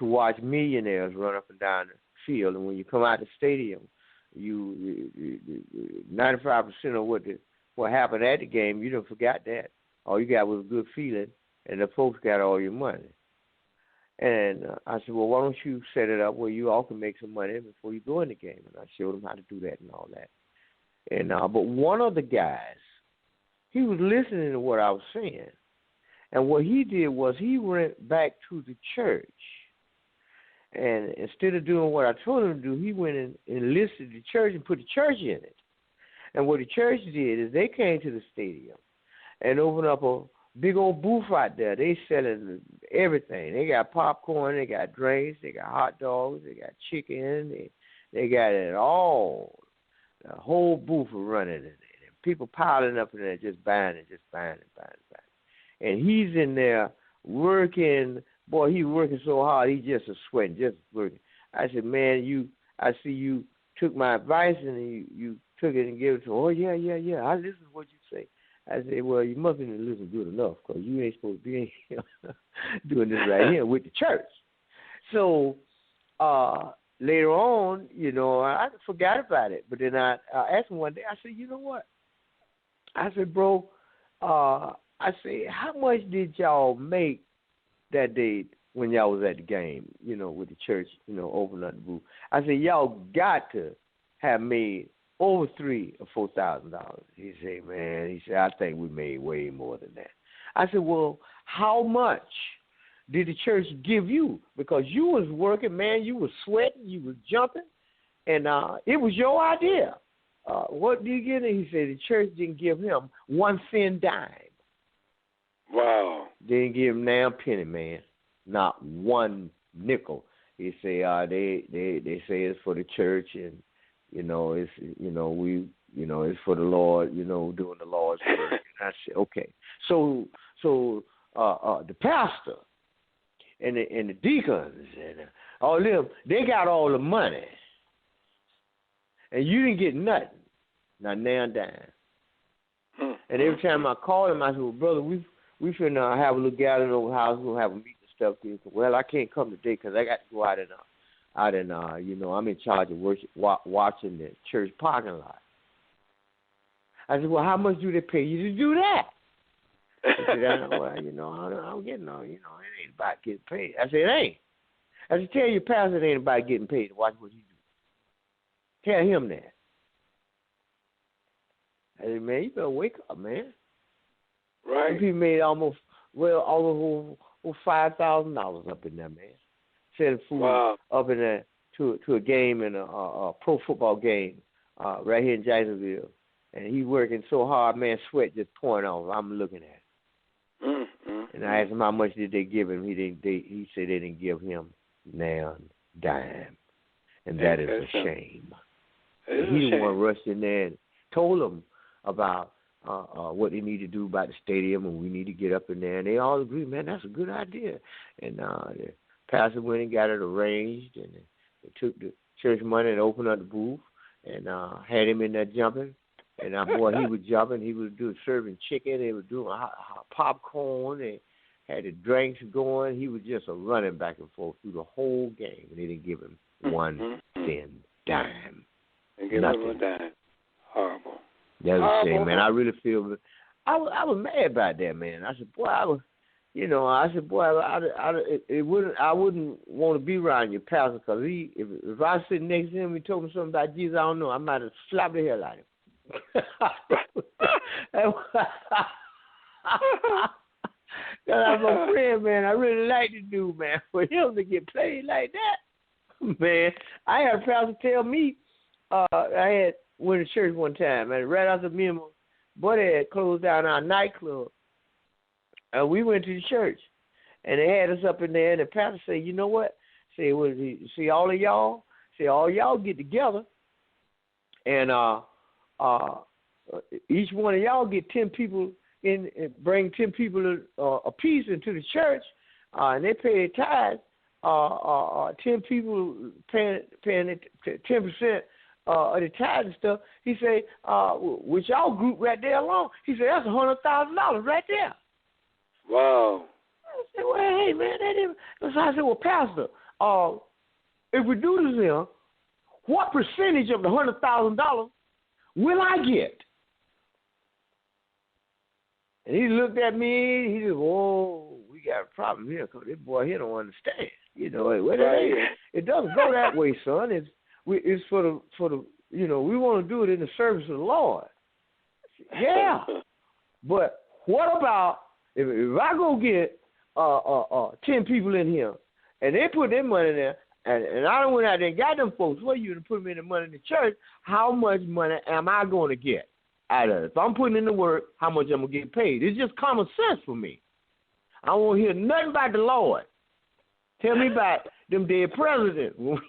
watch millionaires run up and down the field. And when you come out the stadium, you 95% of what happened at the game, you done forgot that. All you got was a good feeling, and the folks got all your money. And I said, well, why don't you set it up where you all can make some money before you go in the game? And I showed them how to do that and all that. And but one of the guys, he was listening to what I was saying. And what he did was he went back to the church. And instead of doing what I told him to do, he went and enlisted the church and put the church in it. And what the church did is they came to the stadium and opened up a big old booth out there. They selling everything. They got popcorn, they got drinks, they got hot dogs, they got chicken, they got it all. The whole booth was running in there. People piling up in there just buying and buying. And he's in there working. Boy, he's working so hard, he just a sweating, just working. I said, man, I see you took my advice and you took it and gave it to him. Oh, yeah. I listen to what you say. I said, well, you must have listened good enough because you ain't supposed to be doing this right here with the church. So later on, you know, I forgot about it. But then I asked him one day, I said, you know what? I said, bro, I said, how much did y'all make that day when y'all was at the game, you know, with the church, you know, opening up the booth? I said, y'all got to have made over $3,000 or $4,000. He said, man, I think we made way more than that. I said, well, how much did the church give you? Because you was working, man, you was sweating, you was jumping, and it was your idea. What did you get? He said the church didn't give him 1 cent dime. Wow. They didn't give him damn penny, man. Not 1 nickel. He say they say it's for the church and it's for the Lord, doing the Lord's work. And I said, okay. So the pastor and the deacons and all them, they got all the money, and you didn't get nothing, not now dime. And every time I called him, I said, well, brother, we finna have a little gathering over the house. We're gonna have a meeting and stuff. Well, I can't come today because I got to go out and I'm in charge of watching the church parking lot. I said, well, how much do they pay you to do that? He said, well, I'm getting on. It ain't about getting paid. I said, it ain't. I said, tell your pastor it ain't about getting paid to watch what you do. Tell him that. I said, man, you better wake up, man. Right. Some people made almost $5,000 up in there, man. Selling food up in there to a game and a pro football game right here in Jacksonville. And he working so hard, man, sweat just pouring off. I'm looking at it. And I asked him how much did they give him. He said they didn't give him nan dime. And that is a shame. He the one rushed in there and told them about what they need to do about the stadium, and we need to get up in there. And they all agree, man, that's a good idea. And the pastor went and got it arranged, and they took the church money and opened up the booth and had him in there jumping. And boy, he was jumping. He was serving chicken. They were doing popcorn. They had the drinks going. He was just running back and forth through the whole game, and they didn't give him one thin dime. They give him a dime. Horrible. That was a shame, man. I really feel. I was mad about that, man. I said, boy, I wouldn't want to be around your pastor because if I was sitting next to him, he told me something about Jesus, I don't know, I might have slapped the hell out of him. That's my friend, man. I really like the dude, man. For him to get played like that, man. I had a pastor tell me, I went to church one time, and right after me and my buddy had closed down our nightclub, and we went to the church, and they had us up in there, and the pastor said, you know what? See all of y'all? All y'all get together, and each one of y'all get 10 people in, bring 10 people a piece into the church, and they pay their tithes. 10 people paying 10% of the tithes and stuff. He said, with y'all group right there alone, he said that's $100,000 right there. Wow. I said, well, hey man, that didn't. So I said, well, Pastor, if we do this here, what percentage of the $100,000 will I get? And he looked at me. He said, "Whoa, we got a problem here because this boy here don't understand. It doesn't go that way, son. It's for the we want to do it in the service of the Lord. Yeah, but what about if I go get 10 people in here and they put their money in there, and I went out there and got them folks for you to put me in the money in the church, how much money am I going to get out of it? If I'm putting in the work, how much I'm going to get paid? It's just common sense for me. I don't want to hear nothing about the Lord. Tell me about them dead presidents. But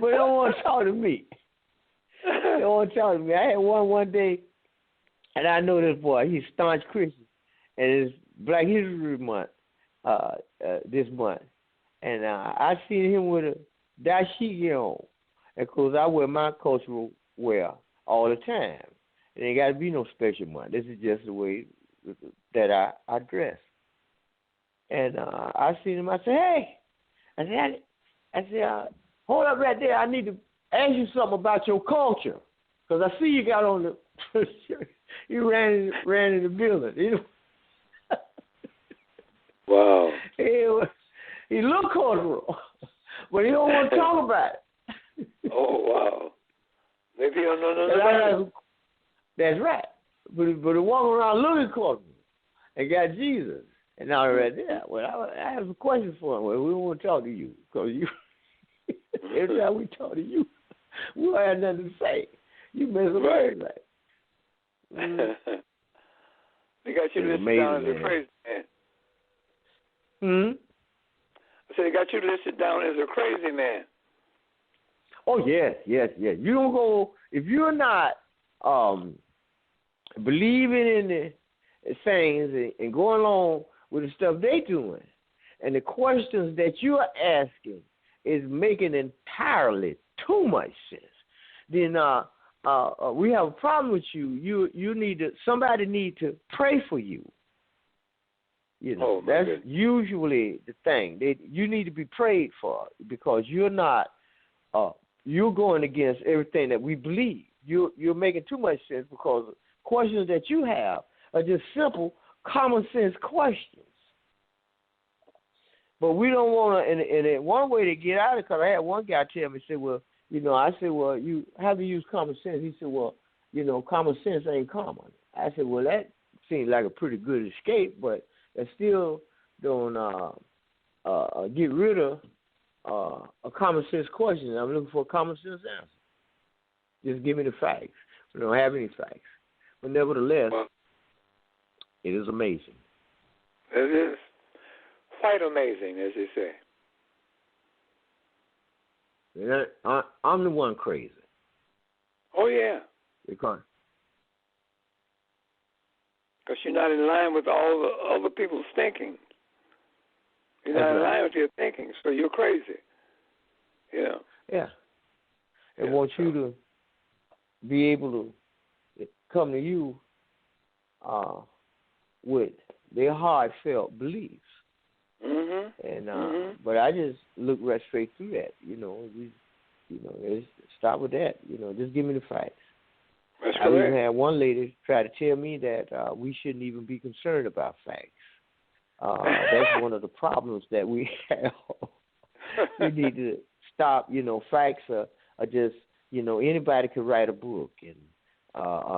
they don't want to talk to me. They don't want to talk to me. I had one day, and I know this boy. He's a staunch Christian, and it's Black History Month this month. And I seen him with a dashiki on. And of course, I wear my cultural wear all the time. It ain't got to be no special month. This is just the way that I dress. And I seen him. I said, hey. I said, hold up right there. I need to ask you something about your culture. Because I see you got on the you ran in the building. Wow. He looked cultural, but he don't want to talk about it. Oh, wow. Maybe he don't know nothing about it. That's right. But he walk around looking cultural and got Jesus. And now right there, well, I have a question for him. Well, we want to talk to you because every time we talk to you, we don't have nothing to say. You mess up everything. They got you listed down as a crazy man. I said they got you listed down as a crazy man. Oh, yes. You don't go, if you're not believing in the things and going along with the stuff they doing, and the questions that you're asking is making entirely too much sense, then we have a problem with you. You need to. Somebody need to pray for you. You know, that's usually the thing. You need to be prayed for because you're not. You're going against everything that we believe. You're making too much sense because questions that you have are just simple, common sense questions. But we don't want to. And one way to get out of it, because I had one guy tell me, said, well, I said, well, you have to use common sense. He said, well, common sense ain't common. I said, well, that seems like a pretty good escape, but it still don't get rid of a common sense question. I'm looking for a common sense answer. Just give me the facts. We don't have any facts. But nevertheless, it is amazing. It is quite amazing, as they say. I'm the one crazy. Oh, yeah. Because you're not in line with all the other people's thinking. You're not in line with your thinking, so you're crazy. Yeah. They want you to be able to come to you with their heartfelt beliefs. Mm-hmm. And but I just look right straight through that. Stop with that. Just give me the facts. That's I correct. even had one lady try to tell me that we shouldn't even be concerned about facts. That's one of the problems that we have. We need to stop. Facts are just anybody can write a book, and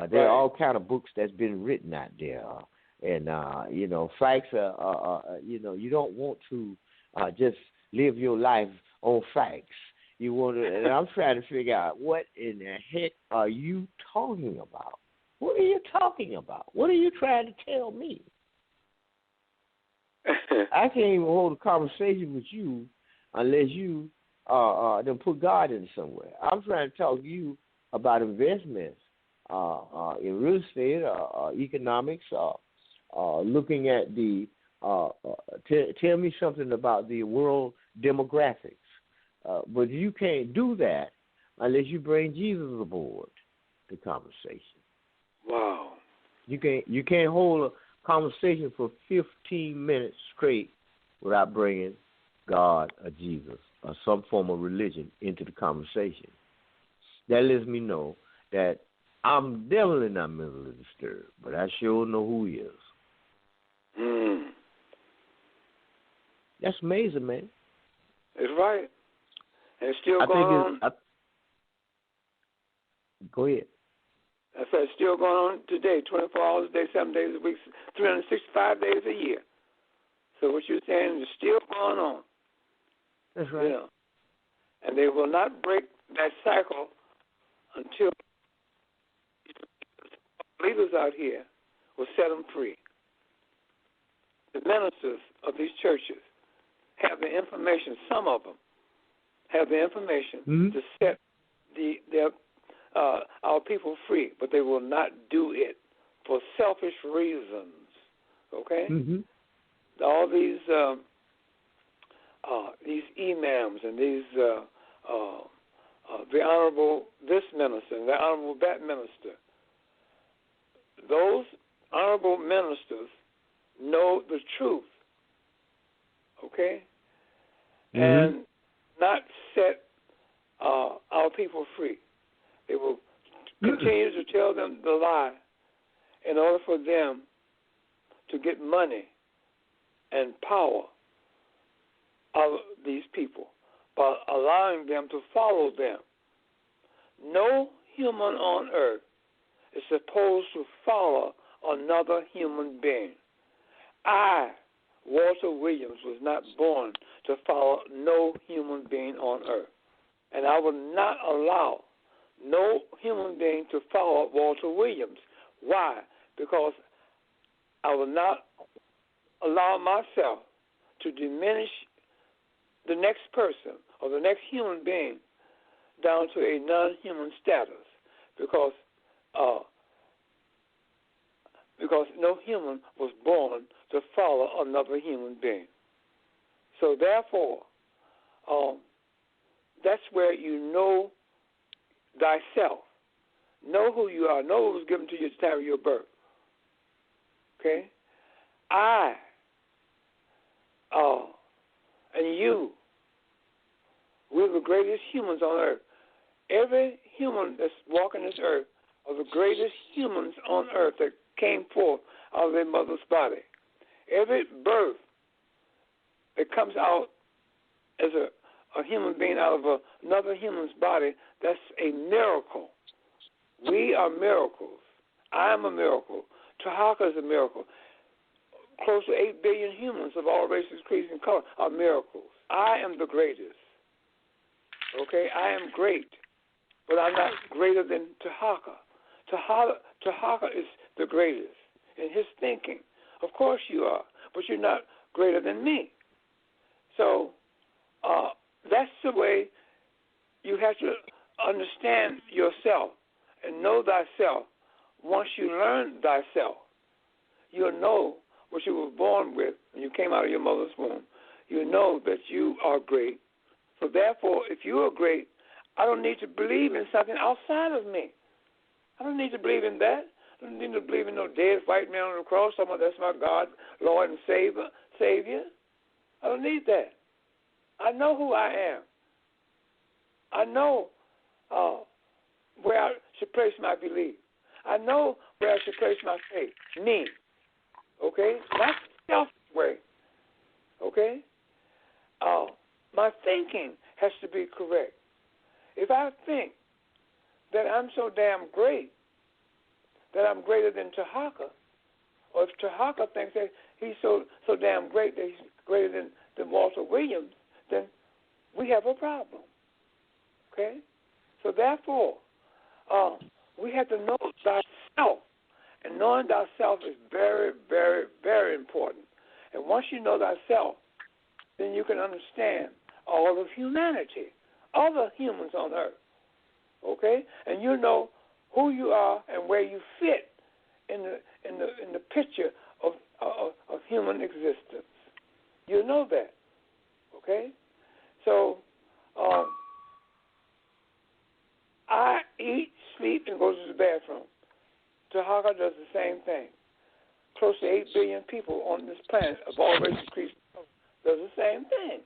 there are all kind of books that's been written out there. And facts are you don't want to just live your life on facts. You want to, and I'm trying to figure out what in the heck are you talking about? What are you talking about? What are you trying to tell me? I can't even hold a conversation with you unless you then put God in somewhere. I'm trying to talk to you about investments in real estate, economics, looking at the tell me something about the world demographics. But you can't do that unless you bring Jesus aboard the conversation. Wow. You can't hold a conversation for 15 minutes straight without bringing God or Jesus or some form of religion into the conversation. That lets me know that I'm definitely not mentally disturbed, but I sure know who he is. That's amazing, man. It's right. And it's still going on. Go ahead. I said it's still going on today, 24 hours a day, 7 days a week, 365 days a year. So what you're saying is still going on. That's right. And they will not break that cycle until leaders out here will set them free. The ministers of these churches have the information, some of them have the information to set our people free, but they will not do it for selfish reasons. Okay? All these imams and these the honorable this minister and the honorable that minister, those honorable ministers know the truth. Okay? And not set our people free. They will continue to tell them the lie in order for them to get money and power of these people by allowing them to follow them. No human on earth is supposed to follow another human being. I, Walter Williams, was not born to follow no human being on earth. And I will not allow no human being to follow Walter Williams. Why? Because I will not allow myself to diminish the next person or the next human being down to a non-human status because no human was born to follow another human being. So therefore, that's where you know thyself. Know who you are. Know what was given to you at the time of your birth. Okay? I, and you, we're the greatest humans on earth. Every human that's walking this earth are the greatest humans on earth that came forth out of their mother's body. Every birth that comes out as a human being out of another human's body, that's a miracle. We are miracles. I am a miracle. Tarhaka is a miracle. Close to 8 billion humans of all races, creeds, and color are miracles. I am the greatest. Okay? I am great, but I'm not greater than Tarhaka. Tarhaka is the greatest in his thinking. Of course you are, but you're not greater than me. So that's the way you have to understand yourself and know thyself. Once you learn thyself, you'll know what you were born with when you came out of your mother's womb. You know that you are great. So therefore, if you are great, I don't need to believe in something outside of me. I don't need to believe in that. I don't need to believe in no dead white man on the cross, someone that's my God, Lord, and Savior. I don't need that. I know who I am. I know where I should place my belief. I know where I should place my faith. Me. Okay? Not selfish way. Okay? My thinking has to be correct. If I think that I'm so damn great, that I'm greater than Tarhaka, or if Tarhaka thinks that he's so damn great that he's greater than Walter Williams, then we have a problem. Okay? So therefore, we have to know thyself. And knowing thyself is very, very, very important. And once you know thyself, then you can understand all of humanity, other humans on earth. Okay? And you know who you are and where you fit in the picture of human existence. You know that. Okay? So I eat, sleep, and go to the bathroom. Tarhaka does the same thing. Close to 8 billion people on this planet of all races, creeds, does the same thing.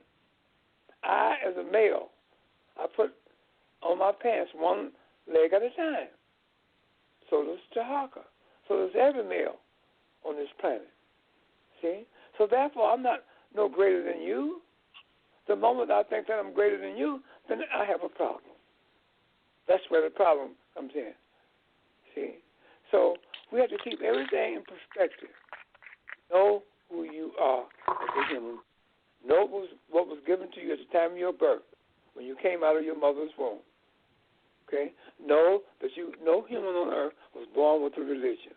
I, as a male, I put on my pants one leg at a time. So does Tarhaka. So does every male on this planet. See? So therefore, I'm not no greater than you. The moment I think that I'm greater than you, then I have a problem. That's where the problem comes in. See? So we have to keep everything in perspective. Know who you are as a human. Know what was given to you at the time of your birth, when you came out of your mother's womb. Okay? Know that no human on earth was born with a religion.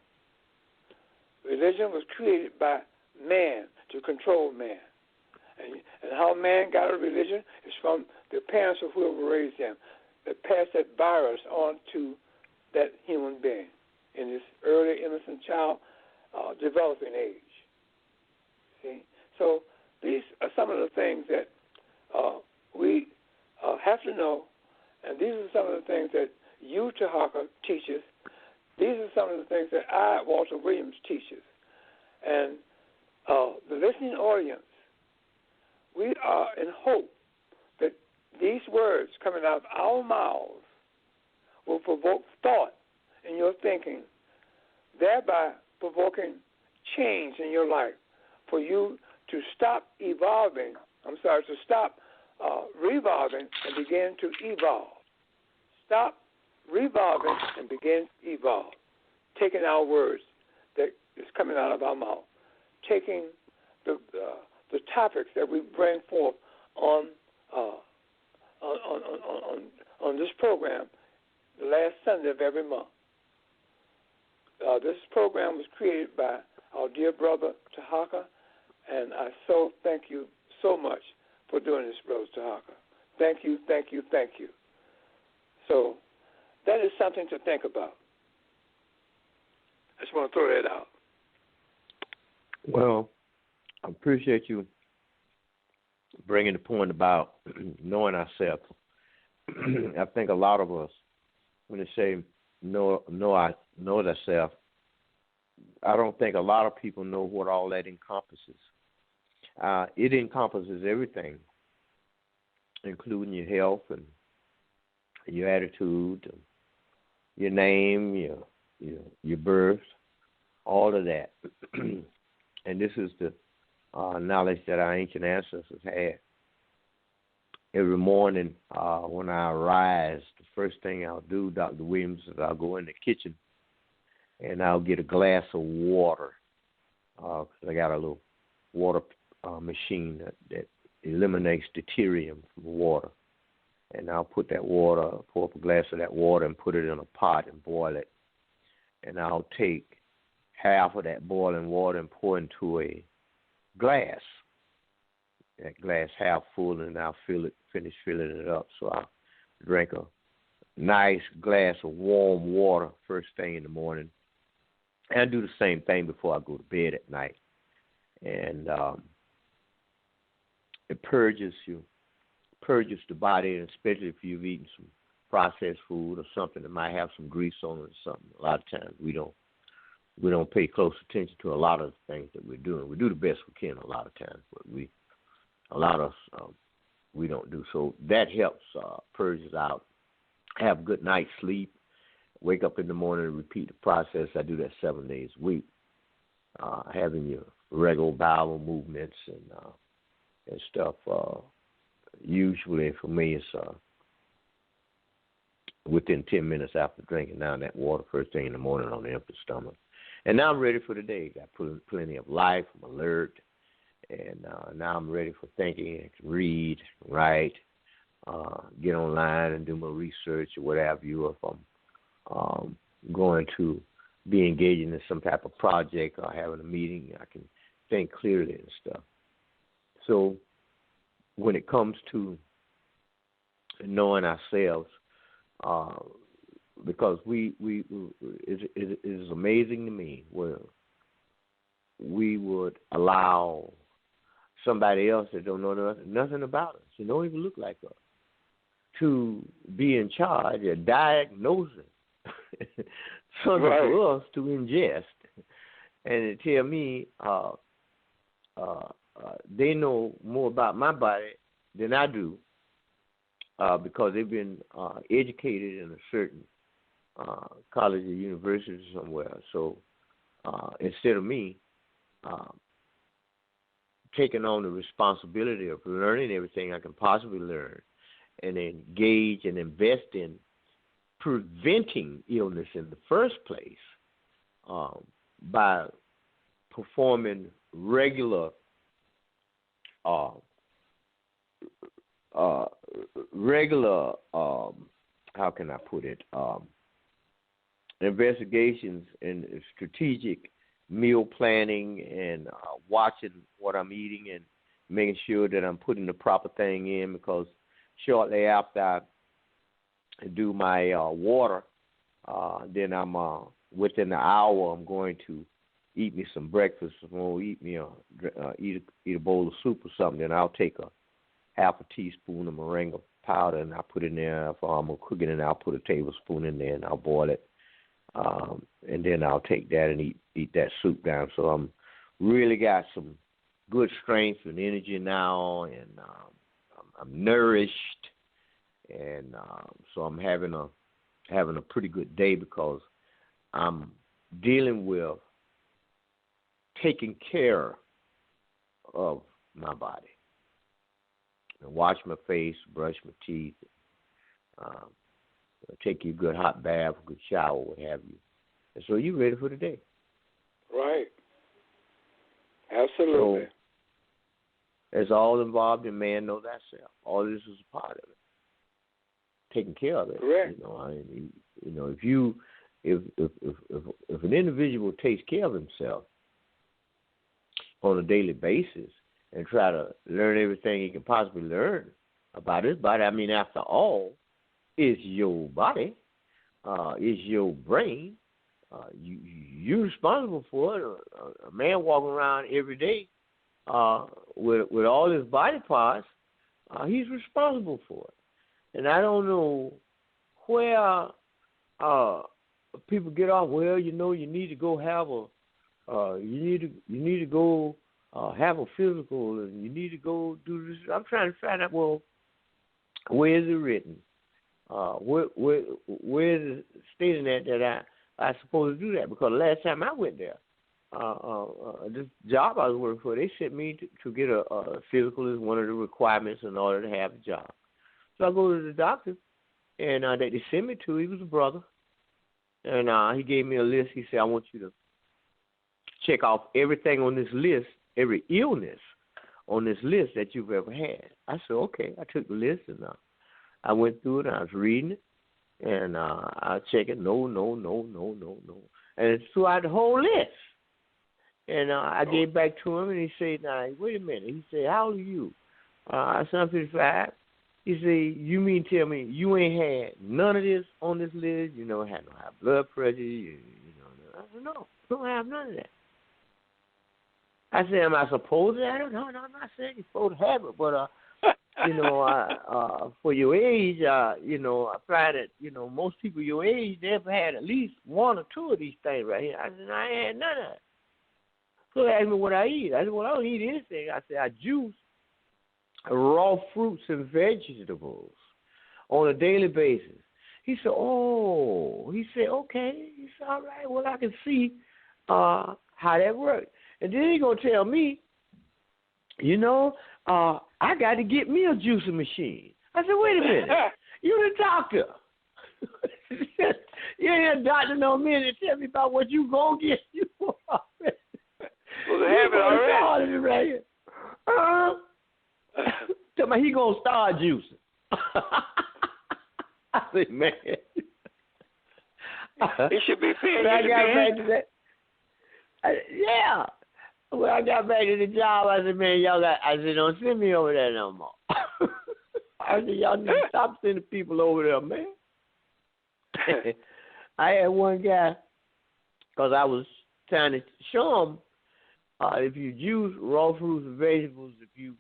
Religion was created by man to control man. And how man got a religion is from the parents of whoever raised them, that passed that virus on to that human being in this early innocent child developing age. See? So these are some of the things that we have to know, and these are some of the things that you, Tarhaka, teaches. These are some of the things that I, Walter Williams, teaches. And the listening audience, we are in hope that these words coming out of our mouths will provoke thought in your thinking, thereby provoking change in your life for you to stop stop revolving and begin to evolve. Stop revolving and begin to evolve. Taking our words that is coming out of our mouth, taking the topics that we bring forth on this program the last Sunday of every month. This program was created by our dear brother Tarhaka, and I so thank you so much for doing this, brother Tarhaka. Thank you, thank you, thank you. So that is something to think about. I just want to throw that out. Well, I appreciate you bringing the point about knowing ourselves. I think a lot of us, when they say know thyself, I don't think a lot of people know what all that encompasses. It encompasses everything, including your health and your attitude, and your name, your birth, all of that. And this is the knowledge that our ancient ancestors had. Every morning when I arise, the first thing I'll do, Dr. Williams, is I'll go in the kitchen and I'll get a glass of water. 'Cause I got a little water machine that eliminates deuterium from water. And I'll put that water, pour up a glass of that water and put it in a pot and boil it. And I'll take half of that boiling water and pour into a glass. That glass half full, and I'll finish filling it up. So I'll drink a nice glass of warm water first thing in the morning. And I do the same thing before I go to bed at night. And it purges the body, and especially if you've eaten some processed food or something that might have some grease on it or something. A lot of times we don't pay close attention to a lot of the things that we're doing. We do the best we can a lot of times, but we don't do. So that helps purges out. Have a good night's sleep. Wake up in the morning and repeat the process. I do that 7 days a week. Having your regular bowel movements and stuff. Usually for me it's within 10 minutes after drinking down that water first thing in the morning on an empty stomach. And now I'm ready for the day. Got plenty of life. I'm alert. And now I'm ready for thinking. I can read, write, get online and do my research or what have you. If I'm going to be engaging in some type of project or having a meeting, I can think clearly and stuff. So when it comes to knowing ourselves, because it is amazing to me where we would allow somebody else that don't know nothing about us, who don't even look like us, to be in charge of diagnosing something for us to ingest, and to tell me they know more about my body than I do, because they've been educated in a certain college or university somewhere. So instead of me taking on the responsibility of learning everything I can possibly learn and engage and invest in preventing illness in the first place by performing regular how can I put it, investigations and strategic meal planning and watching what I'm eating and making sure that I'm putting the proper thing in, because shortly after I do my water, then I'm within the hour I'm going to eat me some breakfast. I'm going to eat a bowl of soup or something. Then I'll take a half a teaspoon of moringa powder and I'll put it in there. If I'm going to cook it, and I'll put a tablespoon in there and I'll boil it. And then I'll take that and eat that soup down. So I'm really got some good strength and energy now, and I'm nourished, and so I'm having a pretty good day because I'm dealing with taking care of my body. And wash my face, brush my teeth, take you a good hot bath, a good shower, what have you. And so you're ready for the day. Right. Absolutely. So it's all involved in man know thyself. All this is a part of it. Taking care of it. Correct. If an individual takes care of himself on a daily basis and try to learn everything he can possibly learn about his body, I mean, after all, it's your body, it's your brain. You're responsible for it. A man walking around every day with all his body parts, he's responsible for it. And I don't know where people get off. Well, you need to go have you need to go have a physical, and you need to go do this. I'm trying to find out. Well, where is it written? Where is it stating that I supposed to do that? Because last time I went there, this job I was working for, they sent me to get a physical as one of the requirements in order to have a job. So I go to the doctor, and that they sent me to, he was a brother, and he gave me a list. He said, I want you to check off everything on this list, every illness on this list that you've ever had. I said, okay. I took the list, and I went through it, and I was reading it, and I checked it, no. And it's throughout the whole list. And I gave back to him, and he said, now, wait a minute. He said, how old are you? I said, I'm 55. He said, you mean tell me you ain't had none of this on this list? You know, had no high blood pressure? You know. I said, no, don't have none of that. I said, am I supposed to have it? No, I'm not saying you're supposed to have it, but, for your age, I find that, most people your age, they've had at least one or two of these things right here. I said, I ain't had none of that. So they asked me what I eat. I said, well, I don't eat anything. I said, I juice raw fruits and vegetables on a daily basis. He said, okay. He said, all right, well, I can see how that works. And then he's going to tell me, I got to get me a juicing machine. I said, wait a minute. You're the doctor. You ain't a doctor no minute to tell me about what you going to get. You already. Well, they have it already. Right here. Tell me he going to start juicing. I said, man. He should be paying I got back to that. Yeah. When I got back to the job, I said, man, I said, don't send me over there no more. I said, y'all need to stop sending people over there, man. I had one guy, because I was trying to show him, if you juice raw fruits and vegetables, if you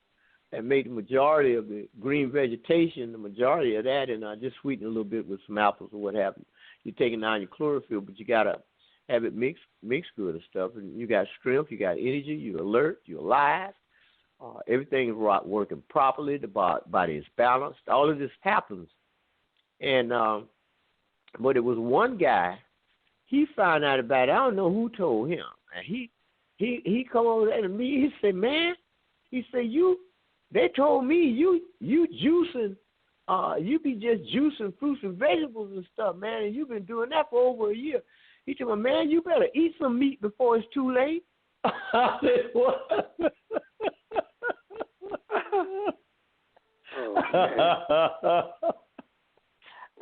and make the majority of the green vegetation, the majority of that, and just sweeten a little bit with some apples or what have you. You're taking down your chlorophyll, but you got to have it mixed good and stuff. And you got strength, you got energy, you're alert, you're alive. Everything is working properly. The body is balanced. All of this happens. And but it was one guy, he found out about it. I don't know who told him. And he come over there to me. He said, man, he said, they told me you juicing, you be just juicing fruits and vegetables and stuff, man, and you've been doing that for over a year. He told me, man, you better eat some meat before it's too late. I said, what?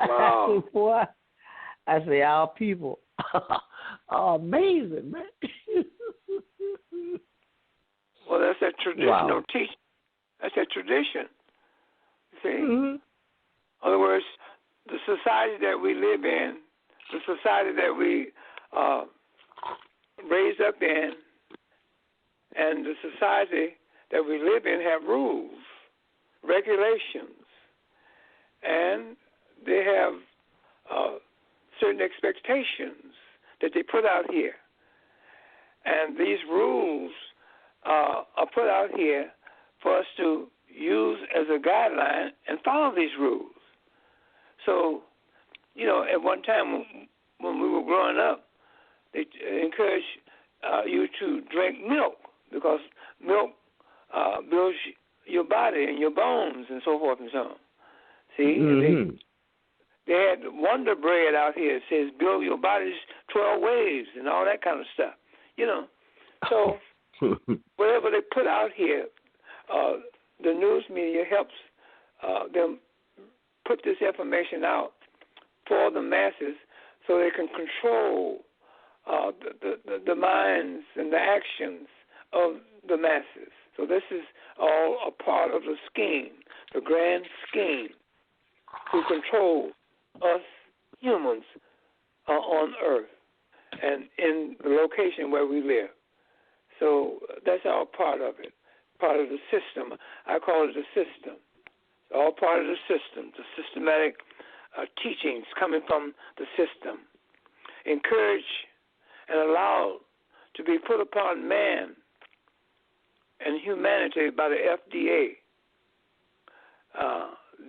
Wow. I said, boy, I say, our people are amazing, man. Well, that's a traditional Wow. teaching. That's a tradition. See? Mm-hmm. In other words, the society that we live in, the society that we raised up in, and the society that we live in have rules, regulations, and they have certain expectations that they put out here. And these rules are put out here for us to use as a guideline and follow these rules. So, at one time when we were growing up, they encouraged you to drink milk because milk builds your body and your bones and so forth and so on. See? Mm-hmm. They had Wonder Bread out here. It says build your bodies 12 ways and all that kind of stuff. So whatever they put out here, the news media helps them put this information out for the masses so they can control the minds and the actions of the masses. So this is all a part of the scheme, the grand scheme, to control us humans on Earth and in the location where we live. So that's all part of it, part of the system. I call it the system. It's all part of the system, the systematic teachings coming from the system. encouraged and allowed to be put upon man and humanity by the FDA.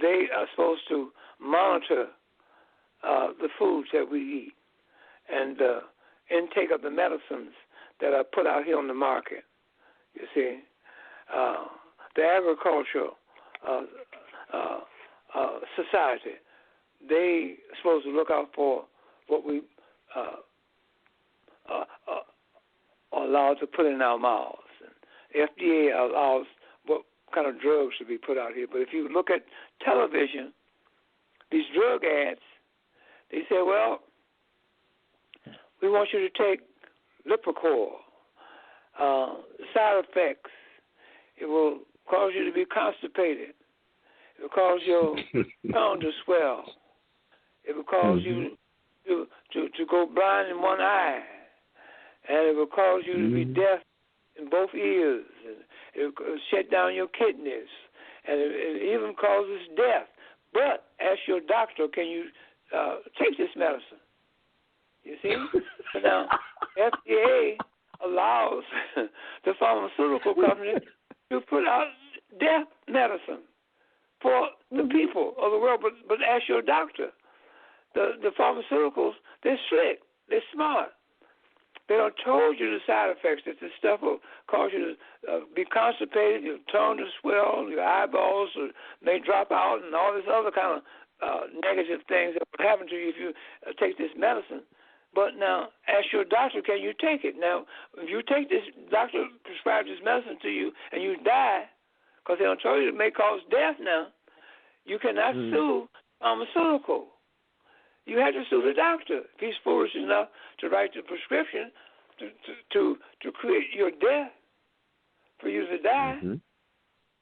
They are supposed to monitor the foods that we eat and the intake of the medicines that are put out here on the market. You see, the agricultural society, they are supposed to look out for what we are allowed to put in our mouths. And FDA allows what kind of drugs to be put out here. But if you look at television, these drug ads, they say, well, we want you to take Lipitor. Side effects, it will cause you to be constipated. It will cause your tongue to swell. It will cause you to go blind in one eye. And it will cause you to be deaf in both ears. It will shut down your kidneys. And it even causes death. But ask your doctor, can you take this medicine? You see? Now, FDA allows the pharmaceutical company to put out death medicine for the people of the world. But ask your doctor. The pharmaceuticals, they're slick. They're smart. They don't told you the side effects, that this stuff will cause you to be constipated, your tongue to swell, your eyeballs may drop out, and all this other kind of negative things that will happen to you if you take this medicine. But now, ask your doctor, can you take it? Now, if you take this, doctor prescribes this medicine to you, and you die, because they don't tell you it may cause death now, you cannot sue pharmaceutical. You have to sue the doctor. If he's foolish enough to write the prescription to create your death, for you to die,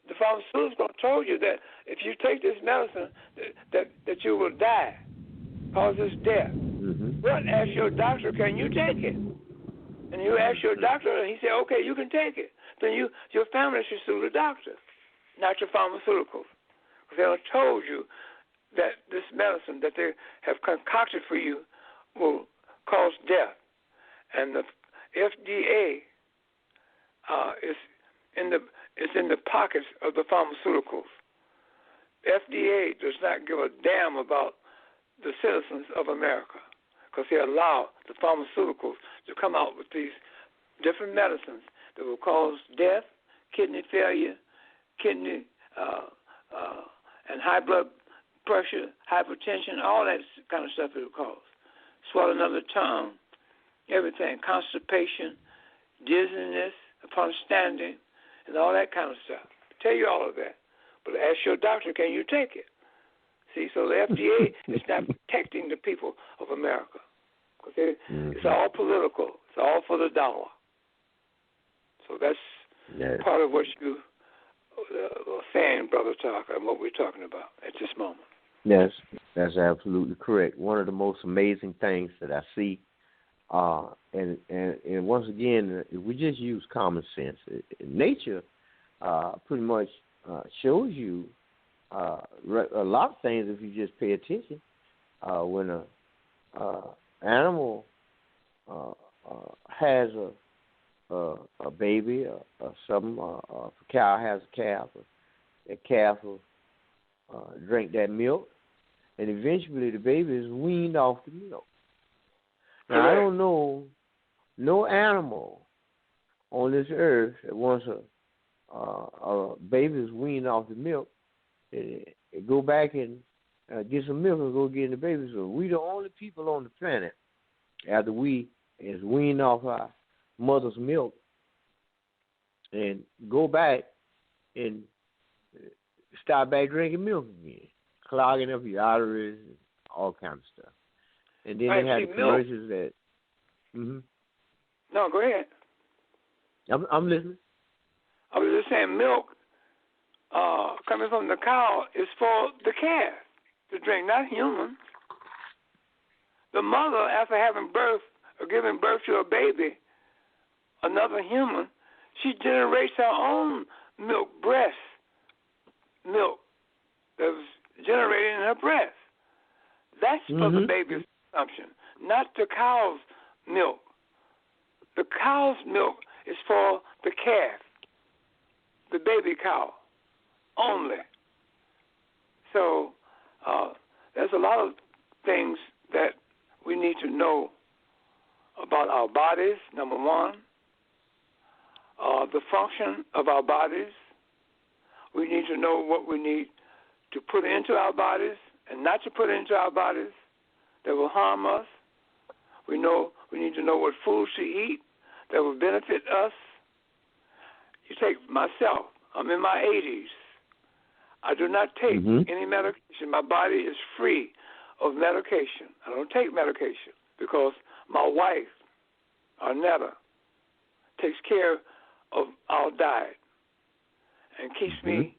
the pharmaceutical told you that if you take this medicine, that you will die, causes death. But ask your doctor, can you take it? And you ask your doctor, and he said, okay, you can take it. Then your family should sue the doctor, not your pharmaceuticals. Because they have told you that this medicine that they have concocted for you will cause death. And the FDA is in the pockets of the pharmaceuticals. FDA does not give a damn about the citizens of America, because they allow the pharmaceuticals to come out with these different medicines that will cause death, kidney failure, kidney and high blood pressure, hypertension, all that kind of stuff it will cause. Swelling of the tongue, everything, constipation, dizziness upon standing, and all that kind of stuff. I tell you all of that. But ask your doctor, can you take it? See, so the FDA is not protecting the people of America. Okay? It's all political. It's all for the dollar. So that's part of what you are saying, Brother Tarhaka, and what we're talking about at this moment. Yes, that's absolutely correct. One of the most amazing things that I see, and once again, if we just use common sense, nature pretty much shows you a lot of things if you just pay attention. When a animal has a baby or something, a cow has a calf, that calf will drink that milk, and eventually the baby is weaned off the milk. Now, I don't know no animal on this earth that once a baby is weaned off the milk, it go back and get some milk and go get the baby. So we the only people on the planet, after we is weaned off our mother's milk, and go back and start back drinking milk again, clogging up your arteries and all kinds of stuff. And then they have the commercials that. No, go ahead. I'm listening. I was just saying, milk coming from the cow is for the calf to drink, not human. The mother, after having birth or giving birth to a baby, another human, she generates her own milk, breast milk that was generated in her breast. That's for the baby's consumption, not the cow's milk. The cow's milk is for the calf, the baby cow, only. So there's a lot of things that we need to know about our bodies, number one, the function of our bodies. We need to know what we need to put into our bodies and not to put into our bodies that will harm us. We need to know what foods to eat that will benefit us. You take myself. I'm in my 80s. I do not take any medication. My body is free of medication. I don't take medication because my wife, Arnetta, takes care of our diet and keeps me,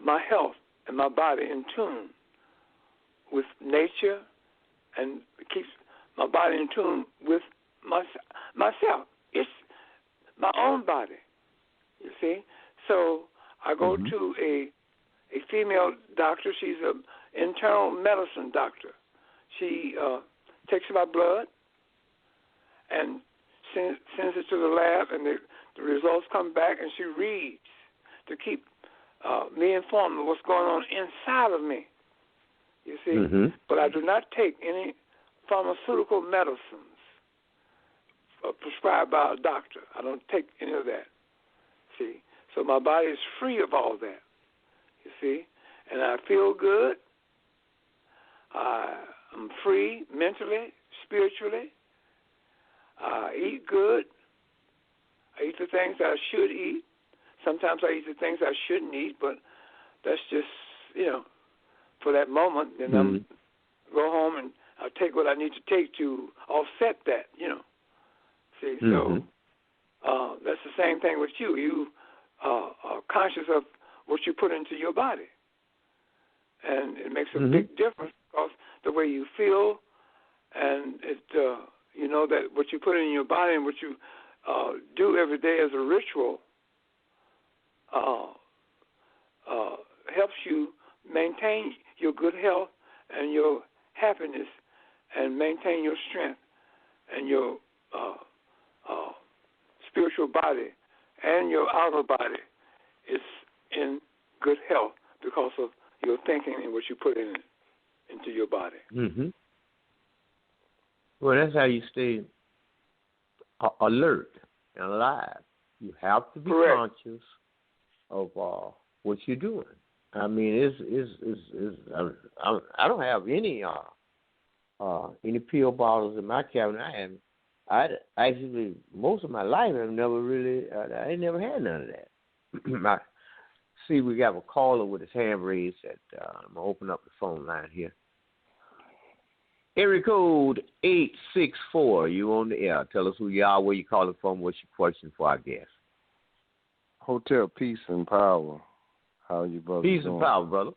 my health and my body in tune with nature and keeps my body in tune with myself. It's my own body, you see. So I go to a female doctor. She's an internal medicine doctor. She takes my blood and sends it to the lab, and the results come back, and she reads to keep me informed of what's going on inside of me, you see. But I do not take any pharmaceutical medicines prescribed by a doctor. I don't take any of that, see. So my body is free of all that, you see. And I feel good. I'm free mentally, spiritually. I eat good. I eat the things that I should eat. Sometimes I eat the things I shouldn't eat, but that's just, for that moment. Then I'm go home and I'll take what I need to take to offset that, See, so that's the same thing with you. You are conscious of what you put into your body. And it makes a big difference because the way you feel and it, that what you put in your body and what you do every day as a ritual helps you maintain your good health and your happiness and maintain your strength and your spiritual body and your outer body is in good health because of your thinking and what you put into your body. Well, that's how you stay alert and alive. You have to be conscious of what you're doing. I mean, I don't have any pill bottles in my cabinet. I actually most of my life I've never really I ain't never had none of that. See, we got a caller with his hand raised. I'm gonna open up the phone line here. Area code 864. You on the air? Tell us who you are, where you calling from, what's your question for our guest. Hotel Peace and Power. How are you, brother? Peace and power, brother.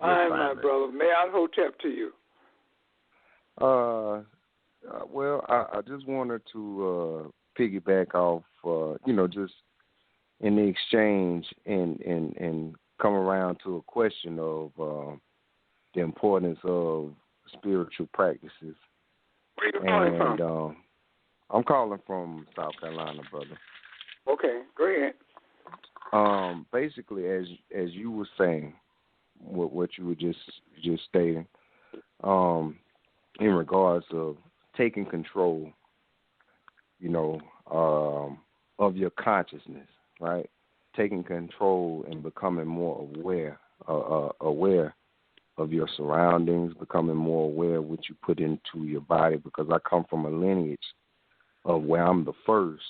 Fine, my brother. May I hotep to you? Well, I just wanted to piggyback off, just in the exchange and come around to a question of the importance of spiritual practices. Where are you calling from? I'm calling from South Carolina, brother. Okay, go ahead. Basically, as you were saying, what you were just stating, in regards of taking control, of your consciousness, right? Taking control and becoming more aware of your surroundings, becoming more aware of what you put into your body. Because I come from a lineage of where I'm the first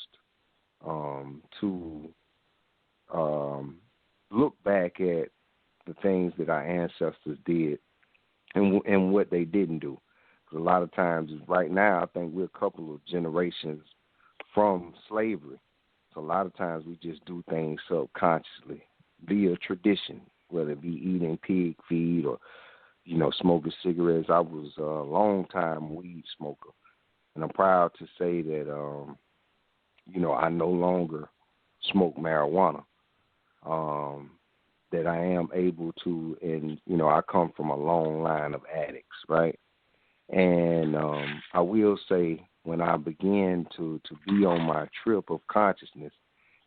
to look back at the things that our ancestors did and what they didn't do. Because a lot of times, right now, I think we're a couple of generations from slavery. So a lot of times we just do things subconsciously via tradition, whether it be eating pig feed or, smoking cigarettes. I was a long-time weed smoker, and I'm proud to say that, I no longer smoke marijuana. That I am able to, and I come from a long line of addicts, right? And I will say, when I began to be on my trip of consciousness,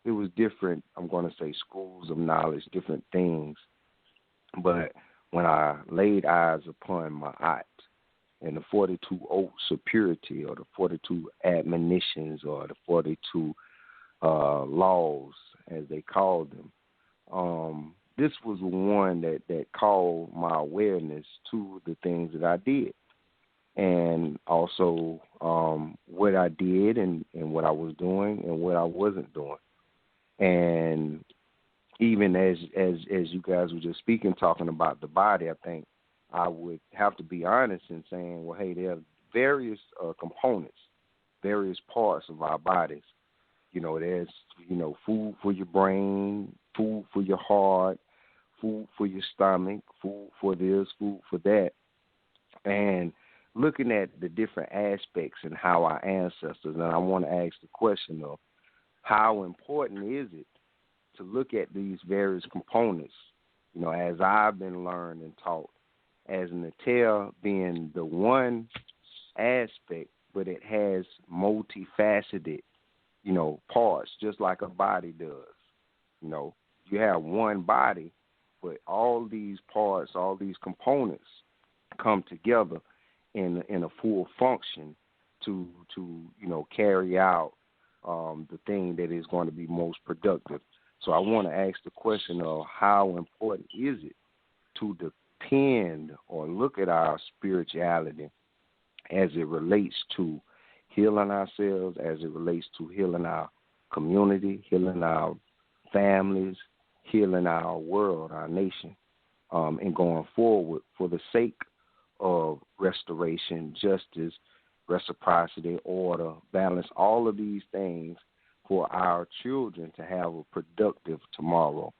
it was different, I'm going to say, schools of knowledge, different things. But when I laid eyes upon my aunt and the 42 oaths of purity, or the 42 admonitions, or the 42 laws, as they called them, this was one that called my awareness to the things that I did, and also what I did and what I was doing and what I wasn't doing. And even as you guys were just speaking, talking about the body, I think I would have to be honest in saying, well, hey, there are various components, various parts of our bodies. There's, food for your brain, food for your heart, food for your stomach, food for this, food for that. And looking at the different aspects and how our ancestors, and I want to ask the question of how important is it to look at these various components, as I've been learned and taught, as Natel being the one aspect, but it has multifaceted, parts, just like a body does. You have one body, but all these parts, all these components come together in a full function to carry out the thing that is going to be most productive. So I want to ask the question of how important is it to depend or look at our spirituality as it relates to healing ourselves, as it relates to healing our community, healing our families, healing our world, our nation, and going forward for the sake of restoration, justice, reciprocity, order, balance, all of these things for our children to have a productive tomorrow.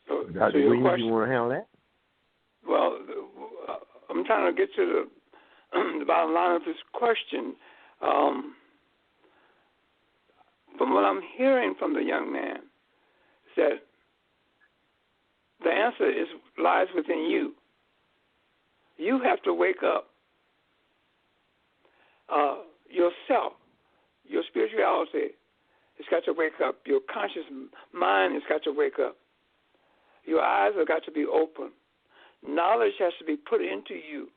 Dr. Williams, you want to handle that? Well, I'm trying to get to the bottom line of this question. From what I'm hearing from the young man, is that the answer lies within you. You have to wake up yourself. Your spirituality has got to wake up. Your conscious mind has got to wake up. Your eyes have got to be open. Knowledge has to be put into you,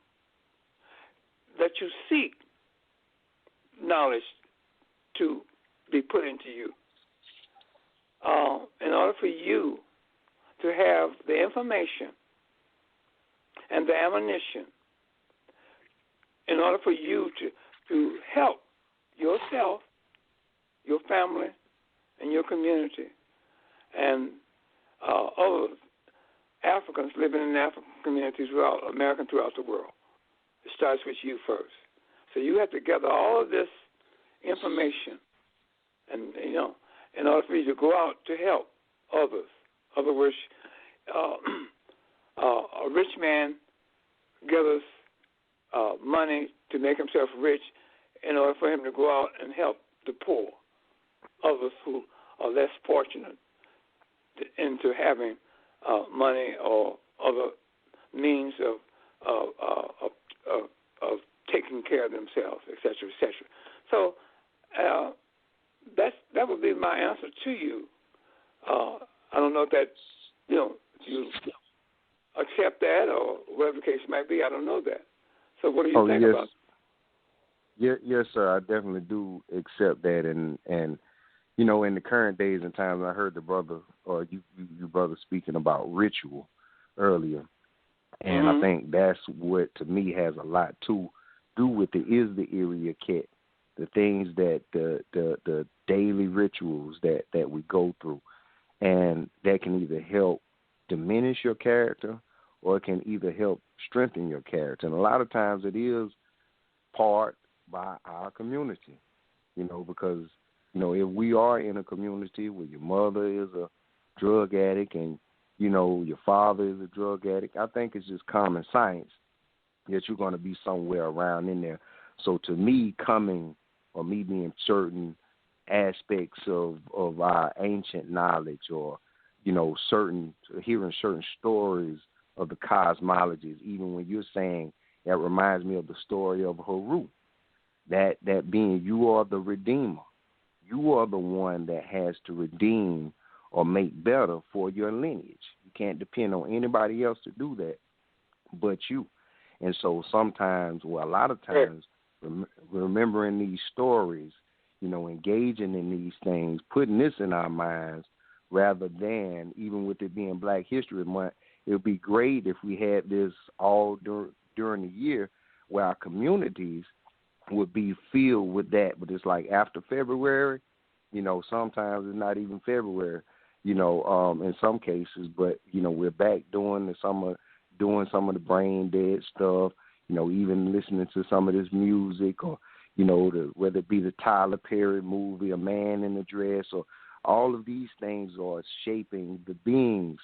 that you seek knowledge to be put into you. In order for you to have the information and the ammunition, in order for you to help yourself, your family, and your community, and other Africans living in African communities throughout America and throughout the world. It starts with you first. So you have to gather all of this information, and in order for you to go out to help others. In other words, a rich man gathers money to make himself rich in order for him to go out and help the poor, others who are less fortunate into having money or other means of taking care of themselves, et cetera, et cetera. So that would be my answer to you. I don't know if that, you accept that or whatever the case might be. I don't know that. So what do you think about it? Yes, sir. I definitely do accept that, and in the current days and times, I heard the brother or you brother speaking about ritual earlier, and I think that's what to me has a lot to do with it is the area cat, the things that the daily rituals that we go through, and that can either help diminish your character or it can either help strengthen your character. And a lot of times it is part by our community, because, if we are in a community where your mother is a drug addict and, your father is a drug addict, I think it's just common science that you're going to be somewhere around in there. So to me, me being certain aspects of our ancient knowledge or, hearing certain stories of the cosmologies, even when you're saying that reminds me of the story of Harut. That being, you are the redeemer. You are the one that has to redeem or make better for your lineage. You can't depend on anybody else to do that but you. And so sometimes, well, a lot of times, remembering these stories, engaging in these things, putting this in our minds, rather than, even with it being Black History Month, it would be great if we had this all during the year where our communities would be filled with that. But it's like after February, sometimes it's not even February, in some cases, but, we're back doing some of the brain dead stuff, even listening to some of this music, or, whether it be the Tyler Perry movie, A Man in a Dress, or all of these things are shaping the beings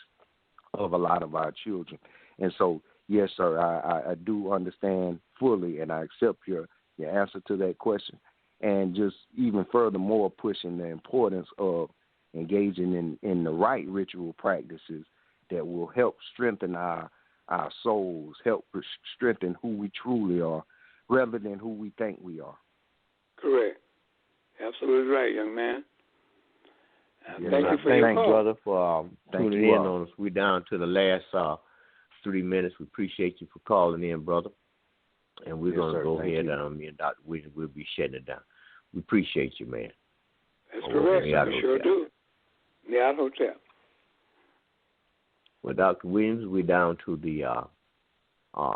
of a lot of our children. And so, yes, sir, I do understand fully, and I accept your answer to that question. And just even furthermore pushing the importance of engaging in the right ritual practices that will help strengthen our souls, help strengthen who we truly are, rather than who we think we are. Correct. Absolutely right, young man. Yes, thank you for your call. Brother, for tuning in on us. We're down to the last 3 minutes. We appreciate you for calling in, brother. And we're going to go ahead, me and Dr. Williams will be shutting it down. We appreciate you, man. That's correct. We sure do. The Hotel. Well, Dr. Williams, we're down to the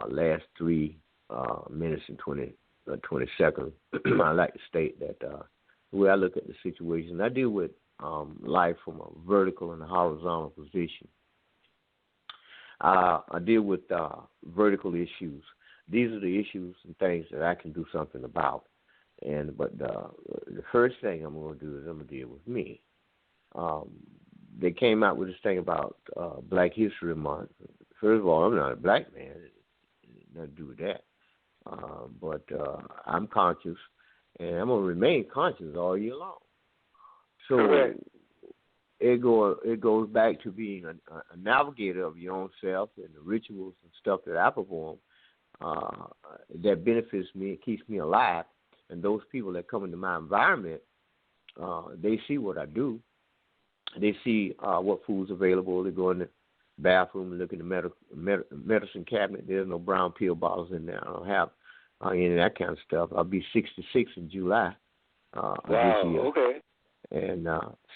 last 3 minutes and 20 seconds. I'd like to state that the way I look at the situation, I deal with life from a vertical and a horizontal position. I deal with vertical issues. These are the issues and things that I can do something about. But the first thing I'm going to do is I'm going to deal with me. They came out with this thing about Black History Month. First of all, I'm not a black man. Nothing to do with that. But I'm conscious, and I'm going to remain conscious all year long. So correct. It goes back to being a navigator of your own self and the rituals and stuff that I perform that benefits me, it keeps me alive. And those people that come into my environment, they see what I do. They see what food's available. They go in the bathroom and look in the medicine cabinet. There's no brown pill bottles in there. I don't have any of that kind of stuff. I'll be 66 in July wow, this year. Okay. And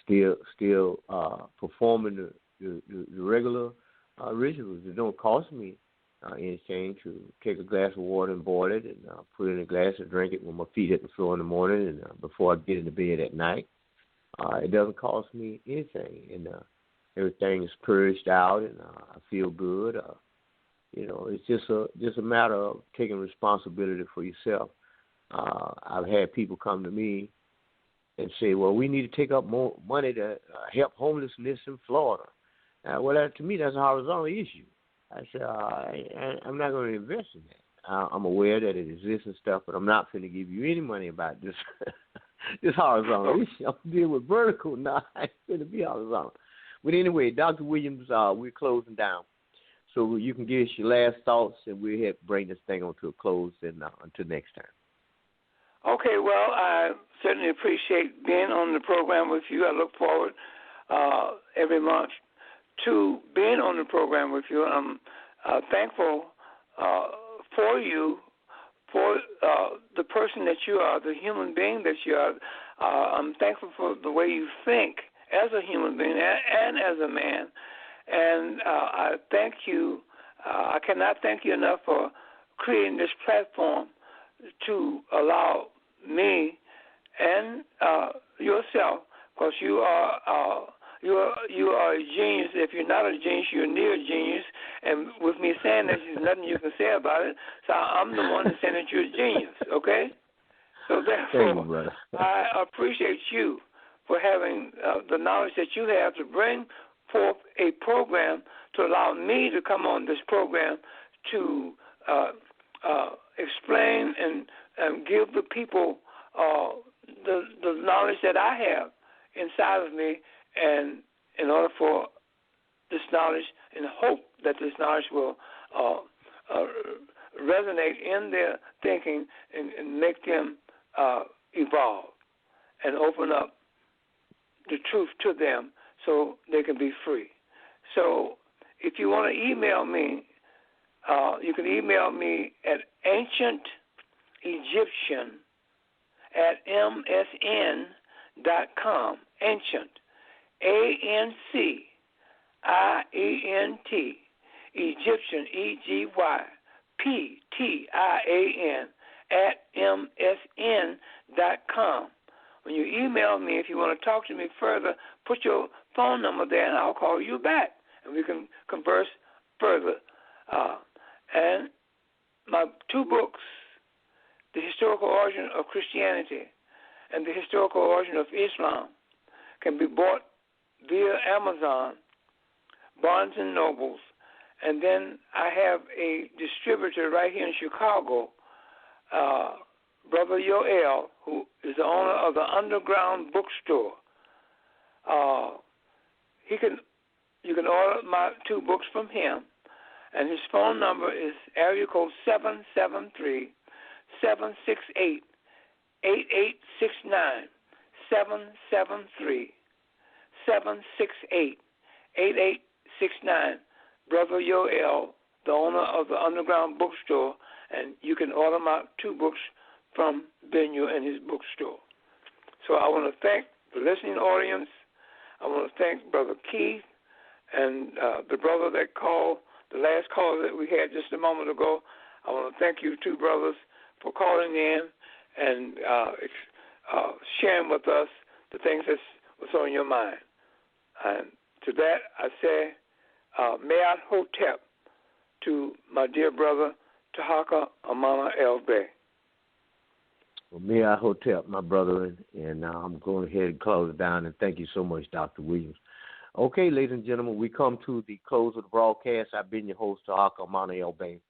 still performing the regular rituals. It don't cost me anything to take a glass of water and boil it and put it in a glass and drink it when my feet hit the floor in the morning and before I get into bed at night. It doesn't cost me anything, and everything is purged out, and I feel good. It's just a matter of taking responsibility for yourself. I've had people come to me and say, well, we need to take up more money to help homelessness in Florida. To me, that's a horizontal issue. I said, I'm not going to invest in that. I'm aware that it exists and stuff, but I'm not going to give you any money about this this horizontal issue. I'm dealing with vertical now. It's going to be horizontal. But anyway, Dr. Williams, we're closing down. So you can give us your last thoughts, and we'll help bring this thing on to a close until next time. Okay, well, I certainly appreciate being on the program with you. I look forward every month to being on the program with you. I'm thankful for you, for the person that you are, the human being that you are. I'm thankful for the way you think as a human being and as a man. And I thank you. I cannot thank you enough for creating this platform to allow me and yourself, because you are a genius. If you're not a genius, you're near a genius. And with me saying that, there's nothing you can say about it. So I'm the one that's saying that you're a genius, okay? So therefore, I appreciate you for having the knowledge that you have to bring forth a program to allow me to come on this program to explain and give the people the knowledge that I have inside of me, and in order for this knowledge, and hope that this knowledge will resonate in their thinking and make them evolve and open up the truth to them so they can be free. So if you want to email me, you can email me at ancientegyptian@msn.com. Ancient, ANCIENT, Egyptian, EGYPTIAN @msn.com. When you email me, if you want to talk to me further, put your phone number there, and I'll call you back, and we can converse further. And my 2 books, The Historical Origin of Christianity and The Historical Origin of Islam, can be bought via Amazon, Barnes & Nobles, and then I have a distributor right here in Chicago, Brother Yoel, who is the owner of the Underground Bookstore. You can order my 2 books from him, and his phone number is area code 773-768-8869. 773-768-8869. Brother Yoel, the owner of the Underground Bookstore, and you can order my 2 books from Benu and his bookstore. So I want to thank the listening audience. I want to thank Brother Keith and the brother that called, the last caller that we had just a moment ago. I want to thank you 2 brothers for calling in and sharing with us the things that's on your mind. And to that I say, Mayat Hotep to my dear brother Tarhaka Amana El Bey. Well, Mayat Hotep, my brother, and I'm going ahead and close it down, and thank you so much, Dr. Williams. Okay, ladies and gentlemen, we come to the close of the broadcast. I've been your host, Tarhaka Amana El Bey,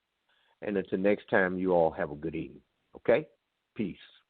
and until next time, you all have a good evening. Okay? Peace.